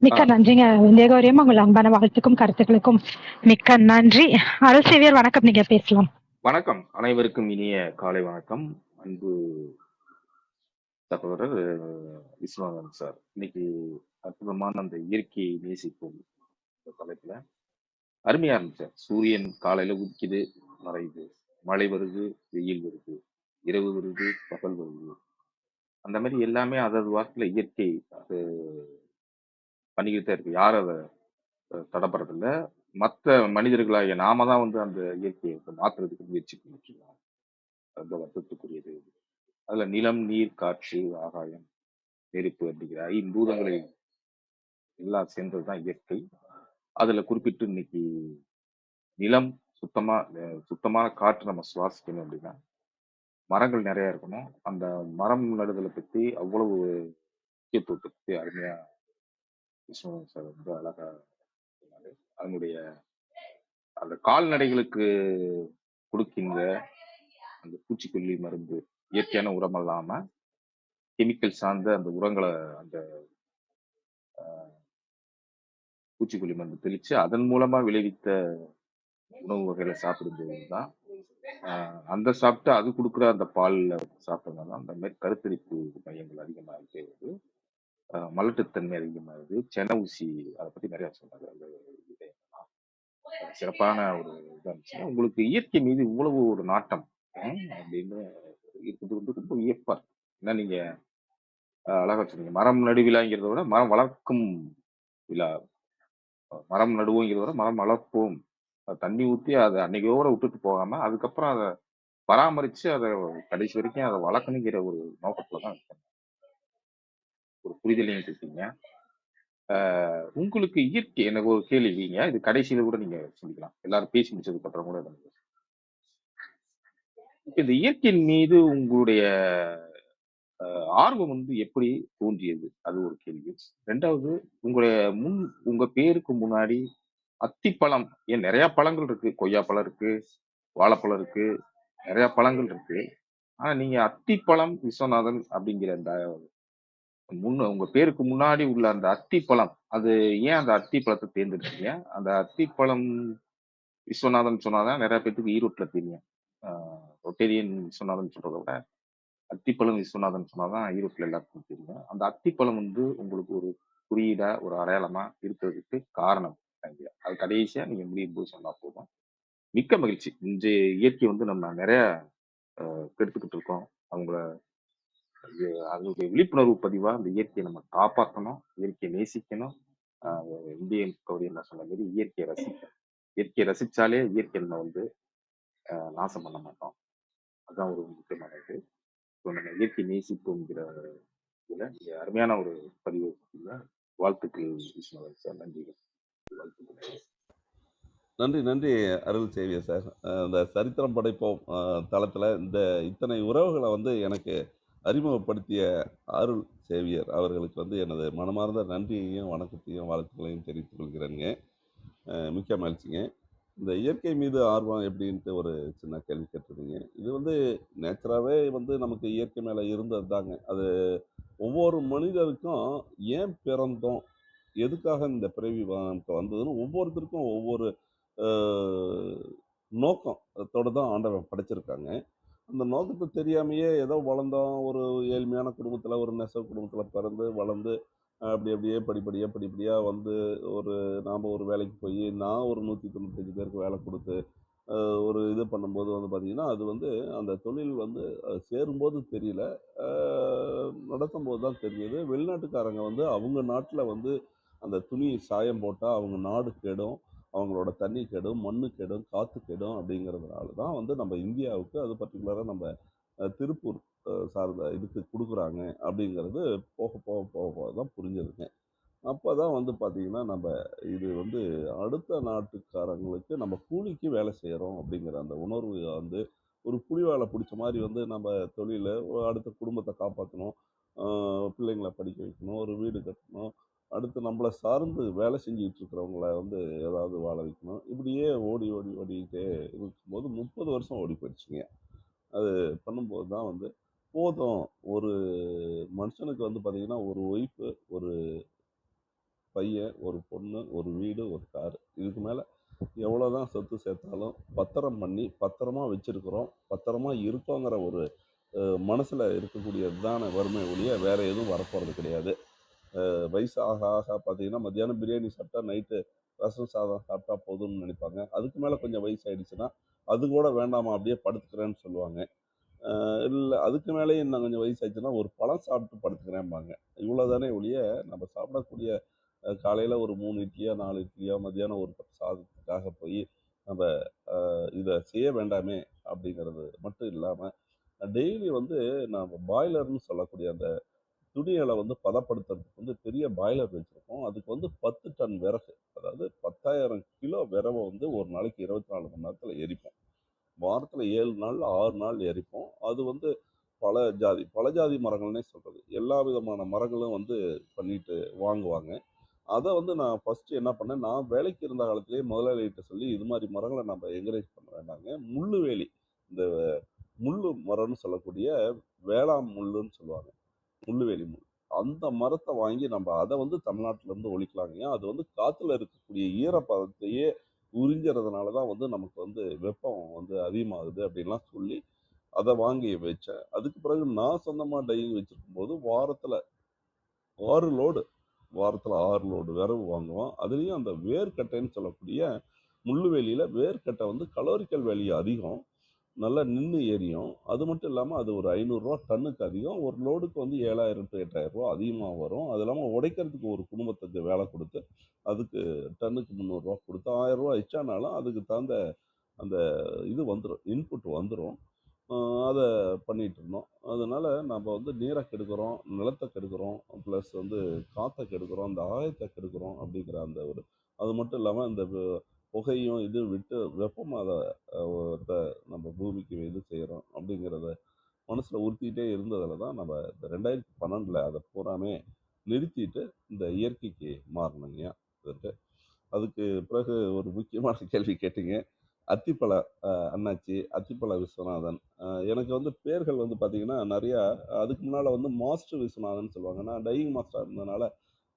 மிக்க நன்றிங்க தேகோரியம். உங்கள் அன்பான வாழ்த்துக்கும் கருத்துக்களுக்கும் மிக்க நன்றி. அருள் சேவியர் வணக்கம், நீங்க பேசலாம். வணக்கம், அனைவருக்கும் இனிய காலை வணக்கம். அன்பு சகோதரர் விஸ்வநாதன் சார், இன்னைக்கு அற்புதமான அந்த இயற்கையை நேசிப்போம் தலைப்புல அருமையா இருந்துச்சு. சூரியன் காலையில உதிக்குது, மறையுது, மழை வருது, வெயில் வருது, இரவு வருது, பகல் வருது. அந்த மாதிரி எல்லாமே அதாவது வாரத்துல இயற்கை அது பண்ணிக்கிட்டு தான் இருக்கு. யாரும் அதை தடைப்படுறதில்ல. மற்ற மனிதர்களாகிய நாம தான் வந்து அந்த இயற்கையை மாற்றுறதுக்கு முயற்சி பண்ணிட்டு இருக்கோம். ரொம்ப வருத்தத்துக்குரியது. அதுல நிலம், நீர், காற்று, ஆகாயம், நெருப்பு அப்படிங்கிற ஐம்பூதங்களை எல்லாம் சேர்ந்ததுதான் இயற்கை. அதுல குறிப்பிட்டு இன்னைக்கு நிலம் சுத்தமான காற்று நம்ம சுவாசிக்கணும் அப்படின்னா மரங்கள் நிறைய இருக்கணும். அந்த மரம் நடுதலை பத்தி அவ்வளவு முக்கியத்துவத்தை பத்தி அருமையா விஸ்வநாதன் சார் ரொம்ப அழகா சொன்னாரு. அதனுடைய அந்த கால்நடைகளுக்கு கொடுக்கின்ற அந்த பூச்சிக்கொல்லி மருந்து இயற்கையான உரம் இல்லாம கெமிக்கல் சார்ந்த அந்த உரங்களை அந்த பூச்சிக்கொல்லி மருந்து தெளிச்சு அதன் மூலமா விளைவித்த உணவு வகைகளை சாப்பிடும்போது தான் அந்த சாப்பிட்டு அது கொடுக்குற அந்த பாலில் சாப்பிட்டோம்னா அந்த மாதிரி கருத்தரிப்பு மையங்கள் அதிகமாகிட்டே வருது, மலட்டுத்தன்மை அதிகமாகுது, சென ஊசி அதை பத்தி நிறைய சொன்னாங்க. அந்த சிறப்பான ஒரு இதாக இருந்துச்சு. உங்களுக்கு இயற்கை மீது இவ்வளவு ஒரு நாட்டம் அப்படின்னு இருக்குது வந்து ரொம்ப வியப்பா இருக்கு. ஏன்னா நீங்க அழகா சொன்னீங்க, மரம் நடு விழாங்கிறத விட மரம் வளர்க்கும் விழா. மரம் நடுவோங்கிறத விட மரம் வளர்ப்போம், தண்ணி ஊற்றி அதை அன்னைக்கோட விட்டுட்டு போகாம அதுக்கப்புறம் அதை பராமரிச்சு அதை கடைசி வரைக்கும் அதை வளர்க்கணுங்கிற ஒரு நோக்கத்துல தான் ஒரு புரிதலையும் இருக்கீங்க. உங்களுக்கு இயற்கை எனக்கு ஒரு கேள்விங்க, இது கடைசியில கூட நீங்க சொல்லிக்கலாம், எல்லாரும் பேசி முடிச்சதுக்கு அப்புறம் கூட. இந்த இயற்கையின் மீது உங்களுடைய ஆர்வம் வந்து எப்படி தோன்றியது, அது ஒரு கேள்வி. ரெண்டாவது, உங்க பேருக்கு முன்னாடி அத்திப்பழம், ஏன் நிறைய பழங்கள் இருக்கு, கொய்யாப்பழம் இருக்கு, வாழைப்பழம் இருக்கு, நிறைய பழங்கள் இருக்கு. ஆனா நீங்க அத்திப்பழம் விஸ்வநாதன் அப்படிங்கிற அந்த உங்க பேருக்கு முன்னாடி உள்ள அந்த அத்திப்பழம், அது ஏன் அந்த அத்திப்பழத்தை தேர்ந்தெடுத்தீங்க? அந்த அத்திப்பழம் விஸ்வநாதன் சொன்னாதான் நிறைய பேருக்கு ஈரோட்டில் தெரியும். ரொட்டேரியன் விஸ்வநாதன் சொல்றதை விட அத்திப்பழம் விஸ்வநாதன் சொன்னாதான் ஈரோட்டில் எல்லாருக்கும் தெரியும். அந்த அத்திப்பழம் வந்து உங்களுக்கு ஒரு குறியீடா ஒரு அடையாளமா இருக்கிறதுக்கு காரணம் அது கடைசியா நீங்க முடியும் போது சொன்னா போதும். மிக்க மகிழ்ச்சி. இன்றைய இயற்கை வந்து நம்ம நிறைய கெடுத்துக்கிட்டு இருக்கோம். அதனுடைய விழிப்புணர்வு பதிவா அந்த இயற்கையை நம்ம காப்பாற்றணும், இயற்கையை நேசிக்கணும். இந்தியன் கௌரி என்ன சொன்ன மாதிரி இயற்கையை ரசிக்கணும். இயற்கையை ரசிச்சாலே இயற்கை நம்ம வந்து நாசம் பண்ண மாட்டோம். அதுதான் ஒரு முக்கியமானது. நம்ம இயற்கை நேசிப்போங்கிற இதுல அருமையான ஒரு பதிவு. வாழ்த்துக்கள் விஸ்வநாதன் சார். நன்றி. வாழ்த்துக்கள். நன்றி நன்றி அருள் சேவியர் சார். இந்த சரித்திரம் படைப்போம் தளத்தில் இந்த இத்தனை உறவுகளை வந்து எனக்கு அறிமுகப்படுத்திய அருள் சேவியர் அவர்களுக்கு வந்து எனது மனமார்ந்த நன்றியையும் வணக்கத்தையும் வாழ்த்துக்களையும் தெரிவித்துக் கொள்கிறேங்க. மிக்க மகிழ்ச்சிங்க. இந்த இயற்கை மீது ஆர்வம் எப்படின்ட்டு ஒரு சின்ன கேள்வி கேட்டிருந்தீங்க. இது வந்து நேச்சராகவே வந்து நமக்கு இயற்கை மேலே இருந்தது தாங்க. அது ஒவ்வொரு மனிதருக்கும் ஏன் பிறந்தோம், எதுக்காக இந்த பிறவி நமக்கு வந்ததுன்னு ஒவ்வொருத்தருக்கும் ஒவ்வொரு நோக்கத்தோடு தான் ஆண்டவன் படைச்சிருக்காங்க. அந்த நோக்கத்தை தெரியாமையே ஏதோ வளர்ந்தோம், ஒரு ஏழ்மையான குடும்பத்தில், ஒரு நெசவு குடும்பத்தில் பிறந்து வளர்ந்து அப்படியே படிப்படியாக வந்து நாம் ஒரு வேலைக்கு போய் நான் ஒரு 195 பேருக்கு வேலை கொடுத்து ஒரு இது பண்ணும்போது வந்து பார்த்தீங்கன்னா, அது வந்து அந்த தொழில் வந்து சேரும்போது தெரியல. நடத்தும்போது தான் தெரிஞ்சது. வெளிநாட்டுக்காரங்க வந்து அவங்க நாட்ல வந்து அந்த துணி சாயம் போட்டா அவங்க நாடு கெடும், அவங்களோட தண்ணி கெடும், மண்ணு கெடும், காத்து கெடும் அப்படிங்கிறதுனால தான் வந்து நம்ம இந்தியாவுக்கு அது பர்ட்டிகுலரா நம்ம திருப்பூர் சார்ந்த இதுக்கு குடுக்குறாங்க அப்படிங்கிறது போக போக போக போக தான் புரிஞ்சதுங்க. அப்பதான் வந்து பார்த்தீங்கன்னா, நம்ப இது வந்து அடுத்த நாட்டுக்காரங்களுக்கு நம்ம கூலிக்கு வேலை செய்றோம் அப்படிங்கிற அந்த உணர்வு வந்து, ஒரு புலி வாலை புடிச்ச மாரி வந்து நம்ம தொழில அடுத்த குடும்பத்த காப்பாத்தணும். ஆ பிள்ளைங்கள படிக்க வைக்கணும், ஒரு வீடு கட்டணும். அடுத்து நம்மள சார்ந்து வேலை செஞ்சுட்டு இருக்கிறவங்கள வந்து ஏதாவது வாழ வைக்கணும். இப்படியே ஓடி, ஓடி, ஓடிக்கிட்டே இருக்கும்போது 30 வருஷம் ஓடி போயிடுச்சுங்க. அது பண்ணும்போது தான் வந்து, போதும் ஒரு மனுஷனுக்கு வந்து பார்த்தீங்கன்னா, ஒரு ஒய்ஃபு, ஒரு பையன், ஒரு பொண்ணு, ஒரு வீடு, ஒரு காரு. இதுக்கு மேல எவ்வளோதான் சொத்து சேர்த்தாலும், பத்திரம் பண்ணி, பத்திரமா வச்சிருக்கிறோம், பத்திரமா இருக்கோங்கிற ஒரு மனசுல இருக்கக்கூடியது தான வருமே ஒழிய, வேற எதுவும் வரப்போறது கிடையாது. வயசு ஆக ஆக பார்த்தீங்கன்னா, மத்தியானம் பிரியாணி சாப்பிட்டா, நைட்டு ரசம் சாதம் சாப்பிட்டா போதும்னு நினைப்பாங்க. அதுக்கு மேல கொஞ்சம் வயசாயிடுச்சுன்னா, அது கூட வேண்டாமா அப்படியே படுத்துக்கிறேன்னு சொல்லுவாங்க. இல்ல அதுக்கு மேலேயும் இன்னும் கொஞ்சம் வயசாச்சுன்னா, ஒரு பழம் சாப்பிட்டு படுத்துக்கிறேன்பாங்க. இவ்வளோதானே ஒழிய, நம்ம சாப்பிடக்கூடிய காலையில் ஒரு 3 இட்லியோ 4 இட்லியோ மத்தியானம் ஒரு கப் சாதத்துக்காக போய் நம்ம இதை செய்ய வேண்டாமே அப்படிங்கிறது மட்டும் இல்லாமல் டெய்லி வந்து நம்ம பாய்லர்னு சொல்லக்கூடிய அந்த துணிகளை வந்து பதப்படுத்துறதுக்கு வந்து பெரிய பாய்லர் வச்சுருக்கோம். அதுக்கு வந்து 10 டன் விறகு, அதாவது 10,000 கிலோ விறவை வந்து ஒரு நாளைக்கு 24 மணி நேரத்தில் எரிப்போம். வாரத்தில் 7 நாள் 6 நாள் எரிப்போம். அது வந்து பல ஜாதி மரங்கள்னே சொல்கிறது, எல்லா விதமான மரங்களும் வந்து பண்ணிட்டு வாங்குவாங்க. அதை வந்து நான் ஃபஸ்ட்டு என்ன பண்ணேன், நான் வேலைக்கு இருந்த காலத்திலேயே முதலாளிகிட்ட சொல்லி இது மாதிரி மரங்களை நம்ம என்கரேஜ் பண்ண வேண்டாங்க. முள்ளு வேலி, இந்த முள்ளு மரம்னு சொல்லக்கூடிய வேளாண் முள்ளுன்னு சொல்லுவாங்க, முள்ளுவேலி முள். அந்த மரத்தை வாங்கி நம்ம அதை வந்து தமிழ்நாட்டில இருந்து ஒழிக்கலாங்க. அது வந்து காற்றுல இருக்கக்கூடிய ஈரப்பதத்தையே உறிஞ்சறதுனால தான் வந்து நமக்கு வந்து வெப்பம் வந்து அதிகமாகுது அப்படின்லாம் சொல்லி அதை வாங்கி வச்சேன். அதுக்கு பிறகு நான் சொந்தமாக டையிங் வச்சுருக்கும் போது வாரத்தில் 6 லோடு, வாரத்தில் 6 லோடு விறகு வாங்குவோம். அதுலேயும் அந்த வேர்க்கட்டைன்னு சொல்லக்கூடிய முள்ளுவேலியில் வேர்க்கட்டை வந்து கலோரிக்கல் வேல்யூ அதிகம், நல்லா நின்று எரியும். அது மட்டும் இல்லாமல் அது ஒரு 500 டன்னுக்கு அதிகம். ஒரு லோடுக்கு வந்து 7,000 to 8,000 அதிகமாக வரும். அது இல்லாமல் உடைக்கிறதுக்கு ஒரு குடும்பத்துக்கு வேலை கொடுத்து அதுக்கு டன்னுக்கு 300 கொடுத்து 1000 எச்சானாலும் அதுக்கு தகுந்த அந்த இது வந்துடும், இன்புட் வந்துடும். அதை பண்ணிகிட்டு இருந்தோம். அதனால் நம்ம வந்து நீரை கெடுக்கிறோம், நிலத்தை கெடுக்கிறோம், ப்ளஸ் வந்து காற்றை கெடுக்கிறோம், அந்த ஆயத்தை கெடுக்கிறோம் அப்படிங்கிற அந்த ஒரு, அது மட்டும் இல்லாமல் இந்த புகையும் இது விட்டு வெப்பமாக நம்ம பூமிக்கு இது செய்கிறோம் அப்படிங்கிறத மனசில் உறுத்திக்கிட்டே இருந்ததில் தான் நம்ம இந்த 2012 அதை பூராமே நிறுத்திட்டு இந்த இயற்கைக்கு மாறணுங்க. அதுக்கு பிறகு ஒரு முக்கியமான கேள்வி கேட்டீங்க. அத்திப்பழ அண்ணாச்சி, அத்திப்பழ விஸ்வநாதன். எனக்கு வந்து பேர்கள் வந்து பார்த்தீங்கன்னா நிறையா. அதுக்கு முன்னால் வந்து மாஸ்டர் விஸ்வநாதன் சொல்லுவாங்க. நான் டையிங் மாஸ்டராக இருந்ததுனால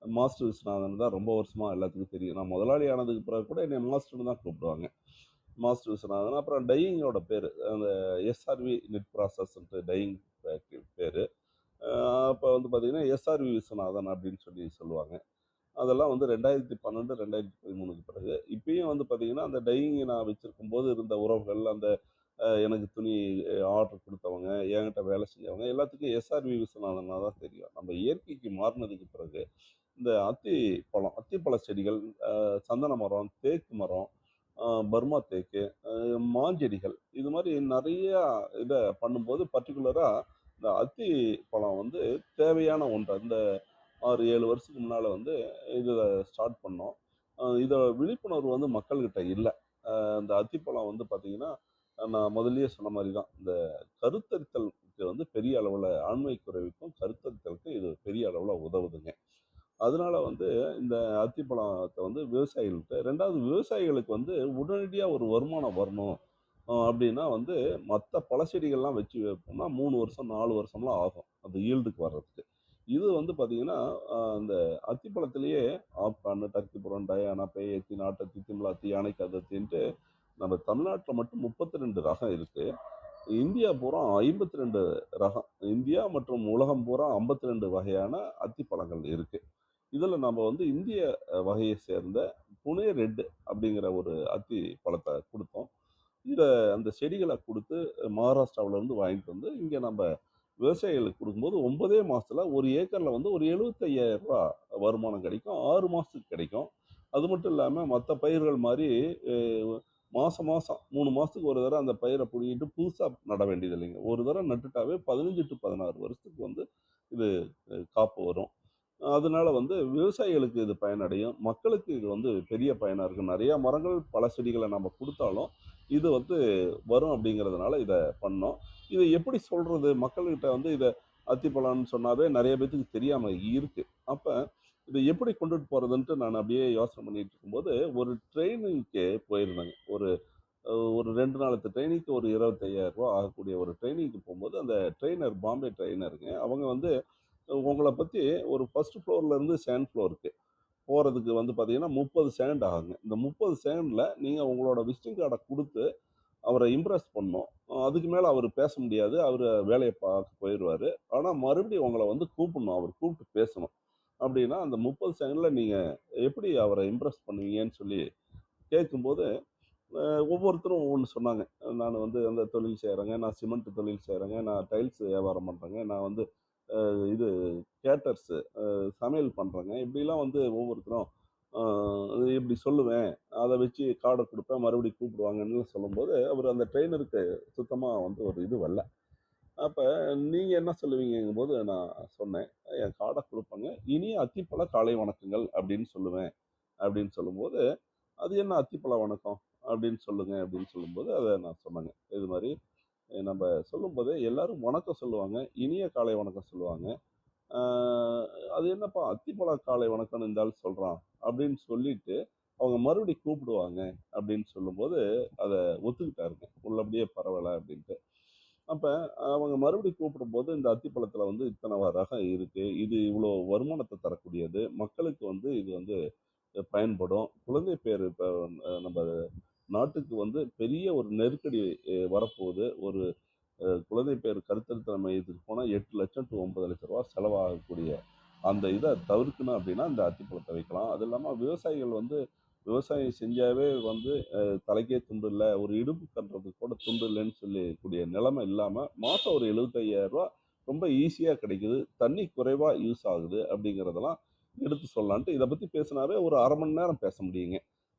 மாஸ்டர் விஸ்வநாதன் தான் ரொம்ப வருஷமாக எல்லாத்துக்கும் தெரியும். நான் முதலாளி ஆனதுக்கு பிறகு கூட என்னை மாஸ்டர்னு தான் கூப்பிடுவாங்க, மாஸ்டர் விஸ்வநாதன். அப்புறம் டையிங்கோட பேர் அந்த எஸ்ஆர்வி நெட் ப்ராசஸ்ன்ட்டு டையிங் ஃபேக்ட்ரி பேர். அப்போ வந்து பார்த்தீங்கன்னா எஸ்ஆர்வி விஸ்வநாதன் அப்படின்னு சொல்லி சொல்லுவாங்க. அதெல்லாம் வந்து 2012 2013க்கு பிறகு. இப்பயும் வந்து பார்த்தீங்கன்னா அந்த டையிங் நான் வச்சுருக்கும் போது இருந்த உறவுகள், அந்த எனக்கு துணி ஆர்டர் கொடுத்தவங்க, என்கிட்ட வேலை செஞ்சவங்க எல்லாத்துக்கும் எஸ்ஆர்வி விஸ்வநாதனாக தான் தெரியும். நம்ம இயற்கைக்கு மாறினதுக்கு பிறகு இந்த அத்திப்பழ செடிகள், சந்தன மரம், தேக்கு மரம், பர்மா தேக்கு, மாஞ்செடிகள், இது மாதிரி நிறையா இதை பண்ணும்போது பர்டிகுலராக இந்த அத்தி பழம் வந்து தேவையான ஒன்று. அந்த 6-7 வருஷத்துக்கு முன்னால் வந்து இதில் ஸ்டார்ட் பண்ணோம். இதை விழிப்புணர்வு வந்து மக்கள்கிட்ட இல்லை. இந்த அத்திப்பழம் வந்து பார்த்திங்கன்னா, நான் முதல்லயே சொன்ன மாதிரி தான், இந்த கருத்தரித்தலுக்கு வந்து பெரிய அளவில், ஆண்மை குறைவுக்கும் கருத்தரித்தலுக்கு இது பெரிய அளவில் உதவுதுங்க. அதனால வந்து இந்த அத்திப்பழத்தை வந்து விவசாயிகள்கிட்ட, ரெண்டாவது விவசாயிகளுக்கு வந்து உடனடியாக ஒரு வருமானம் வரணும் அப்படின்னா வந்து மற்ற பல செடிகள்லாம் வச்சு வைப்போம்னா 3 வருஷம் 4 வருஷம்லாம் ஆகும் அந்த ஈல்டுக்கு வர்றதுக்கு. இது வந்து பார்த்தீங்கன்னா அந்த அத்திப்பழத்திலேயே ஆப்கான், டர்க்கிபுரம், டயானா, பேயத்தி, நாட்டத்தி, திம்லாத்தி, யானைக்கதத்தின்ட்டு நம்ம தமிழ்நாட்டில் மட்டும் 32 ரகம் இருக்குது. இந்தியா பூரா 52 ரகம், இந்தியா மற்றும் உலகம் பூரா 52 வகையான அத்திப்பழங்கள் இருக்குது. இதில் நம்ம வந்து இந்திய வகையை சேர்ந்த புனே ரெட் அப்படிங்கிற ஒரு அத்தி பழத்தை கொடுத்தோம். அந்த செடிகளை கொடுத்து மகாராஷ்டிராவுல இருந்து வாங்கிட்டு வந்து இங்கே நம்ம விவசாயிகளுக்கு கொடுக்கும்போது 9 மாசத்துல ஒரு ஏக்கர்ல வந்து ஒரு 75,000 ரூபாய் வருமானம் கிடைக்கும். 6 மாசத்துக்கு கிடைக்கும். அது மட்டும் இல்லாம மற்ற பயிர்கள் மாதிரி மாசம் மாசம் 3 மாசத்துக்கு ஒரு தடவை அந்த பயிரை பிடிங்கிட்டு புதுசா நட வேண்டியது இல்லைங்க. ஒரு தடவை நட்டுட்டாவே 15 to 16 வருஷத்துக்கு வந்து இது காப்பு வரும். அதனால வந்து விவசாயிகளுக்கு இது பயனடையும். மக்களுக்கு இது வந்து பெரிய பயனா இருக்கு. நிறைய மரங்கள் பல செடிகளை நம்ம கொடுத்தாலும் இது வந்து வரும் அப்படிங்கிறதுனால இதை பண்ணோம். இதை எப்படி சொல்றது மக்கள்கிட்ட வந்து இதை அத்திப்பழம்னு சொன்னாவே நிறைய பேத்துக்கு தெரியாம இருக்கு. அப்ப இதை எப்படி கொண்டுட்டு போறதுன்ட்டு நான் அப்படியே யோசனை பண்ணிட்டு இருக்கும்போது ஒரு ட்ரைனிங்க்கு போயிருந்தேங்க. ஒரு ஒரு 2 நாளுக்கு ட்ரைனிங்க்கு ஒரு 25,000 ரூபாய் ஆகக்கூடிய ஒரு ட்ரைனிங்க்கு போகும்போது அந்த ட்ரெயினர் பாம்பே ட்ரெயினருங்க. அவங்க வந்து உங்களை பத்தி ஒரு ஃபர்ஸ்ட் ஃப்ளோர்ல இருந்து செகண்ட் ஃப்ளோருக்கு போறதுக்கு வந்து பாத்தீங்கன்னா 30 செகண்ட் ஆகுங்க. இந்த 30 செகண்ட்ல நீங்க உங்களோட விசிட்டிங் கார்டை கொடுத்து அவரை இம்ப்ரெஸ் பண்ணணும். அதுக்கு மேல அவர் பேச முடியாது. அவர் வேலையை பார்க்க போயிடுவாரு. ஆனா மறுபடியும் உங்களை வந்து கூப்பிடணும். அவர் கூப்பிட்டு பேசணும். அப்படின்னா அந்த 30 செகண்ட்ல நீங்க எப்படி அவரை இம்ப்ரெஸ் பண்ணுவீங்கன்னு சொல்லி கேட்கும்போது ஒவ்வொருத்தரும் ஒவ்வொன்று சொன்னாங்க. நான் வந்து அந்த தொழில் செய்கிறேங்க, நான் சிமெண்ட் தொழில் செய்கிறேங்க, நான் டைல்ஸ் வியாபாரம் பண்ணுறேங்க, நான் வந்து இது கேட்டர்ஸ் சமையல் பண்ணுறேங்க, இப்படிலாம் வந்து ஒவ்வொருத்தரும் இது இப்படி சொல்லுவேன், அதை வச்சு கார்டை கொடுப்பேன், மறுபடியும் கூப்பிடுவாங்கன்னு சொல்லும்போது அவர் அந்த ட்ரெயினருக்கு சுத்தமாக வந்து ஒரு இது வரல. அப்போ நீங்கள் என்ன சொல்லுவீங்கும் போது நான் சொன்னேன், என் கார்டை கொடுப்பேங்க, இனிய அத்திப்பழ காலை வணக்கங்கள் அப்படின்னு சொல்லுவேன் அப்படின்னு சொல்லும்போது, அது என்ன அத்திப்பழ வணக்கம் அப்படின்னு சொல்லுங்க அப்படின்னு சொல்லும்போது அதை நான் சொன்னேங்க. இது மாதிரி நம்ம சொல்லும்போது எல்லாரும் வணக்கம் சொல்லுவாங்க, இனிய காலை வணக்கம் சொல்லுவாங்க. அது என்னப்பா அத்திப்பழ காலை வணக்கம்னு இருந்தாலும் சொல்றான் அப்படின்னு சொல்லிட்டு அவங்க மறுபடியும் கூப்பிடுவாங்க அப்படின்னு சொல்லும்போது அதை ஒத்துக்கிட்டாருங்க. உள்ளபடியே பரவாயில்ல அப்படின்ட்டு. அப்ப அவங்க மறுபடியும் கூப்பிடும்போது இந்த அத்திப்பழத்துல வந்து இத்தனை ரகம் இருக்கு, இது இவ்வளோ வருமானத்தை தரக்கூடியது, மக்களுக்கு வந்து இது வந்து பயன்படும். குழந்தை பேர் இப்போ நம்ம நாட்டுக்கு வந்து பெரிய ஒரு நெருக்கடி வரப்போகுது. ஒரு குழந்தை பேர் கருத்தரித்தல் மையத்துக்கு போனால் 8 லட்சம் to 9 லட்சம் ரூபா செலவாகக்கூடிய அந்த இதை தவிர்க்கணும் அப்படின்னா இந்த அத்திப்பழத்தை வைக்கலாம். அது இல்லாமல் விவசாயிகள் வந்து விவசாயம் செஞ்சாவே வந்து தலைக்கே துண்டு இல்லை, ஒரு இடுப்பு கட்டுறதுக்கு கூட துண்டு இல்லைன்னு சொல்லக்கூடிய நிலைமை இல்லாமல் மாதம் ஒரு 75,000 ரூபா ரொம்ப ஈஸியாக கிடைக்குது, தண்ணி குறைவாக யூஸ் ஆகுது அப்படிங்கிறதெல்லாம் எடுத்து சொல்லலான்ட்டு இதை பற்றி பேசினாவே ஒரு அரை மணி நேரம் பேச முடியுங்க.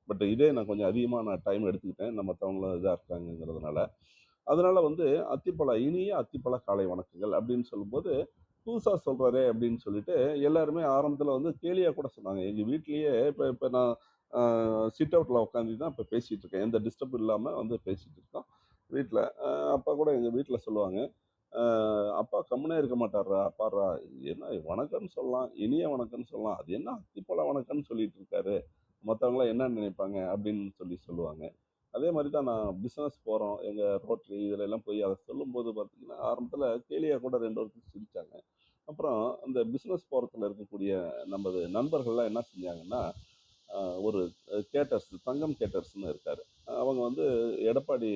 பட் இதே நான் கொஞ்சம் அதிகமாக நான் டைம் எடுத்துக்கிட்டேன், நம்ம மற்றவங்களும் இதாக இருக்காங்கிறதுனால. அதனால வந்து இனிய அத்திப்பழ காலை வணக்கங்கள் அப்படின்னு சொல்லும்போது புதுசாக சொல்கிறாரே அப்படின்னு சொல்லிட்டு எல்லாருமே ஆரம்பத்தில் வந்து கேலியாக கூட சொன்னாங்க. எங்கள் வீட்லேயே இப்போ நான் சிட் அவுட்டில் உட்காந்து தான் இப்போ பேசிகிட்டு இருக்கேன், எந்த டிஸ்டர்ப் இல்லாமல் வந்து பேசிகிட்டு இருக்கோம் வீட்டில். அப்பா கூட எங்கள் வீட்டில் சொல்லுவாங்க, அப்பா கம்முனே இருக்க மாட்டாரா, அப்பாரா என்ன வணக்கம்னு சொல்லலாம், இனிய வணக்கம்னு சொல்லலாம், அது என்ன அத்திப்பழ வணக்கம்னு சொல்லிட்டு இருக்காரு, மற்றவங்களாம் என்ன நினைப்பாங்க அப்படின்னு சொல்லுவாங்க. அதே மாதிரி தான் நான் பிஸ்னஸ் போகிறோம், எங்கள் ரோட்ரி இதில் எல்லாம் போய் அதை சொல்லும்போது பார்த்தீங்கன்னா ஆரம்பத்தில் கேலியாக கூட 2 வருஷத்துக்கு சிரித்தாங்க. அப்புறம் அந்த பிஸ்னஸ் போகிறதுல இருக்கக்கூடிய நமது நண்பர்கள்லாம் என்ன செஞ்சாங்கன்னா ஒரு கேட்டர்ஸ், தங்கம் கேட்டர்ஸ்னு இருக்கார். அவங்க வந்து எடப்பாடி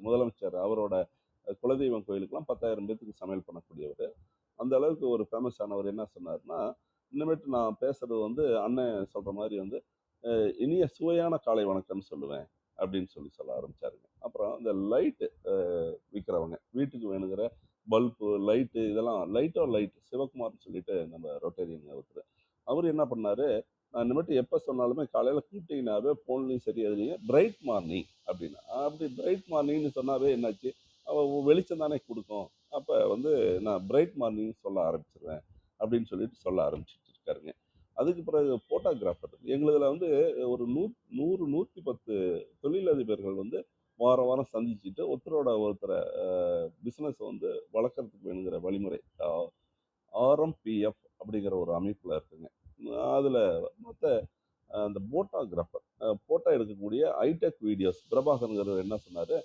முதலமைச்சர் அவரோட குலதெய்வம் கோயிலுக்கெல்லாம் 10,000 பேத்துக்கு சமையல் பண்ணக்கூடியவர். அந்த அளவுக்கு ஒரு ஃபேமஸ் ஆனவர் என்ன சொன்னார்னா, இனிமேட்டு நான் பேசுறது வந்து அண்ணன் சொல்கிற மாதிரி வந்து இனிய சுவையான காலை வணக்கம்னு சொல்லுவேன் அப்படின்னு சொல்ல ஆரம்பிச்சாருங்க. அப்புறம் இந்த லைட்டு விற்கிறவங்க, வீட்டுக்கு வேணுங்கிற பல்பு லைட்டு, இதெல்லாம் லைட் சிவகுமார்னு சொல்லிட்டு நம்ம ரொட்டேரியன் ஒருத்தர், அவர் என்ன பண்ணாரு, நான் இனிமேட்டு எப்போ சொன்னாலுமே காலையில் கூப்பிட்டீங்கன்னாவே ஃபோன்லையும் சரி எதுலையும் பிரைட் மார்னிங் அப்படின்னா, அப்படி பிரைட் மார்னிங்னு சொன்னாவே என்னாச்சு, வெளிச்சம் தானே கொடுக்கும், அப்போ வந்து நான் பிரைட் மார்னிங் சொல்ல ஆரம்பிச்சிருவேன் அப்படின்னு சொல்லிட்டு சொல்ல ஆரம்பிச்சுட்டு இருக்காருங்க. அதுக்கு பிறகு ஃபோட்டோகிராஃபர் எங்களுதில் வந்து ஒரு 110 தொழிலதிபர்கள் வந்து வாரம் சந்திச்சுட்டு ஒருத்தரோட ஒருத்தரை பிஸ்னஸ் வந்து வளர்க்குறதுக்கு வேணுங்கிற வழிமுறை RMPF அப்படிங்கிற ஒரு அமைப்பில் இருக்குங்க. அதில் மற்ற அந்த போட்டோகிராஃபர் ஃபோட்டோ எடுக்கக்கூடிய ஹைடெக் வீடியோஸ் பிரபாகரங்கிறவர் என்ன சொன்னார்,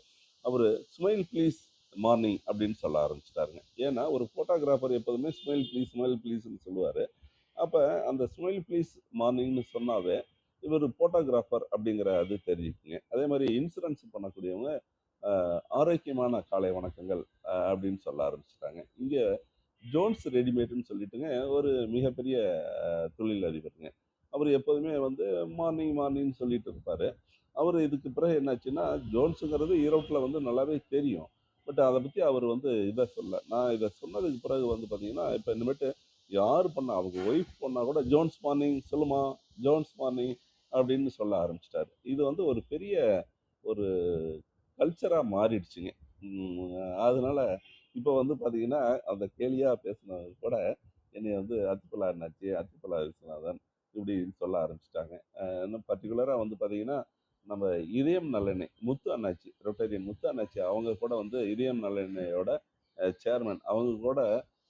அவர் ஸ்மைல் ப்ளீஸ் மார்னிங் அப்படின்னு சொல்ல ஆரம்பிச்சிட்டாருங்க. ஏன்னா ஒரு ஃபோட்டோகிராஃபர் எப்போதுமே ஸ்மைல் ப்ளீஸ்ன்னு சொல்லுவார். அப்போ அந்த ஸ்மைல் ப்ளீஸ் மார்னிங்னு சொன்னாவே இவர் ஃபோட்டோகிராஃபர் அப்படிங்கிற அது தெரிஞ்சுக்குங்க. அதே மாதிரி இன்சூரன்ஸ் பண்ணக்கூடியவங்க ஆரோக்கியமான காலை வணக்கங்கள் அப்படின்னு சொல்ல ஆரம்பிச்சிட்டாங்க. இங்கே ஜோன்ஸ் ரெடிமேடுன்னு சொல்லிட்டுங்க ஒரு மிகப்பெரிய தொழில் அதிபருங்க. அவர் எப்போதுமே வந்து மார்னிங் சொல்லிட்டு இருப்பார். அவர் இதுக்கு பிறகு என்னாச்சுன்னா, ஜோன்ஸுங்கிறது ஈரோட்டில் வந்து நல்லாவே தெரியும். பட் அதை பற்றி அவர் வந்து இதை சொல்ல. நான் இதை சொன்னதுக்கு பிறகு வந்து பார்த்தீங்கன்னா, இப்போ இனிமேட்டு யார் பண்ணா, அவங்க ஒய்ஃப் பண்ணால் கூட ஜோன்ஸ் மார்னிங் சொல்லுமா, ஜோன்ஸ் மார்னிங் அப்படின்னு சொல்ல ஆரம்பிச்சிட்டாரு. இது வந்து ஒரு பெரிய ஒரு கல்ச்சராக மாறிடுச்சுங்க. அதனால இப்போ வந்து பார்த்தீங்கன்னா, அந்த கேலியாக பேசினது கூட என்னை வந்து அத்திப்பலா என்னாச்சு, அத்திப்பலா விஸ்வநாதன் இப்படின்னு சொல்ல ஆரம்பிச்சிட்டாங்க. இன்னும் பர்டிகுலராக வந்து பார்த்தீங்கன்னா, நம்ம இதயம் நல்லெண்ணெய் முத்து அண்ணாச்சி, ரொட்டேரியன் முத்து அண்ணாச்சி அவங்க கூட வந்து இதயம் நல்லெண்ணெயோட சேர்மன். அவங்க கூட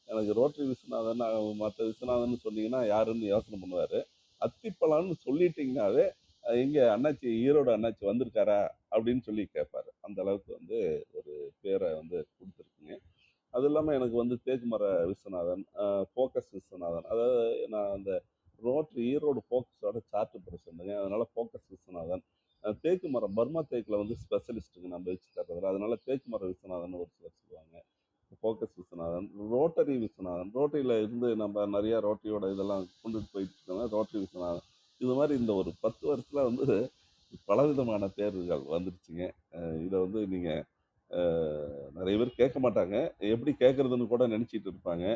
எனக்கு ரோட்டரி விஸ்வநாதன் மற்ற விஸ்வநாதன் சொன்னீங்கன்னா யாருன்னு யோசனை பண்ணுவார். அத்திப்பழம்னு சொல்லிட்டீங்கன்னாவே இங்கே அண்ணாச்சி ஈரோடு அண்ணாச்சி வந்திருக்காரா அப்படின்னு சொல்லி கேட்பாரு. அந்த அளவுக்கு வந்து ஒரு பேரை வந்து கொடுத்துருக்குங்க. அது இல்லாமல் எனக்கு வந்து தேக்குமர விஸ்வநாதன், ஃபோக்கஸ் விஸ்வநாதன், அதாவது நான் அந்த ரோட்ரி ஈரோடு ஃபோக்கஸோட சார்ட் பிரசிடண்ட்டுங்க. அதனால ஃபோக்கஸ் விஸ்வநாதன், தேக்கு மரம் பர்மா தேக்கில் வந்து ஸ்பெஷலிஸ்ட்டுங்க நம்ம வச்சு தர்றதுல. அதனால தேக்கு மர விஸ்வநாதன் ஒரு சிலர் சொல்லுவாங்க. ஃபோக்கஸ் விஸ்வநாதன், ரோட்டரி விஸ்வநாதன், ரோட்டரியில் இருந்து நம்ம நிறையா ரோட்டரியோட இதெல்லாம் கொண்டுட்டு போயிட்டு இருக்கோங்க. ரோட்டரி விஸ்வநாதன், இது மாதிரி இந்த ஒரு 10 வருஷத்தில் வந்து பலவிதமான தேர்வுகள் வந்துடுச்சுங்க. இதை வந்து நீங்கள் நிறைய பேர் கேட்க மாட்டாங்க, எப்படி கேட்குறதுன்னு கூட நினச்சிட்டு இருப்பாங்க.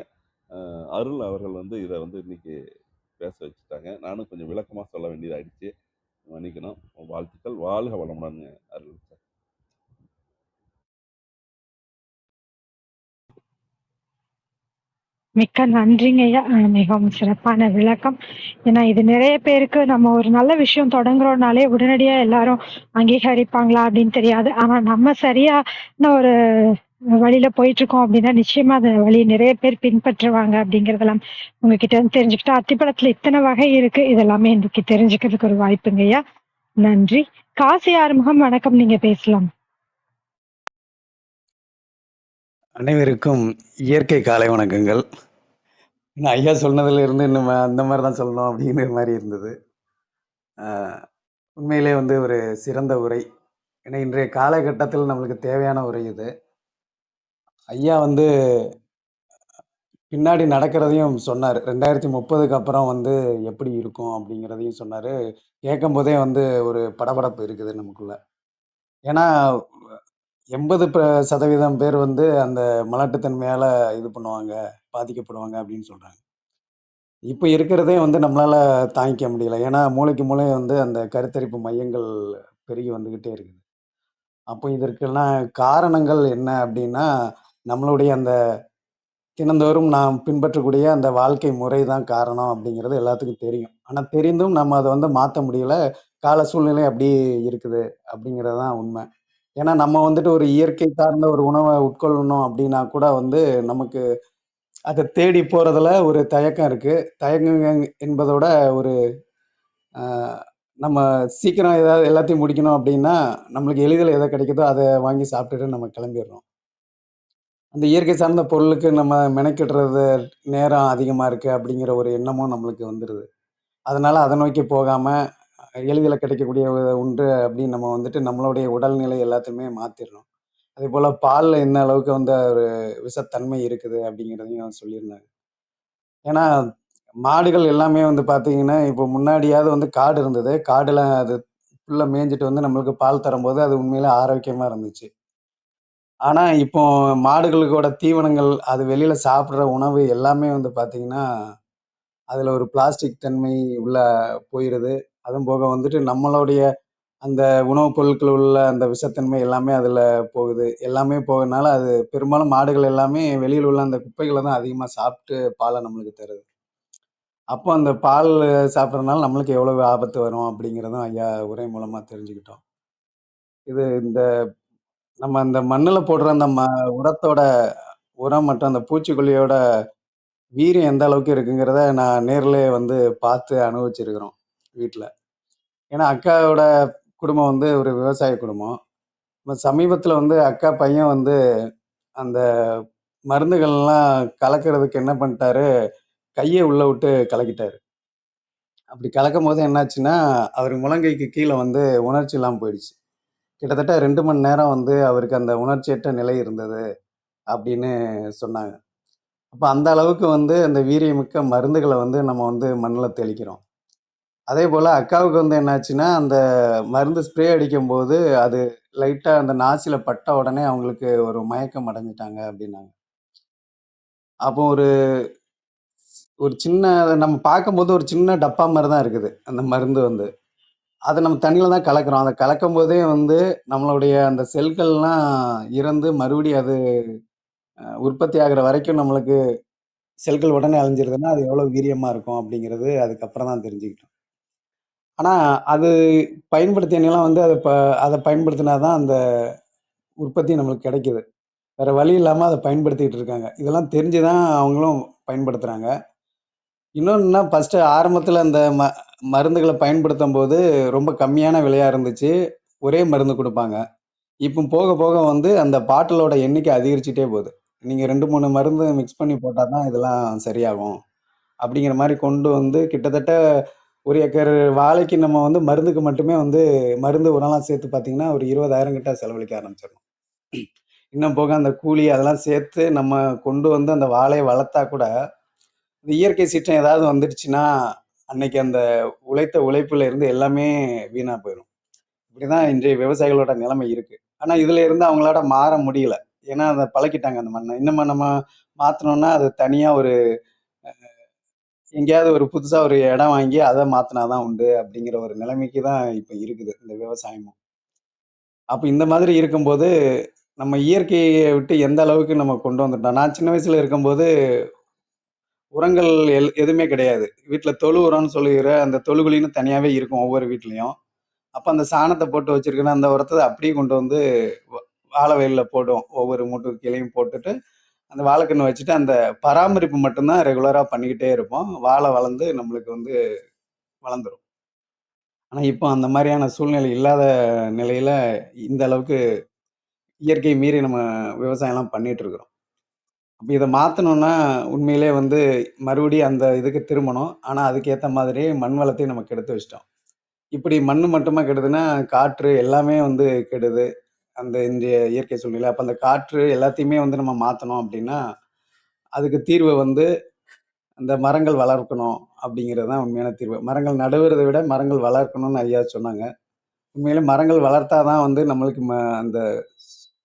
அருள் அவர்கள் வந்து இதை வந்து இன்னைக்கு பேச வச்சுட்டாங்க. நானும் கொஞ்சம் விளக்கமாக சொல்ல வேண்டியதாகிடுச்சு, மன்னிக்கணும். வாழ்த்துக்கள், வாழ்க வளமுடன் அருள் சார். மிக்க நன்றிங்க ஐயா. மிகவும் சிறப்பான விளக்கம். ஏன்னா இது நிறைய பேருக்கு நம்ம ஒரு நல்ல விஷயம் தொடங்குறோம்னாலே உடனடியா எல்லாரும் அங்கீகரிப்பாங்களா அப்படின்னு தெரியாது. ஆனா நம்ம சரியான ஒரு வழியில போயிட்டு இருக்கோம் அப்படின்னா நிச்சயமா அந்த வழி நிறைய பேர் பின்பற்றுவாங்க அப்படிங்கறதெல்லாம் உங்ககிட்ட இருந்து தெரிஞ்சுக்கிட்டா. அத்திப்பழத்துல இத்தனை வகை இருக்கு, இதெல்லாமே இன்னைக்கு தெரிஞ்சுக்கிறதுக்கு ஒரு வாய்ப்புங்க ஐயா. நன்றி. காசி ஆறுமுகம், வணக்கம், நீங்க பேசலாம். அனைவருக்கும் இயற்கை காலை வணக்கங்கள். இன்னும் ஐயா சொன்னதுல இருந்து இன்னும் அந்த மாதிரி தான் சொல்லணும் அப்படிங்கிற மாதிரி இருந்தது. உண்மையிலே வந்து ஒரு சிறந்த உரை. ஏன்னா இன்றைய காலகட்டத்தில் நம்மளுக்கு தேவையான உரை இது. ஐயா வந்து பின்னாடி நடக்கிறதையும் சொன்னார். 2030க்கு அப்புறம் வந்து எப்படி இருக்கும் அப்படிங்கிறதையும் சொன்னார். கேட்கும் போதே வந்து ஒரு படபடப்பு இருக்குது நமக்குள்ள. ஏன்னா 80% பேர் வந்து அந்த மலட்டுத்தன்மையால இது பண்ணுவாங்க, பாதிக்கப்படுவாங்க அப்படின்னு சொல்றாங்க. இப்ப இருக்கிறதே வந்து நம்மளால தாங்கிக்க முடியல. ஏன்னா மூலைக்கு மூலை வந்து அந்த கருத்தரிப்பு மையங்கள் பெருகி வந்துகிட்டே இருக்குது. அப்போ இதற்கெல்லாம் காரணங்கள் என்ன அப்படின்னா, நம்மளுடைய அந்த தினந்தோறும் நாம் பின்பற்றக்கூடிய அந்த வாழ்க்கை முறை தான் காரணம் அப்படிங்கிறது எல்லாத்துக்கும் தெரியும். ஆனா தெரிந்தும் நம்ம அத வந்து மாத்த முடியல. கால சூழ்நிலை அப்படி இருக்குது அப்படிங்கிறது தான் உண்மை. ஏன்னா நம்ம வந்துட்டு ஒரு இயற்கை சார்ந்த ஒரு உணவ உட்கொள்ளணும் அப்படின்னா கூட வந்து நமக்கு அத தேடி போறதுல ஒரு தயக்கம் இருக்கு. தயக்கம் என்பதோட ஒரு அ நம்ம சீக்கிரம் ஏதாவது எல்லாத்தையும் முடிக்கணும் அப்படின்னா, நம்மளுக்கு எளிதில எது கிடைக்குதோ அத வாங்கி சாப்பிட்டுட்டு நம்ம கிளம்பிர்றோம். அந்த இயற்கை சார்ந்த பொருளுக்கு நம்ம மெனக்கிடுறது நேரம் அதிகமா இருக்கு அப்படிங்கிற ஒரு எண்ணமும் நம்மளுக்கு வந்துருது. அதனால அத நோக்கி போகாம, எளிதில கிடைக்கக்கூடிய ஒன்று அப்படின்னு நம்ம வந்துட்டு நம்மளுடைய உடல்நிலை எல்லாத்தையுமே மாத்திர்றோம். அதேபோல பால்ல என்ன அளவுக்கு வந்து ஒரு விஷத்தன்மை இருக்குது அப்படிங்கிறதையும் சொல்லியிருந்தாங்க. ஏன்னா, மாடுகள் எல்லாமே வந்து பார்த்தீங்கன்னா, இப்போ முன்னாடியாவது வந்து காடு இருந்தது. காடுல அது புல்ல மேய்ஞ்சுட்டு வந்து நம்மளுக்கு பால் தரும்போது, அது உண்மையிலே ஆரோக்கியமா இருந்துச்சு. ஆனா, இப்போ மாடுகளுக்கோட தீவனங்கள், அது வெளியில சாப்பிடுற உணவு எல்லாமே வந்து பார்த்தீங்கன்னா, அதுல ஒரு பிளாஸ்டிக் தன்மை உள்ள போயிருது. அதுவும் போக வந்துட்டு நம்மளுடைய அந்த உணவுப் பொருட்கள் உள்ள அந்த விஷத்தன்மை எல்லாமே அதுல போகுது. எல்லாமே போகனால, அது பெரும்பாலும் மாடுகள் எல்லாமே வெளியில உள்ள அந்த குப்பைகள தான் அதிகமா சாப்பிட்டு பால நம்மளுக்கு தருது. அப்போ அந்த பால் சாப்பிடுறதுனால நம்மளுக்கு எவ்வளவு ஆபத்து வரும் அப்படிங்கிறதும் ஐயா உரை மூலமா தெரிஞ்சுக்கிட்டோம். இது இந்த நம்ம இந்த மண்ணுல போடுற அந்த உரத்தோட உரம் மற்றும் அந்த பூச்சிக்கொல்லியோட வீரியம் எந்த அளவுக்கு இருக்குங்கிறத நான் நேர்லயே வந்து பார்த்து அனுபவிச்சிருக்கிறோம் வீட்ல. ஏன்னா அக்காவோட குடும்பம் வந்து ஒரு விவசாய குடும்பம். இப்ப சமீபத்துல வந்து அக்கா பையன் வந்து அந்த மருந்துகள்லாம் கலக்கிறதுக்கு என்ன பண்ணிட்டாரு, கைய உள்ள விட்டு கலக்கிட்டாரு. அப்படி கலக்கும்போது என்னாச்சுன்னா, அவரு முழங்கைக்கு கீழ வந்து உணர்ச்சி இல்லாம போயிடுச்சு. கிட்டத்தட்ட 2 மணி நேரம் வந்து அவருக்கு அந்த உணர்ச்சியற்ற நிலை இருந்தது அப்படின்னு சொன்னாங்க. அப்ப அந்த அளவுக்கு வந்து அந்த வீரியமிக்க மருந்துகள வந்து நம்ம வந்து மண்ணுல தெளிக்கிறோம். அதே போல் அக்காவுக்கு வந்து என்னாச்சுன்னா, அந்த மருந்து ஸ்ப்ரே அடிக்கும்போது, அது லைட்டா அந்த நாசில பட்ட உடனே அவங்களுக்கு ஒரு மயக்கம் அடைஞ்சுட்டாங்க அப்டின்னாங்க. அப்போ ஒரு ஒரு சின்ன நம்ம பார்க்கும்போது ஒரு சின்ன டப்பா மாரி தான் இருக்குது, அந்த மருந்து வந்து. அத நம்ம தண்ணீல தான் கலக்குறோம். அத கலக்கும்போதே வந்து நம்மளுடைய அந்த செல்கள்லாம் இறந்து மறுபடியும் அது உற்பத்தி ஆகுற வரைக்கும் நம்மளுக்கு செல்கள் உடனே அழிஞ்சிருதுன்னா, அது எவ்வளோ வீரியமா இருக்கும் அப்டிங்கிறது அதுக்கப்புறம் தான் தெரிஞ்சுக்கிட்டோம். ஆனா, அது பயன்படுத்தியவங்கலாம் வந்து அத பயன்படுத்தினா தான் அந்த உற்பத்தி நம்மளுக்கு கிடைக்குது. வேற வழி இல்லாம அத பயன்படுத்திட்டு இருக்காங்க. இதெல்லாம் தெரிஞ்சு தான் அவங்களும் பயன்படுத்துறாங்க. இன்னொன்னுன்னா ஃபர்ஸ்ட்டு ஆரம்பத்துல அந்த மருந்துகள பயன்படுத்தும்போது ரொம்ப கம்மியான விலையா இருந்துச்சு. ஒரே மருந்து குடுப்பாங்க. இப்போ போக போக வந்து அந்த பாட்டிலோட எண்ணிக்கை அதிகரிச்சுட்டே போகுது. நீங்க 2, 3 மருந்து மிக்ஸ் பண்ணி போட்டா தான் இதெல்லாம் சரியாகும். அப்படிங்கிற மாரி கொண்டு வந்து கிட்டத்தட்ட 1 ஏக்கர் வாழைக்கு நம்ம வந்து மருந்துக்கு மட்டுமே வந்து மருந்து, உரம்லாம் சேர்த்து பார்த்தீங்கன்னா, ஒரு 20,000 கிட்ட செலவழிக்க ஆரம்பிச்சிரணும். இன்னும் போக அந்த கூலி அதெல்லாம் சேர்த்து நம்ம கொண்டு வந்து அந்த வாழைய வளர்த்தா கூட, இந்த இயற்கை சீற்றம் ஏதாவது வந்துடுச்சுன்னா, அன்னைக்கு அந்த உழைத்த உழைப்புல இருந்து எல்லாமே வீணா போயிரும். இப்படிதான் இன்றைய விவசாயிகளோட நிலைமை இருக்கு. ஆனா இதுல இருந்து அவங்களால மாற முடியல. ஏன்னா அத பழக்கிட்டாங்க அந்த மண்ண. இன்னுமா நம்ம மாத்தணும்னா, அது தனியா ஒரு எங்கேயாவது ஒரு புதுசா ஒரு இடம் வாங்கி அத மாத்துனா தான் உண்டு அப்படிங்கிற ஒரு நிலைமைக்கு தான் இப்ப இருக்குது இந்த விவசாயமும். அப்ப இந்த மாதிரி இருக்கும்போது, நம்ம இயற்கைய விட்டு எந்த அளவுக்கு நம்ம கொண்டு வந்துட்டோம். நான் சின்ன வயசுல இருக்கும்போது, உரங்கள் எதுவுமே கிடையாது. வீட்ல தொழு உரம்னு சொல்லுகிற அந்த தொழுகுழின்னு தனியாவே இருக்கும் ஒவ்வொரு வீட்லயும். அப்ப அந்த சாணத்த போட்டு வச்சிருக்கிற அந்த உரத்த அப்படியே கொண்டு வந்து வ வாழ வயல்ல போடுவோம். ஒவ்வொரு மூட்டு கீழயும் போட்டுட்டு, அந்த வாழைக்கண்ணு வச்சுட்டு, அந்த பராமரிப்பு மட்டும் தான் ரெகுலரா பண்ணிக்கிட்டே இருப்போம். வாழை வளர்ந்து நம்மளுக்கு வந்து வளர்ந்துரும். ஆனா, இப்போ அந்த மாரியான சூழ்நிலை இல்லாத நிலையில, இந்த அளவுக்கு இயற்கை மீறி நம்ம விவசாயம்லாம் பண்ணிட்டு இருக்கிறோம். அப்ப இத மாத்தணும்னா, உண்மையிலேயே வந்து மறுபடியும் அந்த இதுக்கு திரும்பணும். ஆனா, அதுக்கு ஏத்த மாதிரி மண் வளத்தையும் நம்ம கெடுத்து வச்சுட்டோம். இப்படி மண்ணு மட்டுமா கெடுதுன்னா, காற்று எல்லாமே வந்து கெடுது. அந்த இன்றைய இயற்கை சூழ்நிலை. அப்ப அந்த காற்று எல்லாத்தையுமே வந்து நம்ம மாத்தணும் அப்படின்னா, அதுக்கு தீர்வு வந்து அந்த மரங்கள் வளர்க்கணும் அப்படிங்கிறது தான் உண்மையான தீர்வு. மரங்கள் நடுவதை விட மரங்கள் வளர்க்கணும்னு ஐயா சொன்னாங்க. உண்மையிலே மரங்கள் வளர்த்தா தான் வந்து நம்மளுக்கு அந்த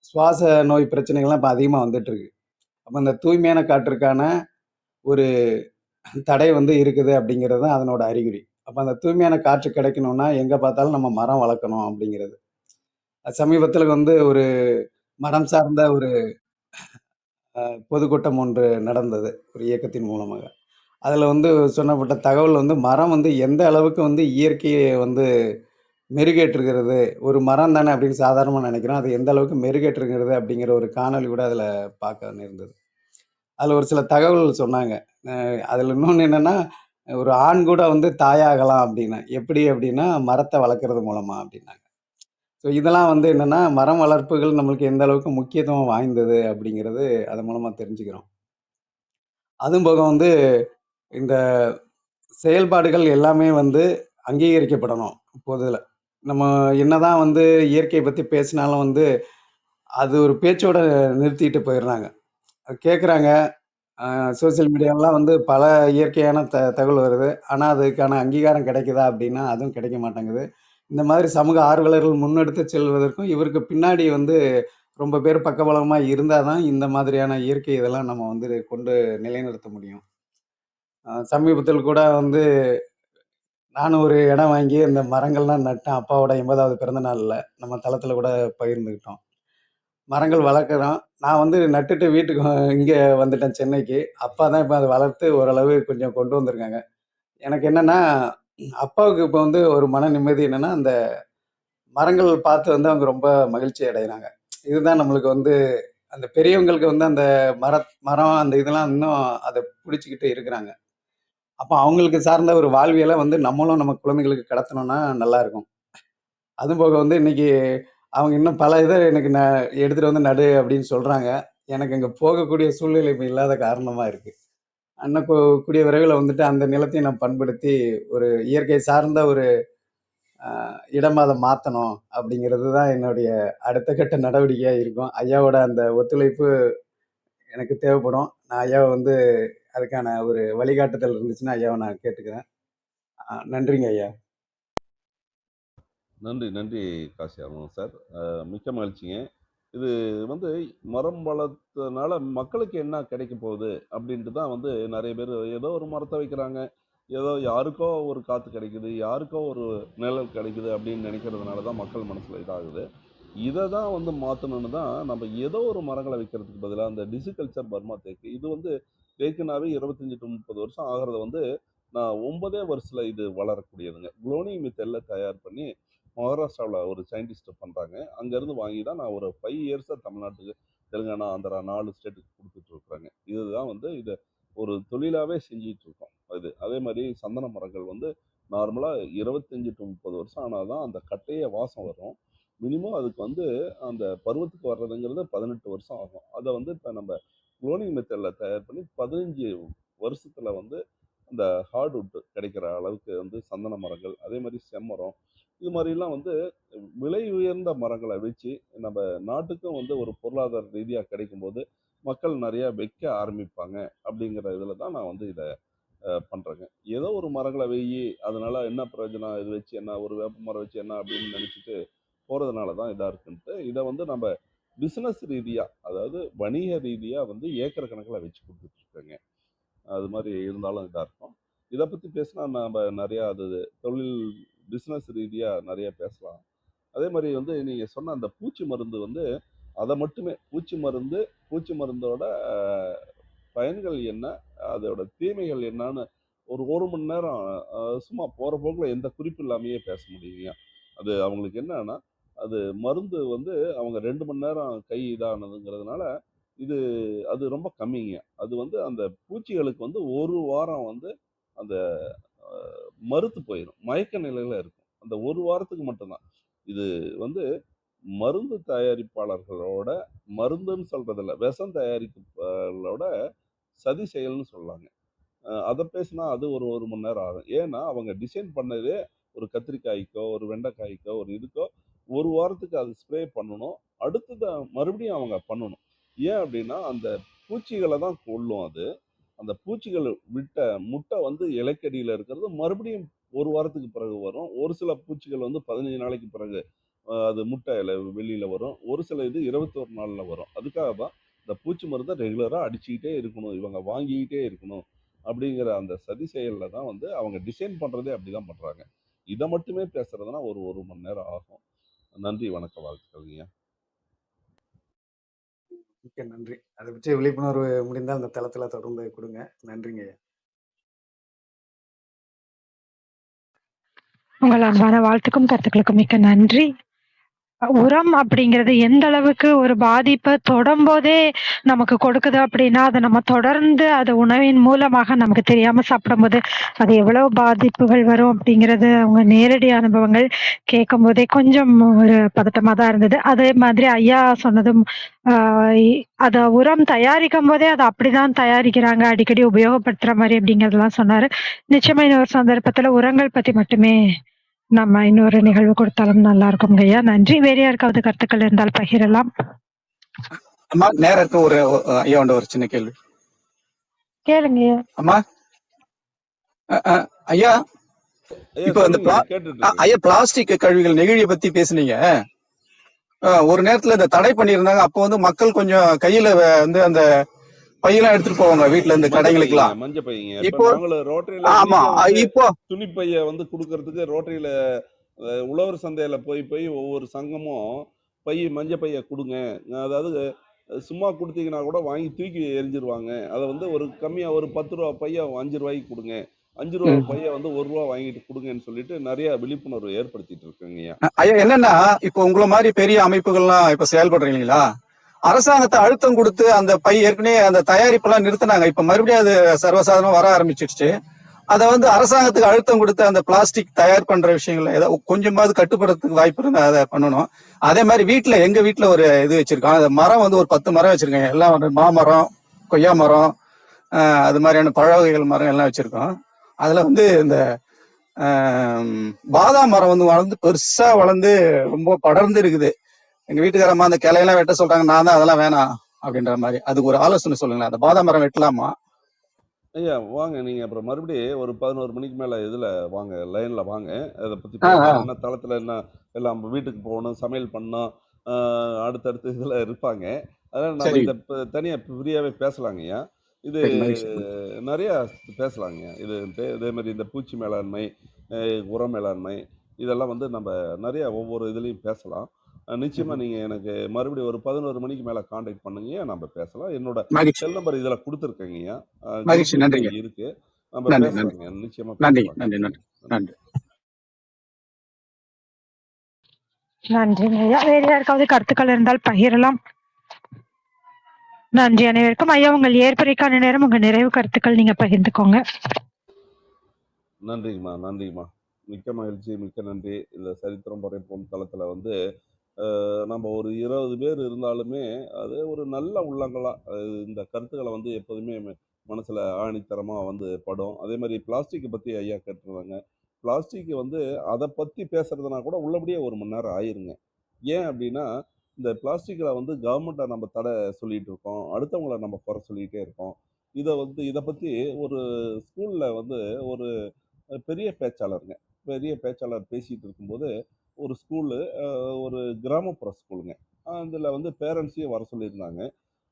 சுவாச நோய் பிரச்சனைகள்லாம் இப்ப அதிகமா வந்துட்டு இருக்கு. அப்ப அந்த தூய்மையான காற்றுக்கான ஒரு தடை வந்து இருக்குது அப்படிங்கிறது தான் அதனோட அறிகுறி. அப்ப அந்த தூய்மையான காற்று கிடைக்கணும்னா, எங்க பார்த்தாலும் நம்ம மரம் வளர்க்கணும் அப்படிங்கிறது. சமீபத்தில வந்து ஒரு மரம் சார்ந்த ஒரு பொதுக்கூட்டம் ஒன்று நடந்தது. ஒரு இயக்கத்தின் மூலமாக. அதுல வந்து சொல்லப்பட்ட தகவல் வந்து மரம் வந்து எந்த அளவுக்கு வந்து இயற்கையை வந்து மெருகேற்றுகிறது. ஒரு மரம் தானே அப்படின்னு சாதாரணமா நினைக்கிறோம். அது எந்த அளவுக்கு மெருகேற்றுகிறது அப்படிங்கிற ஒரு காணொளி கூட அதுல பார்க்க நேர்ந்தது. அதுல ஒரு சில தகவல் சொன்னாங்க. அதுல இன்னொன்னு என்னன்னா, ஒரு ஆண் கூட வந்து தாயாகலாம் அப்படின்னு. எப்படி அப்படின்னா, மரத்த வளர்க்கறது மூலமா அப்படின்னாங்க. ஸோ இதெல்லாம் வந்து என்னன்னா, மரம் வளர்ப்புகள் நம்மளுக்கு எந்த அளவுக்கு முக்கியத்துவம் வாய்ந்தது அப்படிங்கிறது அதன் மூலமா தெரிஞ்சுக்கிறோம். அதுவும் போக வந்து இந்த செயல்பாடுகள் எல்லாமே வந்து அங்கீகரிக்கப்படணும் பொதுல. நம்ம என்னதான் வந்து இயற்கைய பத்தி பேசினாலும் வந்து, அது ஒரு பேச்சோட நிறுத்திட்டு போயிடுறாங்க. கேட்குறாங்க. சோசியல் மீடியாலாம் வந்து பல இயற்கையான தகவல் வருது. ஆனா, அதுக்கான அங்கீகாரம் கிடைக்குதா அப்படின்னா, அதுவும் கிடைக்க மாட்டேங்குது. இந்த மாதிரி சமூக ஆர்வலர்கள் முன்னெடுத்து செல்வதற்கும், இவருக்கு பின்னாடி வந்து ரொம்ப பேர் பக்கபலமா இருந்தா தான், இந்த மாதிரியான இயற்கை இதெல்லாம் நம்ம வந்து கொண்டு நிலைநிறுத்த முடியும். சமீபத்தில் கூட வந்து நானும் ஒரு இடம் வாங்கி அந்த மரங்கள்லாம் நட்டேன். அப்பாவோட 80வது பிறந்த நாள்ல. நம்ம தளத்துல கூட பகிர்ந்துக்கிட்டோம். மரங்கள் வளர்க்குறோம். நான் வந்து நட்டுட்டு வீட்டுக்கு இங்க வந்துட்டேன் சென்னைக்கு. அப்பா தான் இப்ப அத வளர்த்து ஓரளவு கொஞ்சம் கொண்டு வந்திருக்காங்க. எனக்கு என்னன்னா, அப்பாவுக்கு இப்ப வந்து ஒரு மன நிம்மதி என்னன்னா, அந்த மரங்கள் பார்த்து வந்து அவங்க ரொம்ப மகிழ்ச்சி அடையறாங்க. இதுதான் நம்மளுக்கு வந்து அந்த பெரியவங்களுக்கு வந்து அந்த மரம் அந்த இதெல்லாம் இன்னும் அத புடிச்சுக்கிட்டு இருக்கிறாங்க. அப்ப அவங்களுக்கு சார்ந்த ஒரு வாழ்வியல வந்து நம்மளும் நம்ம குழந்தைகளுக்கு கடத்தணும்னா நல்லா இருக்கும். அதுவும் போக வந்து இன்னைக்கு அவங்க இன்னும் பல இத எனக்கு எடுத்துட்டு வந்து நடு அப்படின்னு சொல்றாங்க. எனக்கு அங்க போகக்கூடிய சூழ்நிலை இப்ப இல்லாத காரணமா இருக்கு. இன்னும் கூடிய விரைவில வந்துட்டு அந்த நிலத்தையும் நான் பண்படுத்தி, ஒரு இயற்கை சார்ந்த ஒரு இடமா அத மாத்தணும் அப்படிங்கிறது தான் என்னுடைய அடுத்த கட்ட நடவடிக்கையா இருக்கும். ஐயாவோட அந்த ஒத்துழைப்பு எனக்கு தேவைப்படும். நான் ஐயாவ வந்து அதுக்கான ஒரு வழிகாட்டுதல் இருந்துச்சுன்னா ஐயாவ நான் கேட்டுக்கிறேன். நன்றிங்க ஐயா. நன்றி நன்றி காசியாமன் சார். மிக்க மகிழ்ச்சிங்க. இது வந்து மரம் வளர்த்தனால மக்களுக்கு என்ன கிடைக்க போகுது அப்படின்ட்டு தான் வந்து நிறைய பேர் ஏதோ ஒரு மரத்தை வைக்கிறாங்க, ஏதோ யாருக்கோ ஒரு காற்று கிடைக்குது, யாருக்கோ ஒரு நிழல் கிடைக்குது அப்படின்னு நினைக்கிறதுனால தான் மக்கள் மனசில் இதாகுது. இதை தான் வந்து மாற்றணுன்னு தான் நம்ம ஏதோ ஒரு மரங்களை வைக்கிறதுக்கு பதிலாக அந்த டிசிகல்ச்சர் பர்மா தேக்கு, இது வந்து தேக்குனாவே 25 to 30 வருஷம் ஆகிறத வந்து நான் 9 வருஷத்தில் இது வளரக்கூடியதுங்க. குளோனிங் மெத்தடில் தயார் பண்ணி மகாராஷ்டிராவில் ஒரு சயின்டிஸ்ட் பண்ணுறாங்க. அங்கேருந்து வாங்கி தான் நான் ஒரு 5 இயர்ஸாக தமிழ்நாட்டுக்கு, தெலுங்கானா, ஆந்திரா 4 ஸ்டேட்டுக்கு கொடுத்துட்ருக்குறாங்க. இதுதான் வந்து இதை ஒரு தொழிலாகவே செஞ்சிட்டு இருக்கோம். இது அதே மாதிரி சந்தன மரங்கள் வந்து நார்மலாக 25 to 30 வருஷம் ஆனால் தான் அந்த கட்டையை வாசம் வரும். மினிமம் அதுக்கு வந்து அந்த பருவத்துக்கு வர்றதுங்கிறது 18 வருஷம் ஆகும். அதை வந்து இப்போ நம்ம குளோனிங் மெத்தடில் தயார் பண்ணி 15 வருஷத்தில் வந்து அந்த ஹார்ட்வுட் கிடைக்கிற அளவுக்கு வந்து சந்தன மரங்கள், அதே மாதிரி செம்மரம், இது மாதிரிலாம் வந்து விலை உயர்ந்த மரங்களை வச்சு நம்ம நாட்டுக்கும் வந்து ஒரு பொருளாதார ரீதியாக கிடைக்கும்போது மக்கள் நிறையா வைக்க ஆரம்பிப்பாங்க. அப்படிங்கிற இதில் தான் நான் வந்து இதை பண்ணுறேங்க. ஏதோ ஒரு மரங்களை வெயி அதனால என்ன பிரயோஜனம், இது வச்சு என்ன, ஒரு வேப்ப மரம் வச்சு என்ன அப்படின்னு நினச்சிட்டு போகிறதுனால தான் இதாக இருக்குன்ட்டு இதை வந்து நம்ம பிஸ்னஸ் ரீதியாக, அதாவது வணிக ரீதியாக வந்து ஏக்கர் கணக்கில் வச்சு கொடுத்துட்ருக்கேங்க. அது மாதிரி இருந்தாலும் இதாக இருக்கும். இதை பற்றி பேசினா நம்ம நிறையா அது தொழில் பிஸ்னஸ் ரீதியாக நிறைய பேசலாம். அதே மாதிரி வந்து நீங்கள் சொன்ன அந்த பூச்சி மருந்து வந்து அதை மட்டுமே பூச்சி மருந்தோட பயன்கள் என்ன, அதோட தீமைகள் என்னன்னு ஒரு மணி நேரம் சும்மா போகிற போக்கில் எந்த குறிப்பு இல்லாமையே பேச முடியுங்க. அது அவங்களுக்கு என்னன்னா, அது மருந்து வந்து அவங்க 2 மணி நேரம் கை இதானதுங்கிறதுனால அது ரொம்ப கம்மிங்க. அது வந்து அந்த பூச்சிகளுக்கு வந்து 1 வாரம் வந்து அந்த மறுத்து போயிடும், மயக்க நிலையில இருக்கும். அந்த 1 வாரத்துக்கு மட்டும்தான். இது வந்து மருந்து தயாரிப்பாளர்களோட, மருந்துன்னு சொல்றதில்ல, விஷம் தயாரிப்பாளர்களோட சதி செயல்னு சொல்லலாங்க. அதை பேசினா அது ஒரு மணி நேரம் ஆகும். ஏன்னா அவங்க டிசைன் பண்ணதே ஒரு கத்திரிக்காய்க்கோ ஒரு வெண்டைக்காய்க்கோ ஒரு இதுக்கோ 1 வாரத்துக்கு அது ஸ்ப்ரே பண்ணணும், அடுத்தது மறுபடியும் அவங்க பண்ணணும். ஏன் அப்படின்னா அந்த பூச்சிகளை தான் கொல்லும். அது அந்த பூச்சிகள் விட்ட முட்டை வந்து இலைக்கடியில் இருக்கிறது மறுபடியும் 1 வாரத்துக்கு பிறகு வரும். ஒரு சில பூச்சிகள் வந்து 15 நாளைக்கு பிறகு அது முட்டை வெளியில் வரும். ஒரு சில இது 21 நாளில் வரும். அதுக்காக தான் இந்த பூச்சி மருந்தை ரெகுலராக அடிச்சுக்கிட்டே இருக்கணும், இவங்க வாங்கிக்கிட்டே இருக்கணும் அப்படிங்கிற அந்த சதி செயலில் தான் வந்து அவங்க டிசைன் பண்ணுறதே அப்படி தான் பண்ணுறாங்க. இதை மட்டுமே பேசுறதுனா ஒரு மணி நேரம் ஆகும். நன்றி, வணக்கம், வாழ்த்துக்கள்ங்க. மிக்க நன்றி. அதை பற்றி விழிப்புணர்வு முடிந்தால் அந்த தளத்தில் தொடர்ந்து கொடுங்க. நன்றிங்க ஐயா. உங்கள் அன்பான வாழ்த்துக்கும் கருத்துக்களுக்கும் மிக்க நன்றி. உரம் அப்படிங்கிறது எந்த அளவுக்கு ஒரு பாதிப்பை தொடும்போதே நமக்கு கொடுக்குது அப்படின்னா, அதை நம்ம தொடர்ந்து அது உணவின் மூலமாக நமக்கு தெரியாம சாப்பிடும்போது அது எவ்வளவு பாதிப்புகள் வரும் அப்படிங்கிறது அவங்க நேரடி அனுபவங்கள் கேட்கும்போதே கொஞ்சம் ஒரு பதட்டமா தான் இருந்தது. அதே மாதிரி ஐயா சொன்னதும் அத உரம் தயாரிக்கும் போதே அதை அப்படிதான் தயாரிக்கிறாங்க, அடிக்கடி உபயோகப்படுத்துற மாதிரி அப்படிங்கிறதெல்லாம் சொன்னாரு. நிச்சயமா இன்னொரு சந்தர்ப்பத்துல உரங்கள் பத்தி மட்டுமே நம்ம இன்னொரு நிகழ்வு கொடுத்தாலும் நல்லா இருக்கும் ஐயா. நன்றி. வேற யாருக்காவது கருத்துக்கள் இருந்தால் பகிரலாம். அம்மா நேரத்து ஒரு ஐயா ஒரு சின்ன கேள்வி கேளுங்க அம்மா. ஐயா இப்ப இந்த ஐயா பிளாஸ்டிக் கழிவுகள் நெகிழியை பத்தி பேசுனீங்க. ஒரு நேரத்துல இந்த தடை பண்ணியிருந்தாங்க. அப்போ வந்து மக்கள் கொஞ்சம் கையில வந்து அந்த பையெல்லாம் எடுத்துட்டு போவாங்க வீட்டுல இருந்து கடைகளுக்கு எல்லாம். மஞ்ச பையங்க. இப்போ ஆமா, இப்போ துணி பைய வந்து குடுக்கறதுக்கு ரோட்டரியில உழவர் சந்தையில போய் ஒவ்வொரு சங்கமும் மஞ்ச பைய கொடுங்க, அதாவது சும்மா கொடுத்தீங்கன்னா கூட வாங்கி தூக்கி எரிஞ்சிருவாங்க, அதை வந்து ஒரு கம்மியா ஒரு 10 ரூபா பைய 5 ரூபாய்க்கு கொடுங்க, 5 ரூபா பைய வந்து 1 ரூபா வாங்கிட்டு கொடுங்கன்னு சொல்லிட்டு நிறைய விழிப்புணர்வு ஏற்படுத்திட்டு இருக்காங்க. ஐயா என்னன்னா, இப்போ உங்களை மாதிரி பெரிய அமைப்புகள்லாம் இப்ப செயல்படுறீங்களா, அரசாங்கத்தை அழுத்தம் கொடுத்து அந்த பை ஏற்கனவே அந்த தயாரிப்பெல்லாம் நிறுத்தினாங்க. இப்ப மறுபடியும் அது சர்வசாதாரணமா வர ஆரம்பிச்சிடுச்சு. அதை வந்து அரசாங்கத்துக்கு அழுத்தம் கொடுத்து அந்த பிளாஸ்டிக் தயார் பண்ற விஷயங்கள்ல ஏதோ கொஞ்சமாவது கட்டுப்படுறதுக்கு வாய்ப்பு இருந்தா அதை பண்ணணும். அதே மாதிரி வீட்டுல எங்க வீட்டுல ஒரு இது வச்சிருக்கோம். அந்த மரம் வந்து ஒரு 10 மரம் வச்சிருக்கேன். எல்லாம் வந்து மாமரம், கொய்யா மரம், அது மாதிரியான பழ வகைகள் மரம் எல்லாம் வச்சிருக்கோம். அதுல வந்து இந்த பாதாம் மரம் வந்து வளர்ந்து பெருசா வளர்ந்து ரொம்ப படர்ந்து இருக்குது. எங்க வீட்டுக்காரம்மா அந்த கிளையெல்லாம் வெட்ட சொல்றாங்க. நான் தான் அதெல்லாம் வேணாம் அப்படின்ற மாதிரி. அதுக்கு ஒரு ஆலோசனை சொல்லுங்களேன். அந்த பாதாம் மரம் வெட்டலாமா? ஐயா வாங்க, நீங்கள் அப்புறம் மறுபடியும் ஒரு 11 மணிக்கு மேலே இதில் வாங்க, லைனில் வாங்க, அதை பற்றி ஆ, ஆ, பேசலாம். என்ன தளத்தில் என்ன எல்லாம் வீட்டுக்கு போகணும், சமையல் பண்ணணும், அடுத்தடுத்து இதில் இருப்பாங்க. அதனால் நம்ம சரிங்க. இதை தனியாக ஃப்ரீயாகவே பேசலாங்க ஐயா. இது சரி, மகிழ்ச்சி. நிறையா பேசலாங்க. இது இதே மாதிரி இந்த பூச்சி மேலாண்மை, உர மேலாண்மை, இதெல்லாம் வந்து நம்ம நிறையா ஒவ்வொரு இதுலேயும் பேசலாம். நிச்சயமாக நீங்கள் எனக்கு மறுபடியும் ஒரு 11 மணிக்கு மேலே காண்டாக்ட் பண்ணுங்க, நம்ம பேசலாம். என்னோட மகிழ்ச்சி, செல் நம்பர் இதில் கொடுத்துருக்கேங்கய்யா, மகிழ்ச்சி. குரூப்லேயுமே நன்றிங்க. இருக்கு. நம்ம நன்றி, நன்றி, பேசலாங்க, நிச்சயமா நன்றி, பேசலாம். நன்றி, நன்றிங்க, நன்றி, நன்றி. நன்றி. நன்றிங்க ஐயா. வேறு யாருக்காவது கருத்துக்கள் இருந்தால் பகிரலாம். நன்றி அனைவருக்கும். ஐயா, உங்கள் ஏற்புரைக்கான நேரம். உங்க நிறைவு கருத்துக்கள் நீங்க பகிர்ந்துக்கோங்க. நன்றிங்கம்மா, நன்றிங்கம்மா. மிக்க மகிழ்ச்சி, மிக்க நன்றி. இந்த சரித்திரம் படைப்போம் தளத்தில் வந்து நம்ம ஒரு 20 பேர் இருந்தாலுமே அது ஒரு நல்ல உள்ளங்களா இந்த கருத்துக்களை வந்து எப்போதுமே மனசில் ஆணித்தரமாக வந்து படும். அதே மாதிரி பிளாஸ்டிக்கை பற்றி ஐயா கேட்டிருந்தாங்க. பிளாஸ்டிக் வந்து அதை பற்றி பேசுறதுனா கூட உள்ளபடியே 1 மணி நேரம் ஆயிருங்க. ஏன் அப்படின்னா, இந்த பிளாஸ்டிக்கில் வந்து கவர்மெண்ட்டை நம்ம தடை சொல்லிட்டு இருக்கோம், அடுத்தவங்களை நம்ம குறை சொல்லிகிட்டே இருக்கோம். இதை பற்றி ஒரு ஸ்கூலில் வந்து ஒரு பெரிய பேச்சாளருங்க, பெரிய பேச்சாளர் பேசிகிட்டு இருக்கும்போது ஒரு ஸ்கூலு, ஒரு கிராமப்புற ஸ்கூலுங்க, அதில் வந்து பேரண்ட்ஸையும் வர சொல்லியிருந்தாங்க.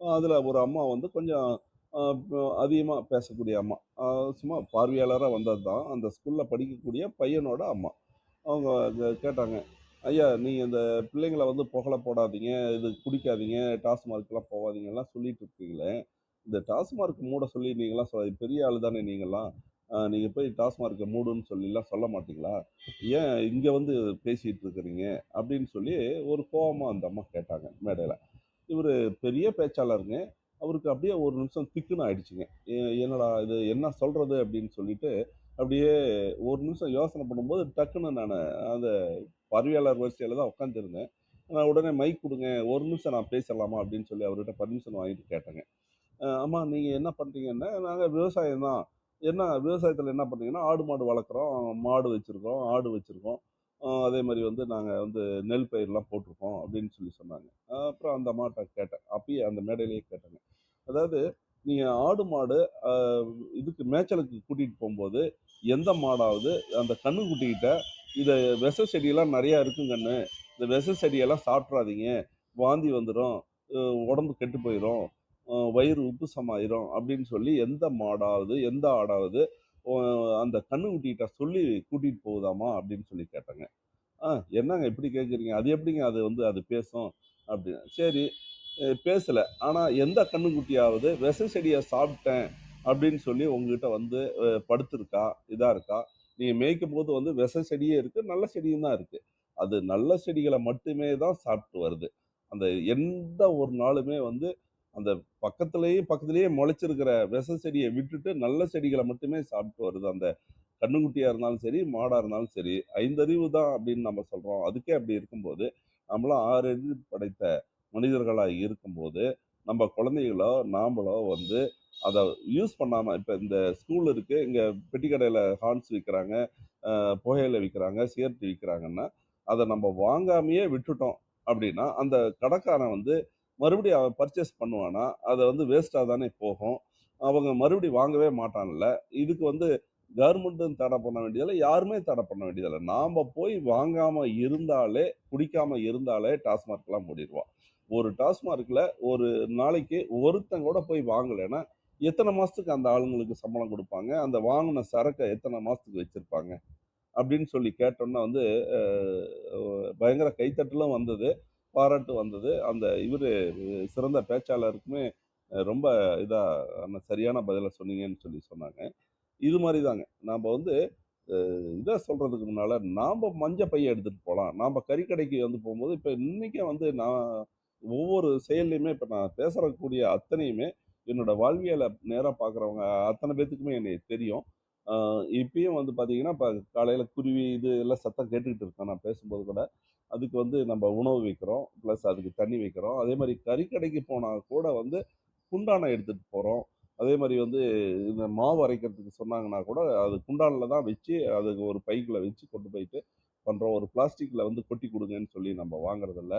அதில் ஒரு அம்மா வந்து கொஞ்சம் அதிகமாக பேசக்கூடிய அம்மா, சும்மா பார்வையாளராக வந்தது தான், அந்த ஸ்கூலில் படிக்கக்கூடிய பையனோட அம்மா. அவங்க கேட்டாங்க, ஐயா நீங்கள் இந்த பிள்ளைங்களை வந்து புகழ போடாதீங்க, இது குடிக்காதீங்க, டாஸ்மார்க்கெலாம் போகாதீங்கலாம் சொல்லிட்டு இருக்கீங்களே, இந்த டாஸ்மார்க் மூட சொல்லி நீங்களாம் பெரிய ஆள் தானே நீங்களாம், நீங்கள் போய் டாஸ்மார்க்கை மூடுன்னு சொல்லிலாம் சொல்ல மாட்டீங்களா, ஏன் இங்கே வந்து பேசிகிட்டு இருக்கிறீங்க அப்படின்னு சொல்லி ஒரு கோவமாக அந்த அம்மா கேட்டாங்க மேடையில். இவர் பெரிய பேச்சாளருங்க, அவருக்கு அப்படியே ஒரு நிமிஷம் திக்குன்னு ஆயிடுச்சுங்க. என்னடா இது என்ன சொல்கிறது அப்படின்னு சொல்லிட்டு அப்படியே ஒரு நிமிஷம் யோசனை பண்ணும்போது டக்குன்னு நான் அந்த பார்வையாளர் வரிசையில் தான் உட்காந்துருந்தேன். நான் உடனே மைக் கொடுங்க, ஒரு நிமிஷம் நான் பேசலாமா அப்படின்னு சொல்லி அவர்கிட்ட பர்மிஷன் வாங்கிட்டு கேட்டேங்க. அம்மா நீங்கள் என்ன பண்ணுறீங்கன்னா, நாங்கள் விவசாயம் தான். என்ன விவசாயத்தில் என்ன பண்ணுறீங்கன்னா, ஆடு மாடு வளர்க்குறோம், மாடு வச்சுருக்கோம், ஆடு வச்சுருக்கோம், அதே மாதிரி வந்து நாங்கள் வந்து நெல் பயிரெலாம் போட்டிருக்கோம் அப்படின்னு சொல்லி சொன்னாங்க. அப்புறம் அந்த அம்மாட்ட கேட்டேன், அப்பயே அந்த மேடையிலேயே கேட்டேங்க. அதாவது நீங்கள் ஆடு மாடு இதுக்கு மேய்ச்சலுக்கு கூட்டிகிட்டு போகும்போது எந்த மாடாவது அந்த கண்ணுக்குட்டிக்கிட்ட இதை விஷ செடியெல்லாம் நிறையா இருக்குங்கன்னு, இந்த விஷ செடியெல்லாம் சாப்பிட்றாதீங்க, வாந்தி வந்துடும், உடம்பு கெட்டு போயிடும், வயிறு உப்புசமாயிரும் அப்படின்னு சொல்லி எந்த மாடாவது எந்த ஆடாவது அந்த கண்ணுக்குட்டிகிட்ட சொல்லி கூட்டிகிட்டு போகுதாமா அப்படின்னு சொல்லி கேட்டாங்க. என்னங்க இப்படி கேட்குறீங்க, அது எப்படிங்க அது வந்து அது பேசும் அப்படின்னு. சரி, பேசலை, ஆனால் எந்த கண்ணுக்குட்டியாவது விஷ செடியை சாப்பிட்டேன் அப்படின்னு சொல்லி உங்ககிட்ட வந்து படுத்திருக்கா, இதாக இருக்கா, நீங்கள் மேய்க்கும் போது வந்து விஷ செடியே இருக்குது, நல்ல செடியும் தான் இருக்குது, அது நல்ல செடிகளை மட்டுமே தான் சாப்பிட்டு வருது, அந்த எந்த ஒரு நாளுமே வந்து அந்த பக்கத்துலேயே முளைச்சிருக்கிற விஷ செடியை விட்டுட்டு நல்ல செடிகளை மட்டுமே சாப்பிட்டு வருது அந்த கண்ணுக்குட்டியாக இருந்தாலும் சரி, மாடாக இருந்தாலும் சரி. 5 அறிவு தான் அப்படின்னு நம்ம சொல்கிறோம், அதுக்கே அப்படி இருக்கும்போது நம்மளாம் 6 அறிவு படைத்த மனிதர்களாக இருக்கும்போது நம்ம குழந்தைகளோ நாமளோ வந்து அதை யூஸ் பண்ணாமல், இப்போ இந்த ஸ்கூல் இருக்குது, இங்கே பெட்டி கடையில் ஹார்ன்ஸ் விற்கிறாங்க, புகையில விற்கிறாங்க, சிகரெட் விற்கிறாங்கன்னா அதை நம்ம வாங்காமையே விட்டுட்டோம் அப்படின்னா அந்த கடைக்காரன் வந்து மறுபடியும் அவன் பர்ச்சேஸ் பண்ணுவானா, அதை வந்து வேஸ்ட்டாக தானே போகும், அவங்க மறுபடியும் வாங்கவே மாட்டான்ல. இதுக்கு வந்து கவர்மெண்ட்டும் தடை பண்ண வேண்டியதில்லை, யாருமே தடை பண்ண வேண்டியதில்லை, நாம் போய் வாங்காமல் இருந்தாலே, குடிக்காமல் இருந்தாலே டாஸ்மார்க்லாம் மூடிடுவான். ஒரு டாஸ்மார்க்கில் ஒரு நாளைக்கு ஒருத்தன் கூட போய் வாங்கலைன்னா எத்தனை மாதத்துக்கு அந்த ஆளுங்களுக்கு சம்பளம் கொடுப்பாங்க, அந்த வாங்கின சரக்கை எத்தனை மாதத்துக்கு வச்சுருப்பாங்க அப்படின்னு சொல்லி கேட்டோன்னா வந்து பயங்கர கைத்தட்டலும் வந்தது, பாராட்டு வந்தது. அந்த இவர் சிறந்த பேச்சாளருக்குமே ரொம்ப இதாக சரியான பதிலை சொன்னீங்கன்னு சொல்லி சொன்னாங்க. இது மாதிரி தாங்க நாம் வந்து இதை சொல்கிறதுக்கு முன்னால் நாம் மஞ்சள் பையை எடுத்துகிட்டு போகலாம், நாம் கறிக்கடைக்கு வந்து போகும்போது இப்போ இன்றைக்கே வந்து நான் ஒவ்வொரு செயல்லையுமே இப்போ நான் பேசுகிறக்கூடிய அத்தனையுமே என்னோட வாழ்வியலை நேராக பார்க்குறவங்க அத்தனை பேர்த்துக்குமே என்னை தெரியும். இப்பயும் வந்து பார்த்தீங்கன்னா, இப்போ காலையில் குருவி இது எல்லாம் சத்தம் கேட்டுக்கிட்டு இருக்கோம், நான் பேசும்போது கூட அதுக்கு வந்து நம்ம உணவு வைக்கிறோம், ப்ளஸ் அதுக்கு தண்ணி வைக்கிறோம். அதே மாதிரி கறிக்கடைக்கு போனால் கூட வந்து குண்டானை எடுத்துகிட்டு போகிறோம். அதே மாதிரி வந்து இந்த மாவு அரைக்கிறதுக்கு சொன்னாங்கன்னா கூட அது குண்டானில் தான் வச்சு அதுக்கு ஒரு பைக்கில் வச்சு கொண்டு போயிட்டு பண்ணுறோம். ஒரு பிளாஸ்டிக்கில் வந்து கொட்டி கொடுங்கன்னு சொல்லி நம்ம வாங்குறதில்ல.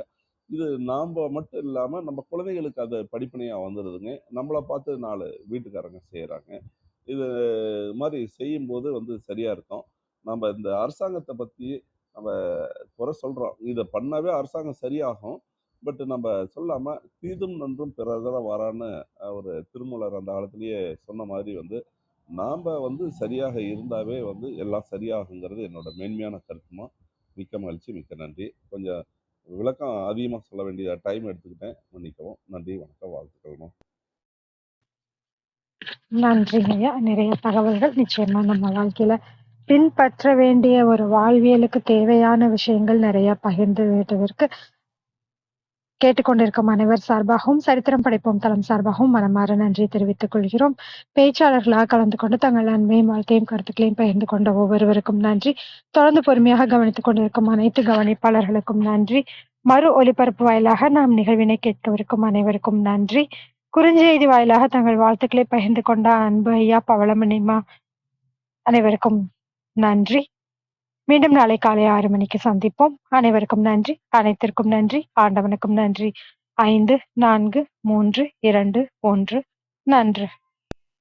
இது நாம் மட்டும் இல்லாமல் நம்ம குழந்தைகளுக்கு அது படிப்பனையாக வந்துடுதுங்க, நம்மளை பார்த்து 4 வீட்டுக்காரங்க செய்கிறாங்க. இது மாதிரி செய்யும்போது வந்து சரியாக இருக்கும். நம்ம இந்த அரசாங்கத்தை பற்றி நம்ம குறை சொல்கிறோம், இதை பண்ணாவே அரசாங்கம் சரியாகும். பட் நம்ம சொல்லாமல் தீதும் நன்றும் பிறர் வரான்னு ஒரு திருமூலர் அந்த காலத்திலேயே சொன்ன மாதிரி வந்து நாம் வந்து சரியாக இருந்தாவே வந்து எல்லாம் சரியாகுங்கிறது என்னோட மேன்மையான கருத்துமா. மிக்க மகிழ்ச்சி, மிக்க நன்றி. கொஞ்சம் விளக்கம் அதிகமாக சொல்ல வேண்டிய டைம் எடுத்துக்கிட்டேன், மன்னிக்கவும். நன்றி, வணக்கம், வாழ்த்துக்கள்மா. நன்றிங்க ஐயா. நிறைய தகவல்கள் நிச்சயமா நம்ம வாழ்க்கையில பின்பற்ற வேண்டிய ஒரு வாழ்வியலுக்கு தேவையான விஷயங்கள் நிறைய பகிர்ந்து விட்டதற்கு கேட்டுக்கொண்டிருக்கும் அனைவர் சார்பாகவும் சரித்திரம் படைப்போம் தளம் சார்பாகவும் மனமாற நன்றி தெரிவித்துக் கொள்கிறோம். பேச்சாளர்களாக கலந்து கொண்டு தங்கள் அன்பையும் வாழ்க்கையும் கருத்துக்களையும் பகிர்ந்து கொண்ட ஒவ்வொருவருக்கும் நன்றி. தொடர்ந்து பொறுமையாக கவனித்துக் கொண்டிருக்கும் அனைத்து கவனிப்பாளர்களுக்கும் நன்றி. மறு ஒலிபரப்பு வாயிலாக நாம் நிகழ்வினை கேட்கவிருக்கும் அனைவருக்கும் நன்றி. குறுஞ்செய்தி வாயிலாக தங்கள் வாழ்த்துக்களை பகிர்ந்து கொண்ட அன்பு ஐயா பவளமணிமா அனைவருக்கும் நன்றி. மீண்டும் நாளை காலை 6 மணிக்கு சந்திப்போம். அனைவருக்கும் நன்றி, அனைத்திற்கும் நன்றி, ஆண்டவனுக்கும் நன்றி. 5, 4, 3, 2, 1 நன்று.